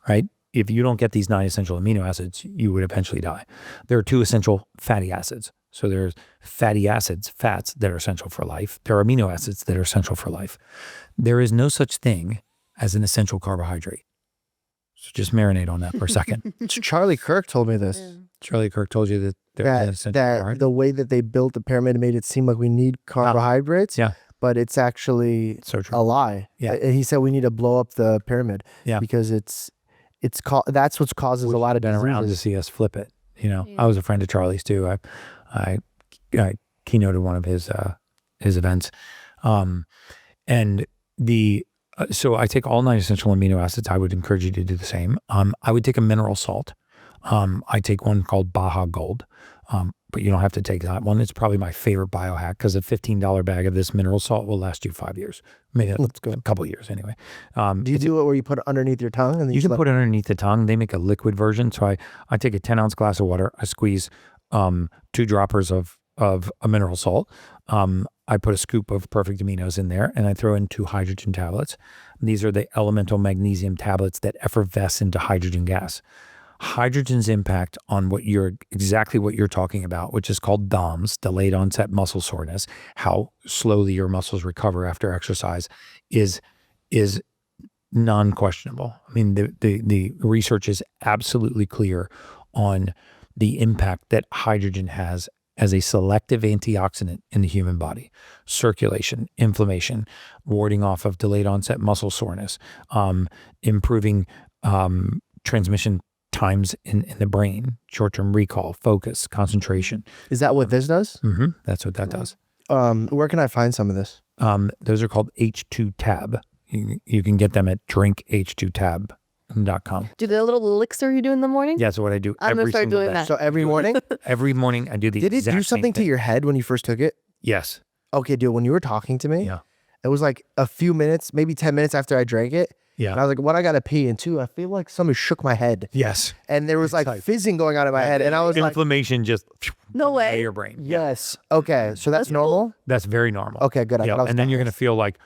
right? If you don't get these 9 essential amino acids, you would eventually die. There are 2 essential fatty acids. So there's fatty acids, fats that are essential for life. There are amino acids that are essential for life. There is no such thing as an essential carbohydrate. So just marinate on that for a second. Charlie Kirk told me this. Charlie Kirk told you that the way that they built the pyramid made it seem like we need carbohydrates. But it's actually a lie. And he said we need to blow up the pyramid. Because that's what causes a lot of diseases. Been around to see us flip it. I was a friend of Charlie's too. I keynoted one of his events, so I take all 9 essential amino acids. I would encourage you to do the same. I would take a mineral salt. I take one called Baja Gold, but you don't have to take that one. It's probably my favorite biohack because a $15 bag of this mineral salt will last you 5 years. Maybe a couple of years anyway. Do you do it where you put it underneath your tongue? And then you can put it underneath the tongue. They make a liquid version. So I take a 10-ounce glass of water. I squeeze 2 droppers of a mineral salt. I put a scoop of Perfect Aminos in there, and I throw in 2 hydrogen tablets. These are the elemental magnesium tablets that effervesce into hydrogen gas. Hydrogen's impact on exactly what you're talking about, which is called DOMS, delayed onset muscle soreness, how slowly your muscles recover after exercise, is non-questionable. I mean, the research is absolutely clear on the impact that hydrogen has as a selective antioxidant in the human body. Circulation, inflammation, warding off of delayed onset muscle soreness, improving transmission times in the brain, short-term recall, focus, concentration. Is that what this does? That's what that does. Where can I find some of this? Those are called H2 Tab. You can get them at drinkhh2tab.com. Do the little elixir you do in the morning? Yeah, so what I do I'm gonna every start single doing day. that. So every morning? Every morning I do the Did it exact do same something to thing. your head when you first took it? Yes. Okay, dude, when you were talking to me, Yeah. it was like a few minutes, maybe 10 minutes after I drank it. Yeah. And I was like, one, I got to pee. And two, I feel like somebody shook my head. Yes. And there was like fizzing going on in my head. And I was like, Inflammation just No way. out your brain. yes. Okay. So that's normal? That's very normal. Okay, good. I Yeah. thought I was And then dying. you're going to feel like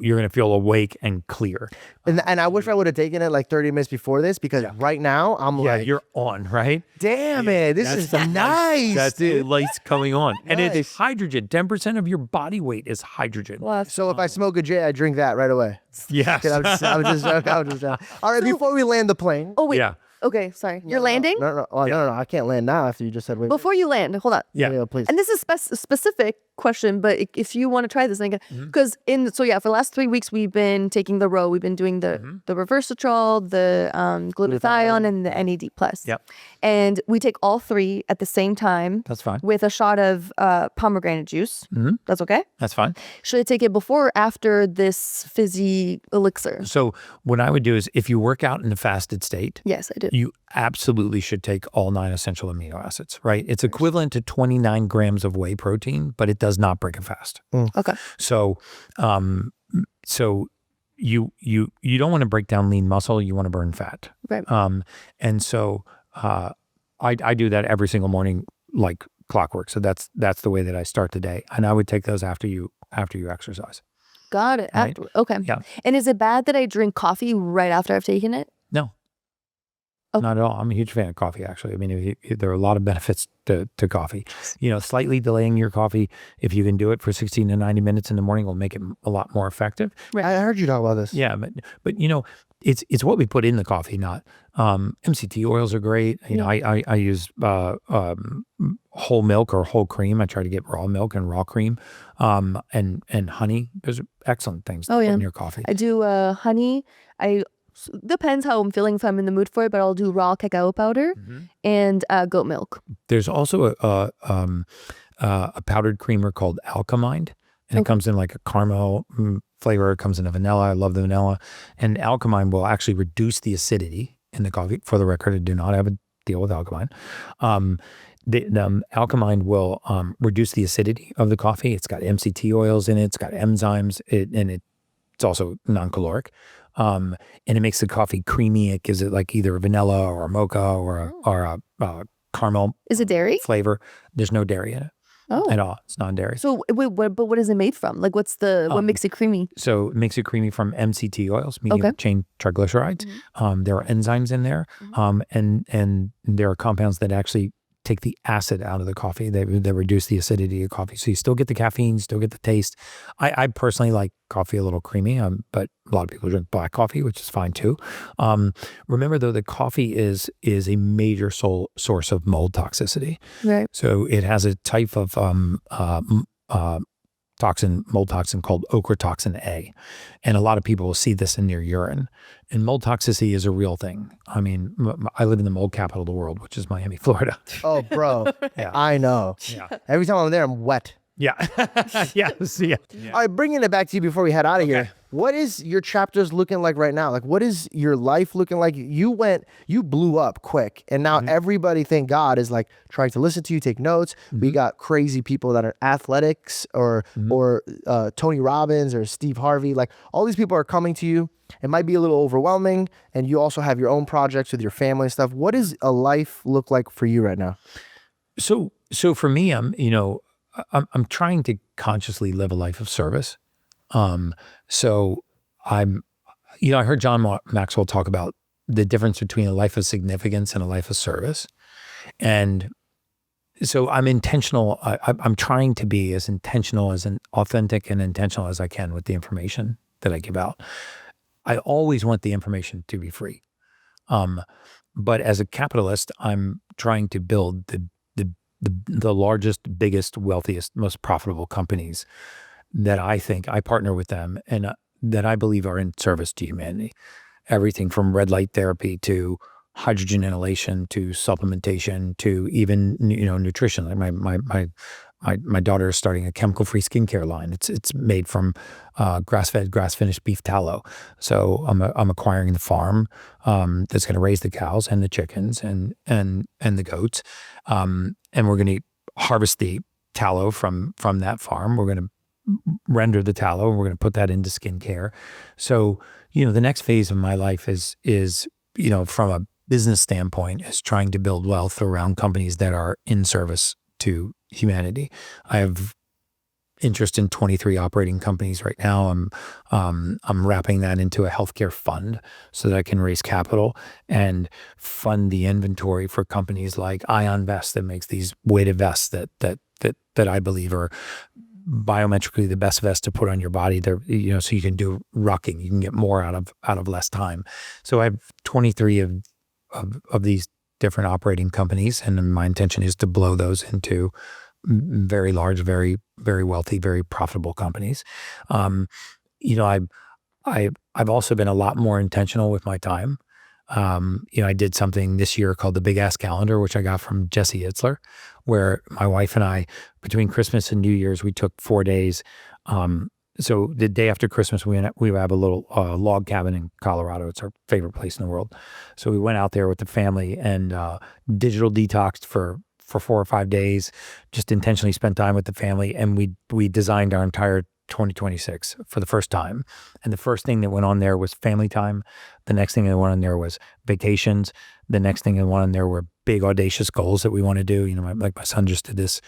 you're going to feel awake and clear. And I wish I would have taken it like 30 minutes before this because right now I'm Yeah, like, you're on, right? damn it, this is nice. That's the dude. lights coming on. And it is Nice. hydrogen. 10% of your body weight is hydrogen. Wow. So if I smoke a J, I drink that right away. Yes. I'm just all right, before we land the plane. Oh wait. Yeah. Okay, sorry. You're landing? No, no, I can't land now after you just said wait. Before you land, hold on. Yeah. Please. And this is a specific question, but if you want to try this, because for the last 3 weeks we've been taking the row. We've been doing the resveratrol, the glutathione, and the NAD+. Yep. And we take all three at the same time. That's fine. With a shot of pomegranate juice. That's okay. That's fine. Should I take it before or after this fizzy elixir? So what I would do is if you work out in a fasted state, Yes, I do. you absolutely should take all 9 essential amino acids, right? It's equivalent to 29 grams of whey protein, but it does not break a fast. Okay. So, you don't want to break down lean muscle. You want to burn fat. Right. And so, I do that every single morning, like clockwork. So that's the way that I start the day. And I would take those after you exercise. Got it. Right. Okay. Yeah. And is it bad that I drink coffee right after I've taken it? No. Oh. Not at all. I'm a huge fan of coffee, actually. I mean, there are a lot of benefits to coffee. Slightly delaying your coffee, if you can do it for 16 to 90 minutes in the morning, will make it a lot more effective. I heard you talk about this. Yeah, but it's what we put in the coffee, not MCT oils are great. I use whole milk or whole cream. I try to get raw milk and raw cream, and honey. Those are excellent things to put in your coffee. I do honey. Depends how I'm feeling, if I'm in the mood for it, but I'll do raw cacao powder and goat milk. There's also a powdered creamer called Alkamind, and it comes in like a caramel flavor. It comes in a vanilla. I love the vanilla. And Alkamind will actually reduce the acidity in the coffee. For the record, I do not have a deal with Alkamind. The Alkamind will reduce the acidity of the coffee. It's got MCT oils in it. It's got enzymes, and it's also non-caloric. And it makes the coffee creamy. It gives it like either a vanilla or a mocha or a caramel. Is it dairy? Flavor. There's no dairy in it at all. It's non-dairy. So wait, what is it made from? Like, what makes it creamy? So it makes it creamy from MCT oils, medium chain triglycerides. There are enzymes in there, and there are compounds that actually take the acid out of the coffee. They reduce the acidity of coffee. So you still get the caffeine, still get the taste. I personally like coffee a little creamy, but a lot of people drink black coffee, which is fine too. Remember though, that coffee is a major source of mold toxicity. Right. So it has a type of mold toxin called ochratoxin A. And a lot of people will see this in their urine. And mold toxicity is a real thing. I mean, I live in the mold capital of the world, which is Miami, Florida. Oh, bro. Yeah. I know. Yeah. Every time I'm there, I'm wet. Yeah. Yes. Yeah. All right, bringing it back to you before we head out of here. What is your chapters looking like right now? Like, what is your life looking like? You blew up quick, and now everybody, thank God, is like trying to listen to you, take notes. We got crazy people that are athletics or Tony Robbins or Steve Harvey. Like, all these people are coming to you. It might be a little overwhelming, and you also have your own projects with your family and stuff. What does a life look like for you right now? So for me, I'm trying to consciously live a life of service. So I heard John Maxwell talk about the difference between a life of significance and a life of service. And so I'm intentional. I'm trying to be as intentional, as authentic and intentional as I can with the information that I give out. I always want the information to be free. But as a capitalist, I'm trying to build the largest, biggest, wealthiest, most profitable companies that I think I partner with them and that I believe are in service to humanity. Everything from red light therapy to hydrogen inhalation to supplementation to even nutrition. Like my daughter is starting a chemical-free skincare line. It's made from grass-fed, grass-finished beef tallow. So I'm acquiring the farm that's going to raise the cows and the chickens and the goats, and we're going to harvest the tallow from that farm. We're going to render the tallow, and we're going to put that into skincare. So the next phase of my life is from a business standpoint, is trying to build wealth around companies that are in service to humanity. I have interest in 23 operating companies right now. I'm wrapping that into a healthcare fund so that I can raise capital and fund the inventory for companies like Ion Vest that makes these weighted vests that I believe are biometrically the best vest to put on your body. They're, so you can do rucking, you can get more out of less time. So I have 23 of these different operating companies, and my intention is to blow those into very large, very, very wealthy, very profitable companies. I've also been a lot more intentional with my time. I did something this year called the Big Ass Calendar, which I got from Jesse Itzler, where my wife and I, between Christmas and New Year's, we took 4 days. So the day after Christmas, we have a little log cabin in Colorado. It's our favorite place in the world. So we went out there with the family and digital detoxed for 4 or 5 days, just intentionally spent time with the family. And we designed our entire 2026 for the first time. And the first thing that went on there was family time. The next thing that went on there was vacations. The next thing that went on there were big audacious goals that we want to do. My son just did this,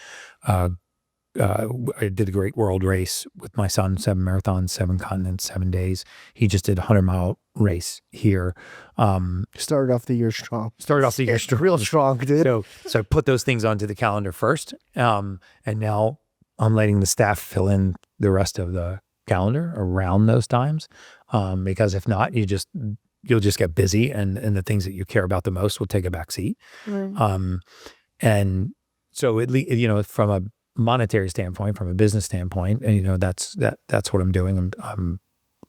I did a great world race with my son, 7 marathons, 7 continents, 7 days. He just did a 100-mile race here. Started off the year strong. Real strong, dude. So I put those things onto the calendar first. And now I'm letting the staff fill in the rest of the calendar around those times. Because if not, you'll just get busy and the things that you care about the most will take a back seat. Right. And so from a monetary standpoint, from a business standpoint, and that's what I'm doing.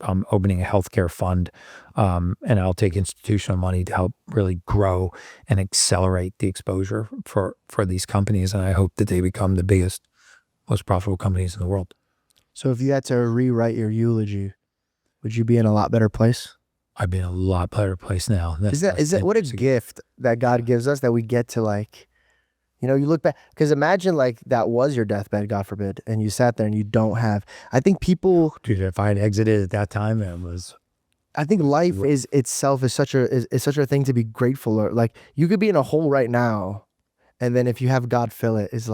I'm opening a healthcare fund, and I'll take institutional money to help really grow and accelerate the exposure for these companies. And I hope that they become the biggest, most profitable companies in the world. So if you had to rewrite your eulogy, would you be in a lot better place? I'd be in a lot better place now. Is that what a gift that God gives us, that we get to you look back, because imagine that was your deathbed, God forbid, and you sat there and you don't have, I think people, dude, if I had exited at that time, I think life is itself is such a thing to be grateful, or you could be in a hole right now, and then if you have God fill it, is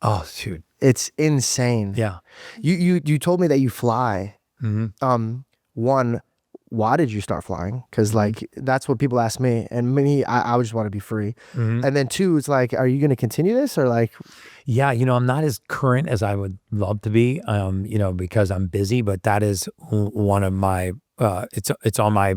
oh, dude, it's insane. Yeah. You told me that you fly. Mm-hmm. One, why did you start flying? Because that's what people ask me, and me, I just want to be free. Mm-hmm. And then 2, it's are you going to continue this, or Yeah, I'm not as current as I would love to be, because I'm busy. But that is one of my it's on my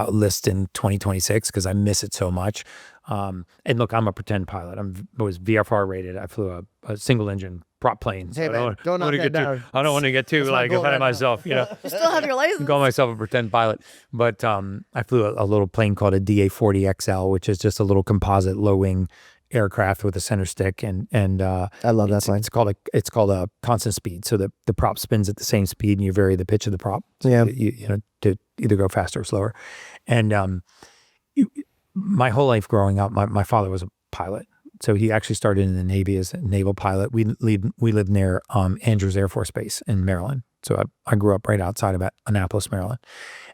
list in 2026 because I miss it so much. And look, I'm a pretend pilot. I was VFR rated. I flew a single engine prop plane. So hey, man, I don't want to get too ahead of myself. You still have your license. Call myself a pretend pilot, but I flew a little plane called a DA-40XL, which is just a little composite low wing aircraft with a center stick, and I love that plane. It's called a constant speed, so the prop spins at the same speed, and you vary the pitch of the prop. So yeah, to either go faster or slower. And my whole life growing up, my father was a pilot. So he actually started in the Navy as a naval pilot. We lived near Andrews Air Force Base in Maryland. So I grew up right outside of Annapolis, Maryland.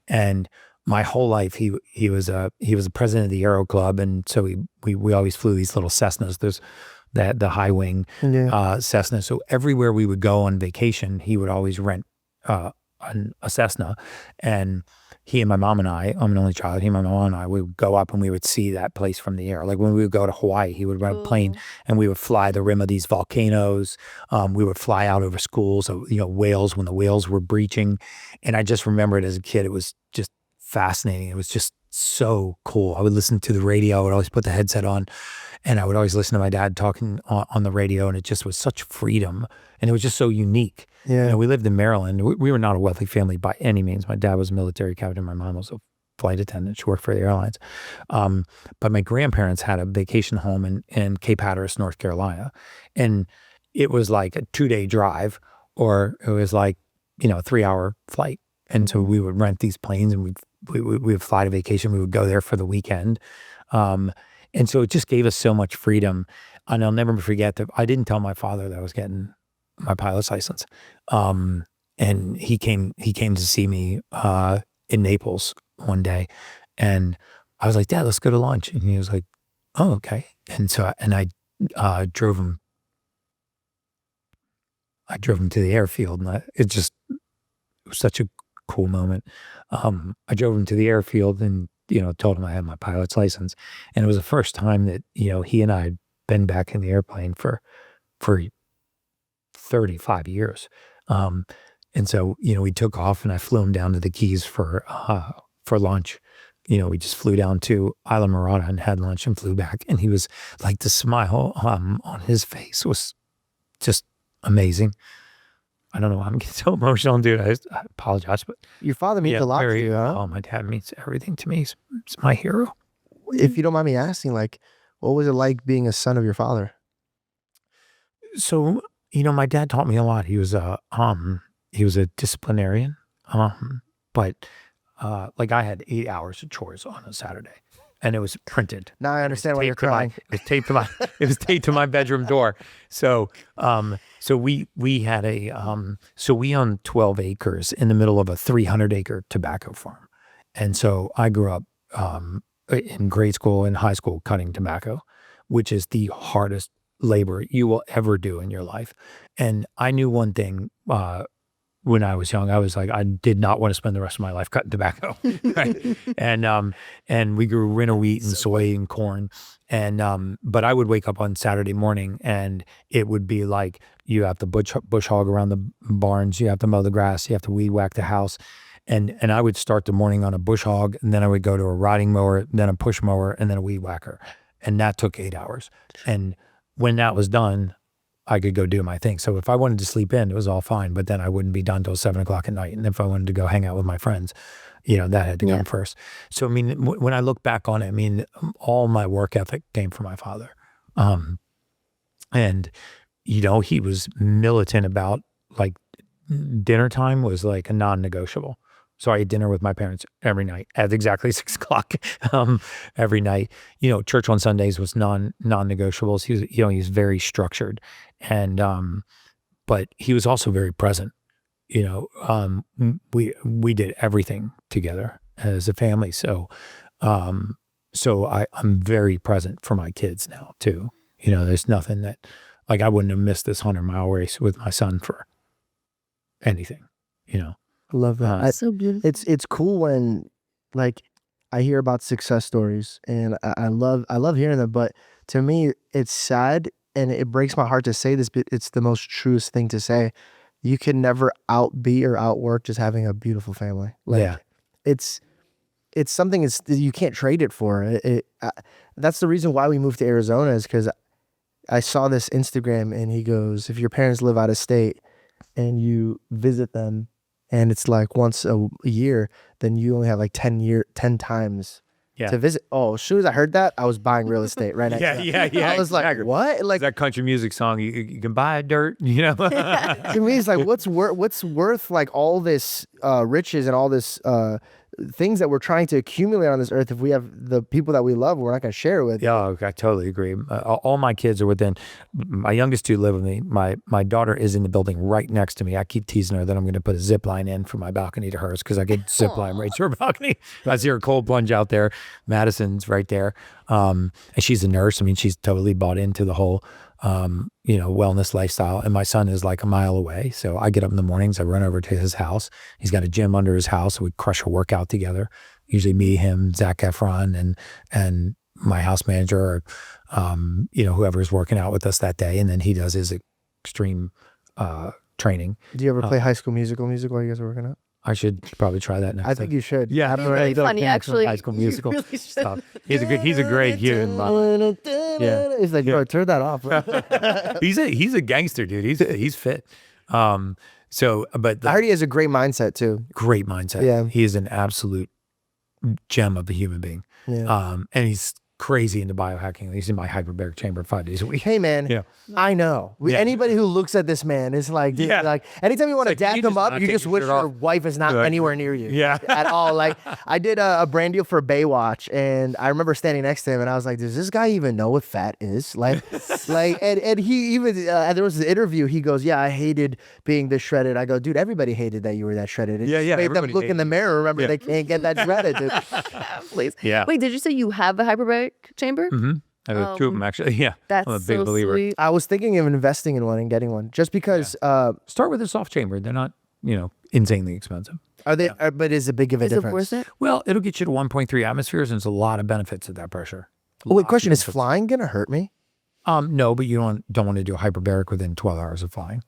And my whole life, he was a president of the Aero Club, and so we always flew these little Cessnas. There's the high wing Cessna. So everywhere we would go on vacation, he would always rent a Cessna, and he and my mom and I, I'm an only child, he and my mom and I, we would go up and we would see that place from the air. Like when we would go to Hawaii, he would rent a plane and we would fly the rim of these volcanoes. We would fly out over schools, whales, when the whales were breaching. And I just remember it as a kid, it was just fascinating. It was just so cool. I would listen to the radio. I would always put the headset on, and I would always listen to my dad talking on the radio, and it just was such freedom, and it was just so unique. Yeah, we lived in Maryland. We were not a wealthy family by any means. My dad was a military captain. My mom was a flight attendant. She worked for the airlines. But my grandparents had a vacation home in Cape Hatteras, North Carolina, and it was like a 2-day drive, or it was like, a 3-hour flight. And so we would rent these planes, and we would fly to vacation. We would go there for the weekend. And so it just gave us so much freedom. And I'll never forget that I didn't tell my father that I was getting my pilot's license. And he came to see me in Naples one day, and I was like, Dad, let's go to lunch. And he was like, oh, okay. And so I drove him. I drove him to the airfield, and it was such a cool moment. I drove him to the airfield and, told him I had my pilot's license. And it was the first time that, he and I had been back in the airplane for 35 years. And so, we took off, and I flew him down to the Keys for lunch. We just flew down to Isla Morada and had lunch and flew back. And he was like, the smile on his face was just amazing. I don't know why I'm getting so emotional, dude. I apologize, but your father means a lot to you, huh? Oh, my dad means everything to me. He's my hero. If you don't mind me asking, like, what was it like being a son of your father? So, my dad taught me a lot. He was a disciplinarian. But like, I had 8 hours of chores on a Saturday, and it was printed. Now I understand why you're crying. It was taped to my bedroom door. So, we had we owned 12 acres in the middle of a 300-acre tobacco farm. And so I grew up in grade school and high school cutting tobacco, which is the hardest labor you will ever do in your life. And I knew one thing when I was young. I was like, I did not want to spend the rest of my life cutting tobacco. Right? And we grew winter wheat and soy and corn. And but I would wake up on Saturday morning, and it would be like, you have to bush hog around the barns, you have to mow the grass, you have to weed whack the house. And I would start the morning on a bush hog, and then I would go to a riding mower, then a push mower, and then a weed whacker. And that took 8 hours. And when that was done, I could go do my thing. So if I wanted to sleep in, it was all fine, but then I wouldn't be done till 7 o'clock at night. And if I wanted to go hang out with my friends, that had to come first. So, I mean, when I look back on it, I mean, all my work ethic came from my father. And, he was militant about, like, dinner time was like a non-negotiable. So I ate dinner with my parents every night at exactly 6 o'clock every night. Church on Sundays was non-negotiables. He was very structured, and but he was also very present. We did everything together as a family. So I'm very present for my kids now too. There's nothing that, like, I wouldn't have missed this 100-mile race with my son for anything. I love that. So beautiful. It's cool when, like, I hear about success stories, and I love hearing them. But to me, it's sad, and it breaks my heart to say this, but it's the most truest thing to say. You can never outbe or outwork just having a beautiful family. Like, it's something you can't trade it for. That's the reason why we moved to Arizona, is because I saw this Instagram, and he goes, if your parents live out of state and you visit them, and it's like once a year, then you only have like 10 times to visit. Oh, as soon as I heard that, I was buying real estate right next to that. Yeah. I was like, what? Like that country music song, you can buy dirt, To me, it's like, what's worth like all this riches and all this things that we're trying to accumulate on this earth if we have the people that we love, we're not going to share it with. Yeah, I totally agree. All my kids are within. My youngest two live with me. My daughter is in the building right next to me. I keep teasing her that I'm going to put a zip line in from my balcony to hers, because I get zip line right to her balcony. I see her cold plunge out there. Madison's right there, and she's a nurse. I mean, she's totally bought into the whole wellness lifestyle. And my son is like a mile away. So I get up in the mornings, I run over to his house. He's got a gym under his house. So we crush a workout together. Usually me, him, Zach Efron, and my house manager, or, whoever's working out with us that day. And then he does his extreme training. Do you ever play High School Musical while you guys are working out? I should probably try that next time. I think you should. Yeah, It's really funny, actually. High School Musical. You really should. He's a great human. Yeah. It's like, bro, turn that off. He's a gangster, dude. He's fit. But I heard he has a great mindset too. Great mindset. Yeah. He is an absolute gem of a human being. Yeah. And he's crazy into biohacking. He's in my hyperbaric chamber 5 days a week. Hey man, Yeah. I know. Anybody who looks at this man is like, dude, like anytime you want to dap him up, you just wish your wife is not anywhere near you. Yeah. At all. Like I did a brand deal for Baywatch, and I remember standing next to him, and I was like, does this guy even know what fat is? Like, and he even there was an interview. He goes, yeah, I hated being this shredded. I go, dude, everybody hated that you were that shredded. It just made them look in the mirror. Remember, they can't get that shredded, dude. Please. Yeah. Wait, did you say you have a hyperbaric chamber? Mm-hmm. I have 2 of them actually. Yeah. That's I'm a big so believer. sweet. I was thinking of investing in one and getting one just because. Start with a soft chamber. They're not, insanely expensive. Are they? But is it big of a Is it difference? worth it? Well, it'll get you to 1.3 atmospheres, and there's a lot of benefits at that pressure. Oh, wait, question: is flying gonna hurt me? No, but you don't want to do a hyperbaric within 12 hours of flying.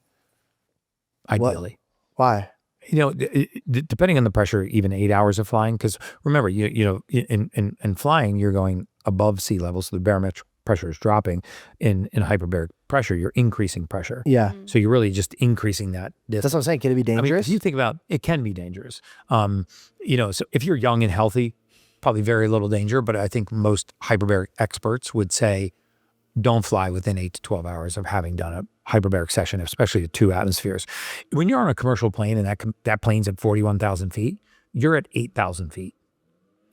Ideally. Why? Depending on the pressure, even 8 hours of flying. Because remember, in flying, you're going above sea level, so the barometric pressure is dropping. In hyperbaric pressure, you're increasing pressure. Yeah. So you're really just increasing that distance. That's what I'm saying. Can it be I mean, dangerous? if you think about it, can be dangerous. So if you're young and healthy, probably very little danger. But I think most hyperbaric experts would say, don't fly within 8 to 12 hours of having done a hyperbaric session, especially at 2 atmospheres. When you're on a commercial plane and that plane's at 41,000 feet, you're at 8,000 feet.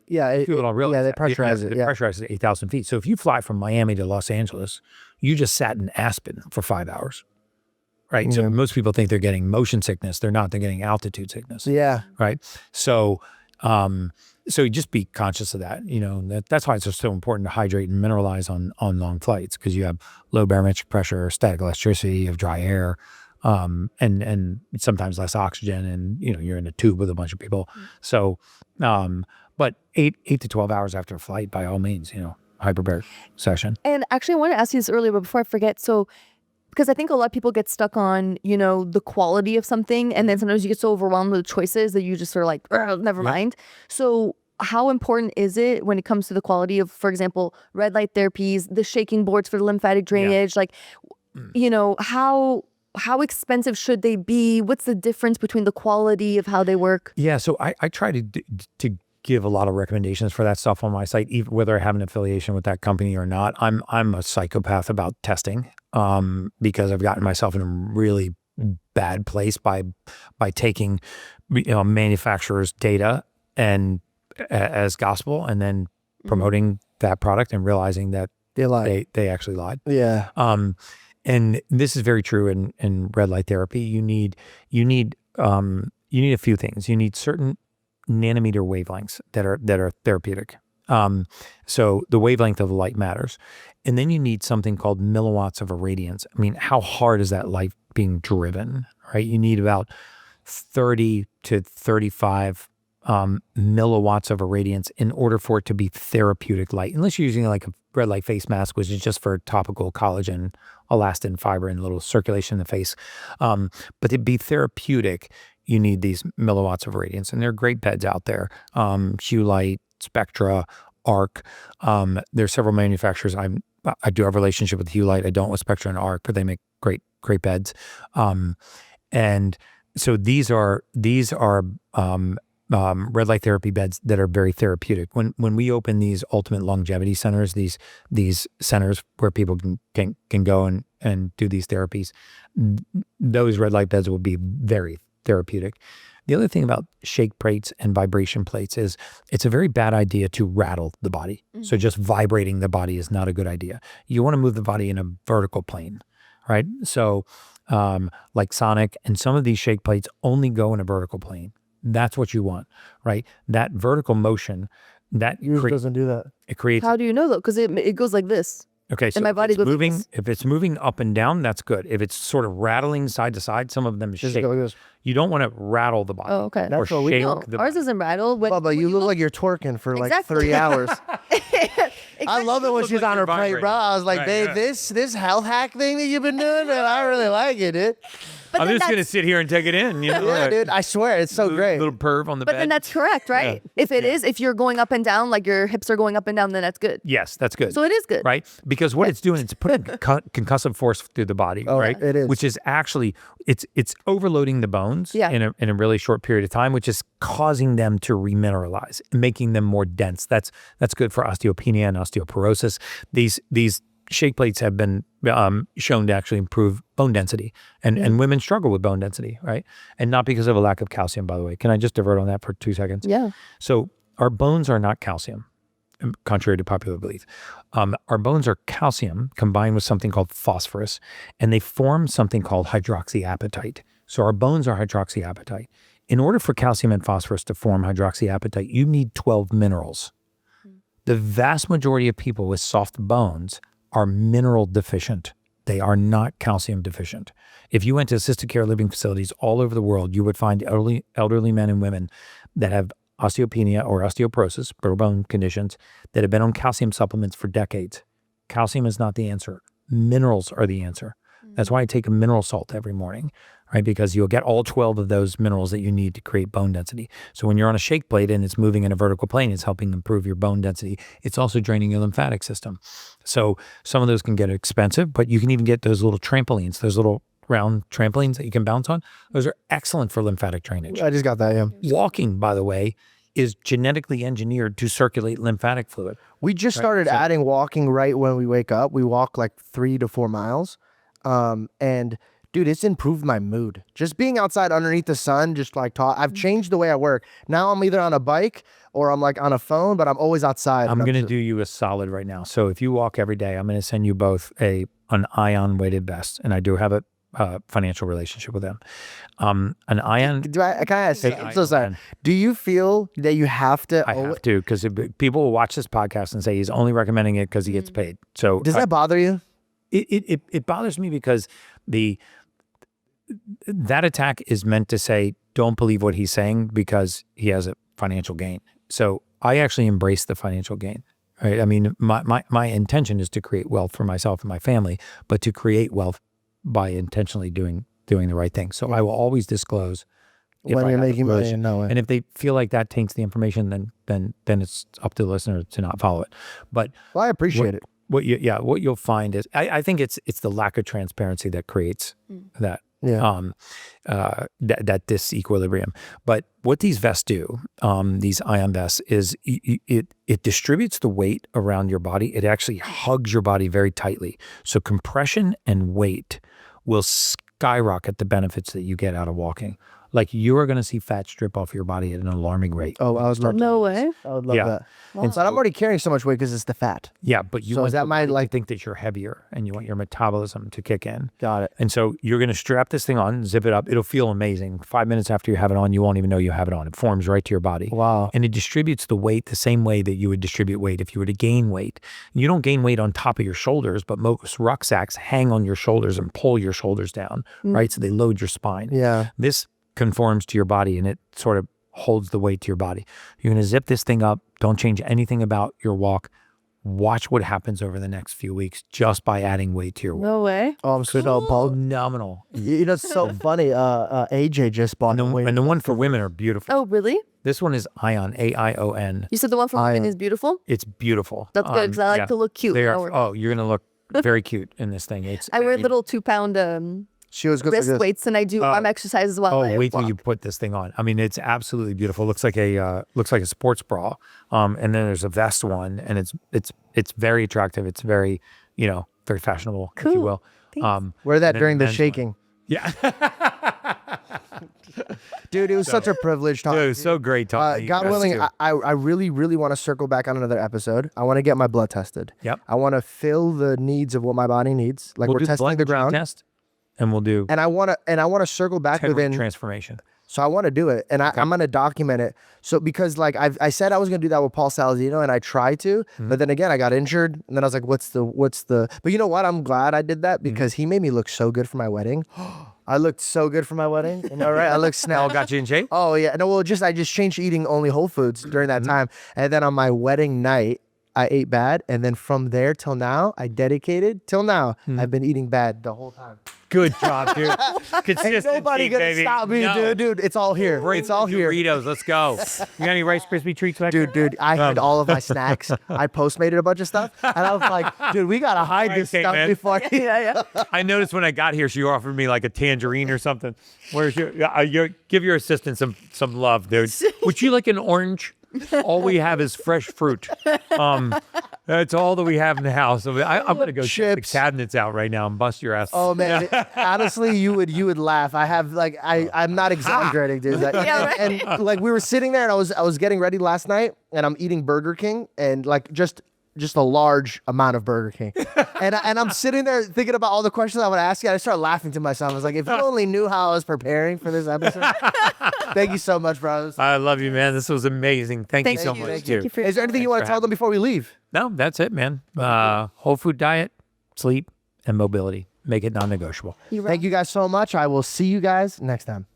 Yeah, People don't realize they that. pressurize it. They Yeah. pressurize it at 8,000 feet. So if you fly from Miami to Los Angeles, you just sat in Aspen for 5 hours, right? So most people think they're getting motion sickness. They're not. They're getting altitude sickness. Yeah. Right. So, so you just be conscious of that. That's why it's just so important to hydrate and mineralize on long flights, because you have low barometric pressure, static electricity, you have dry air, and sometimes less oxygen, and you're in a tube with a bunch of people. So, but 8 to 12 hours after a flight, by all means, hyperbaric session. And actually, I wanted to ask you this earlier, but before I forget, because I think a lot of people get stuck on, the quality of something, and then sometimes you get so overwhelmed with choices that you just sort of like, never mind. So how important is it when it comes to the quality of, for example, red light therapies, the shaking boards for the lymphatic drainage, how expensive should they be? What's the difference between the quality of how they work? Yeah, so I try to give a lot of recommendations for that stuff on my site, even whether I have an affiliation with that company or not. I'm a psychopath about testing, because I've gotten myself in a really bad place by taking manufacturers' data and as gospel, and then promoting that product and realizing that They lied. They actually lied. Yeah. And this is very true in red light therapy. You need a few things. You need certain nanometer wavelengths that are therapeutic. So the wavelength of the light matters. And then you need something called milliwatts of irradiance. I mean, how hard is that light being driven, right? You need about 30 to 35 milliwatts of irradiance in order for it to be therapeutic light, unless you're using like a red light face mask, which is just for topical collagen, elastin, fiber, and a little circulation in the face. But to be therapeutic, you need these milliwatts of irradiance, and there are great beds out there. Hue Light, Spectra, Arc. There's several manufacturers. I do have a relationship with Hue Light. I don't with Spectra and Arc, but they make great beds. And so these are red light therapy beds that are very therapeutic. When we open these ultimate longevity centers, these centers where people can go and do these therapies, those red light beds will be very therapeutic. The other thing about shake plates and vibration plates is it's a very bad idea to rattle the body. Mm-hmm. So just vibrating the body is not a good idea. You want to move the body in a vertical plane, right? So like Sonic and some of these shake plates only go in a vertical plane. That's what you want, right? That vertical motion, that Yours doesn't do that. It creates. How do you know though? Because it goes like this. Okay, so and my body goes moving. like this. If it's moving up and down, that's good. If it's sort of rattling side to side, some of them Just shake. go like this. You don't want to rattle the body. Oh, okay. Or That's what we shake know. the Ours body. doesn't rattle. Bubba, you look like you're twerking for like Exactly. 3 hours. I love it when Look she's like on you're her plate, vibrating. bro. I was like, Right, babe, yeah. this health hack thing that you've been doing, man, I really like it, dude. But I'm then just gonna that's- sit here and take it in. You know, Yeah, dude, I swear it's so great. Little perv on the But bed. then that's correct, right? If it is, if you're going up and down, like your hips are going up and down, then that's good. Yes, that's good. So it is good. Right? Because what it's doing, it's putting concussive force through the body, right? it is. Which is actually, it's overloading the bones in a really short period of time, which is causing them to remineralize, making them more dense. That's good for osteopenia and osteoporosis. These shake plates have been shown to actually improve bone density, and women struggle with bone density, right? And not because of a lack of calcium, by the way. Can I just divert on that for 2 seconds? Yeah. So our bones are not calcium, contrary to popular belief. Our bones are calcium combined with something called phosphorus, and they form something called hydroxyapatite. So our bones are hydroxyapatite. In order for calcium and phosphorus to form hydroxyapatite, you need 12 minerals. The vast majority of people with soft bones are mineral deficient. They are not calcium deficient. If you went to assisted care living facilities all over the world, you would find elderly men and women that have osteopenia or osteoporosis, brittle bone conditions, that have been on calcium supplements for decades. Calcium is not the answer. Minerals are the answer. That's why I take a mineral salt every morning, right? Because you'll get all 12 of those minerals that you need to create bone density. So when you're on a shake plate and it's moving in a vertical plane, it's helping improve your bone density. It's also draining your lymphatic system. So some of those can get expensive, but you can even get those little trampolines, those little round trampolines that you can bounce on. Those are excellent for lymphatic drainage. I just got that, yeah. Walking, by the way, is genetically engineered to circulate lymphatic fluid. We just started adding walking right when we wake up. We walk like 3 to 4 miles. And dude, it's improved my mood. Just being outside underneath the sun, just like I've changed the way I work. Now I'm either on a bike or I'm like on a phone, but I'm always outside. I'm going to do you a solid right now. So if you walk every day, I'm going to send you both an ion weighted vest, and I do have a financial relationship with them. An ion. Can I ask? Hey, I'm so sorry. Do you feel that you have to? I have to, because people will watch this podcast and say he's only recommending it because he gets paid. So Does that bother you? It bothers me because that attack is meant to say, don't believe what he's saying because he has a financial gain. So I actually embrace the financial gain, right? I mean, my intention is to create wealth for myself and my family, but to create wealth by intentionally doing the right thing. So I will always disclose When you're making money, no way. and if they feel like that taints the information, then it's up to the listener to not follow it. But Well, I appreciate it. what you'll find is I think it's the lack of transparency that creates that that disequilibrium. But what these vests do, these ion vests, is it distributes the weight around your body. It actually hugs your body very tightly. So compression and weight will skyrocket the benefits that you get out of walking. Like, you are going to see fat strip off your body at an alarming rate. Oh, I was love No way. I would love Yeah. that. And so I'm already carrying so much weight because it's the fat. Yeah, but you So want is that your my, body to like- think that you're heavier, and you want your metabolism to kick in. Got it. And so you're going to strap this thing on, zip it up. It'll feel amazing. 5 minutes after you have it on, you won't even know you have it on. It forms right to your body. Wow. And it distributes the weight the same way that you would distribute weight if you were to gain weight. You don't gain weight on top of your shoulders, but most rucksacks hang on your shoulders and pull your shoulders down, right? So they load your spine. Yeah. This conforms to your body, and it sort of holds the weight to your body. You're going to zip this thing up. Don't change anything about your walk. Watch what happens over the next few weeks just by adding weight to your walk. No way. Oh, I'm so Paul. Phenomenal. You know, it's so funny. AJ just bought And the one for women are beautiful. Oh, really? This one is Ion, AION. You said the one from women is beautiful? It's beautiful. That's good, because I like to look cute. They when I are, work. oh, you're going to look very cute in this thing. I wear little 2-pound She was good wrist weights, and I do arm exercise as well. Oh, I wait till walk. you put this thing on. I mean, it's absolutely beautiful. It looks like a sports bra. And then there's a vest one, and it's very attractive. It's very, very fashionable, if you Cool. will. Wear that then during the men's one. shaking. Yeah. Dude, it was such a privilege talking. Dude, so great talking. to you God guys, willing, too. I really, really want to circle back on another episode. I want to get my blood tested. Yep. I want to fill the needs of what my body needs. Like, We'll we're do testing blood the gene ground. test, and we'll do And I want to circle back 10 within. transformation. So I want to do it, and I'm going to document it. So because like I said I was going to do that with Paul Saladino, and I tried to, but then again I got injured, and then I was like, what's the? But you know what? I'm glad I did that because he made me look so good for my wedding. I looked so good for my wedding. You know, right? I looked All snap. got you in shape? Oh yeah, no. Well, I just changed to eating only whole foods during that time, and then on my wedding night, I ate bad. And then from there till now, I dedicated till now. I've been eating bad the whole time. Good job, dude. Ain't Consistency, nobody gonna baby. stop me, No. dude. It's all here. Bring It's all the here. Doritos. Let's go. You got any Rice Krispie treats back there? Dude, I had all of my snacks. I Postmated a bunch of stuff. And I was like, dude, we got to hide this Okay, stuff man. before. Yeah. I noticed when I got here, she offered me like a tangerine or something. Where's your give your assistant some love, dude. Would you like an orange? All we have is fresh fruit. That's all that we have in the house. So I'm gonna go check the Chips. cabinets out right now and bust your ass. Oh man, honestly, you would laugh. I have like I'm not exaggerating, dude. Like, and like we were sitting there, and I was getting ready last night, and I'm eating Burger King, and like just a large amount of Burger King, and I'm sitting there thinking about all the questions I would ask you. And I started laughing to myself. I was like, if you only knew how I was preparing for this episode. Thank you so much, bros. I love you, man. This was amazing. Thank you so you. much, Thank too. you for Is there anything you want to for tell them before we leave? No, that's it, man. Whole food diet, sleep, and mobility. Make it non-negotiable. You Thank you guys so much. I will see you guys next time.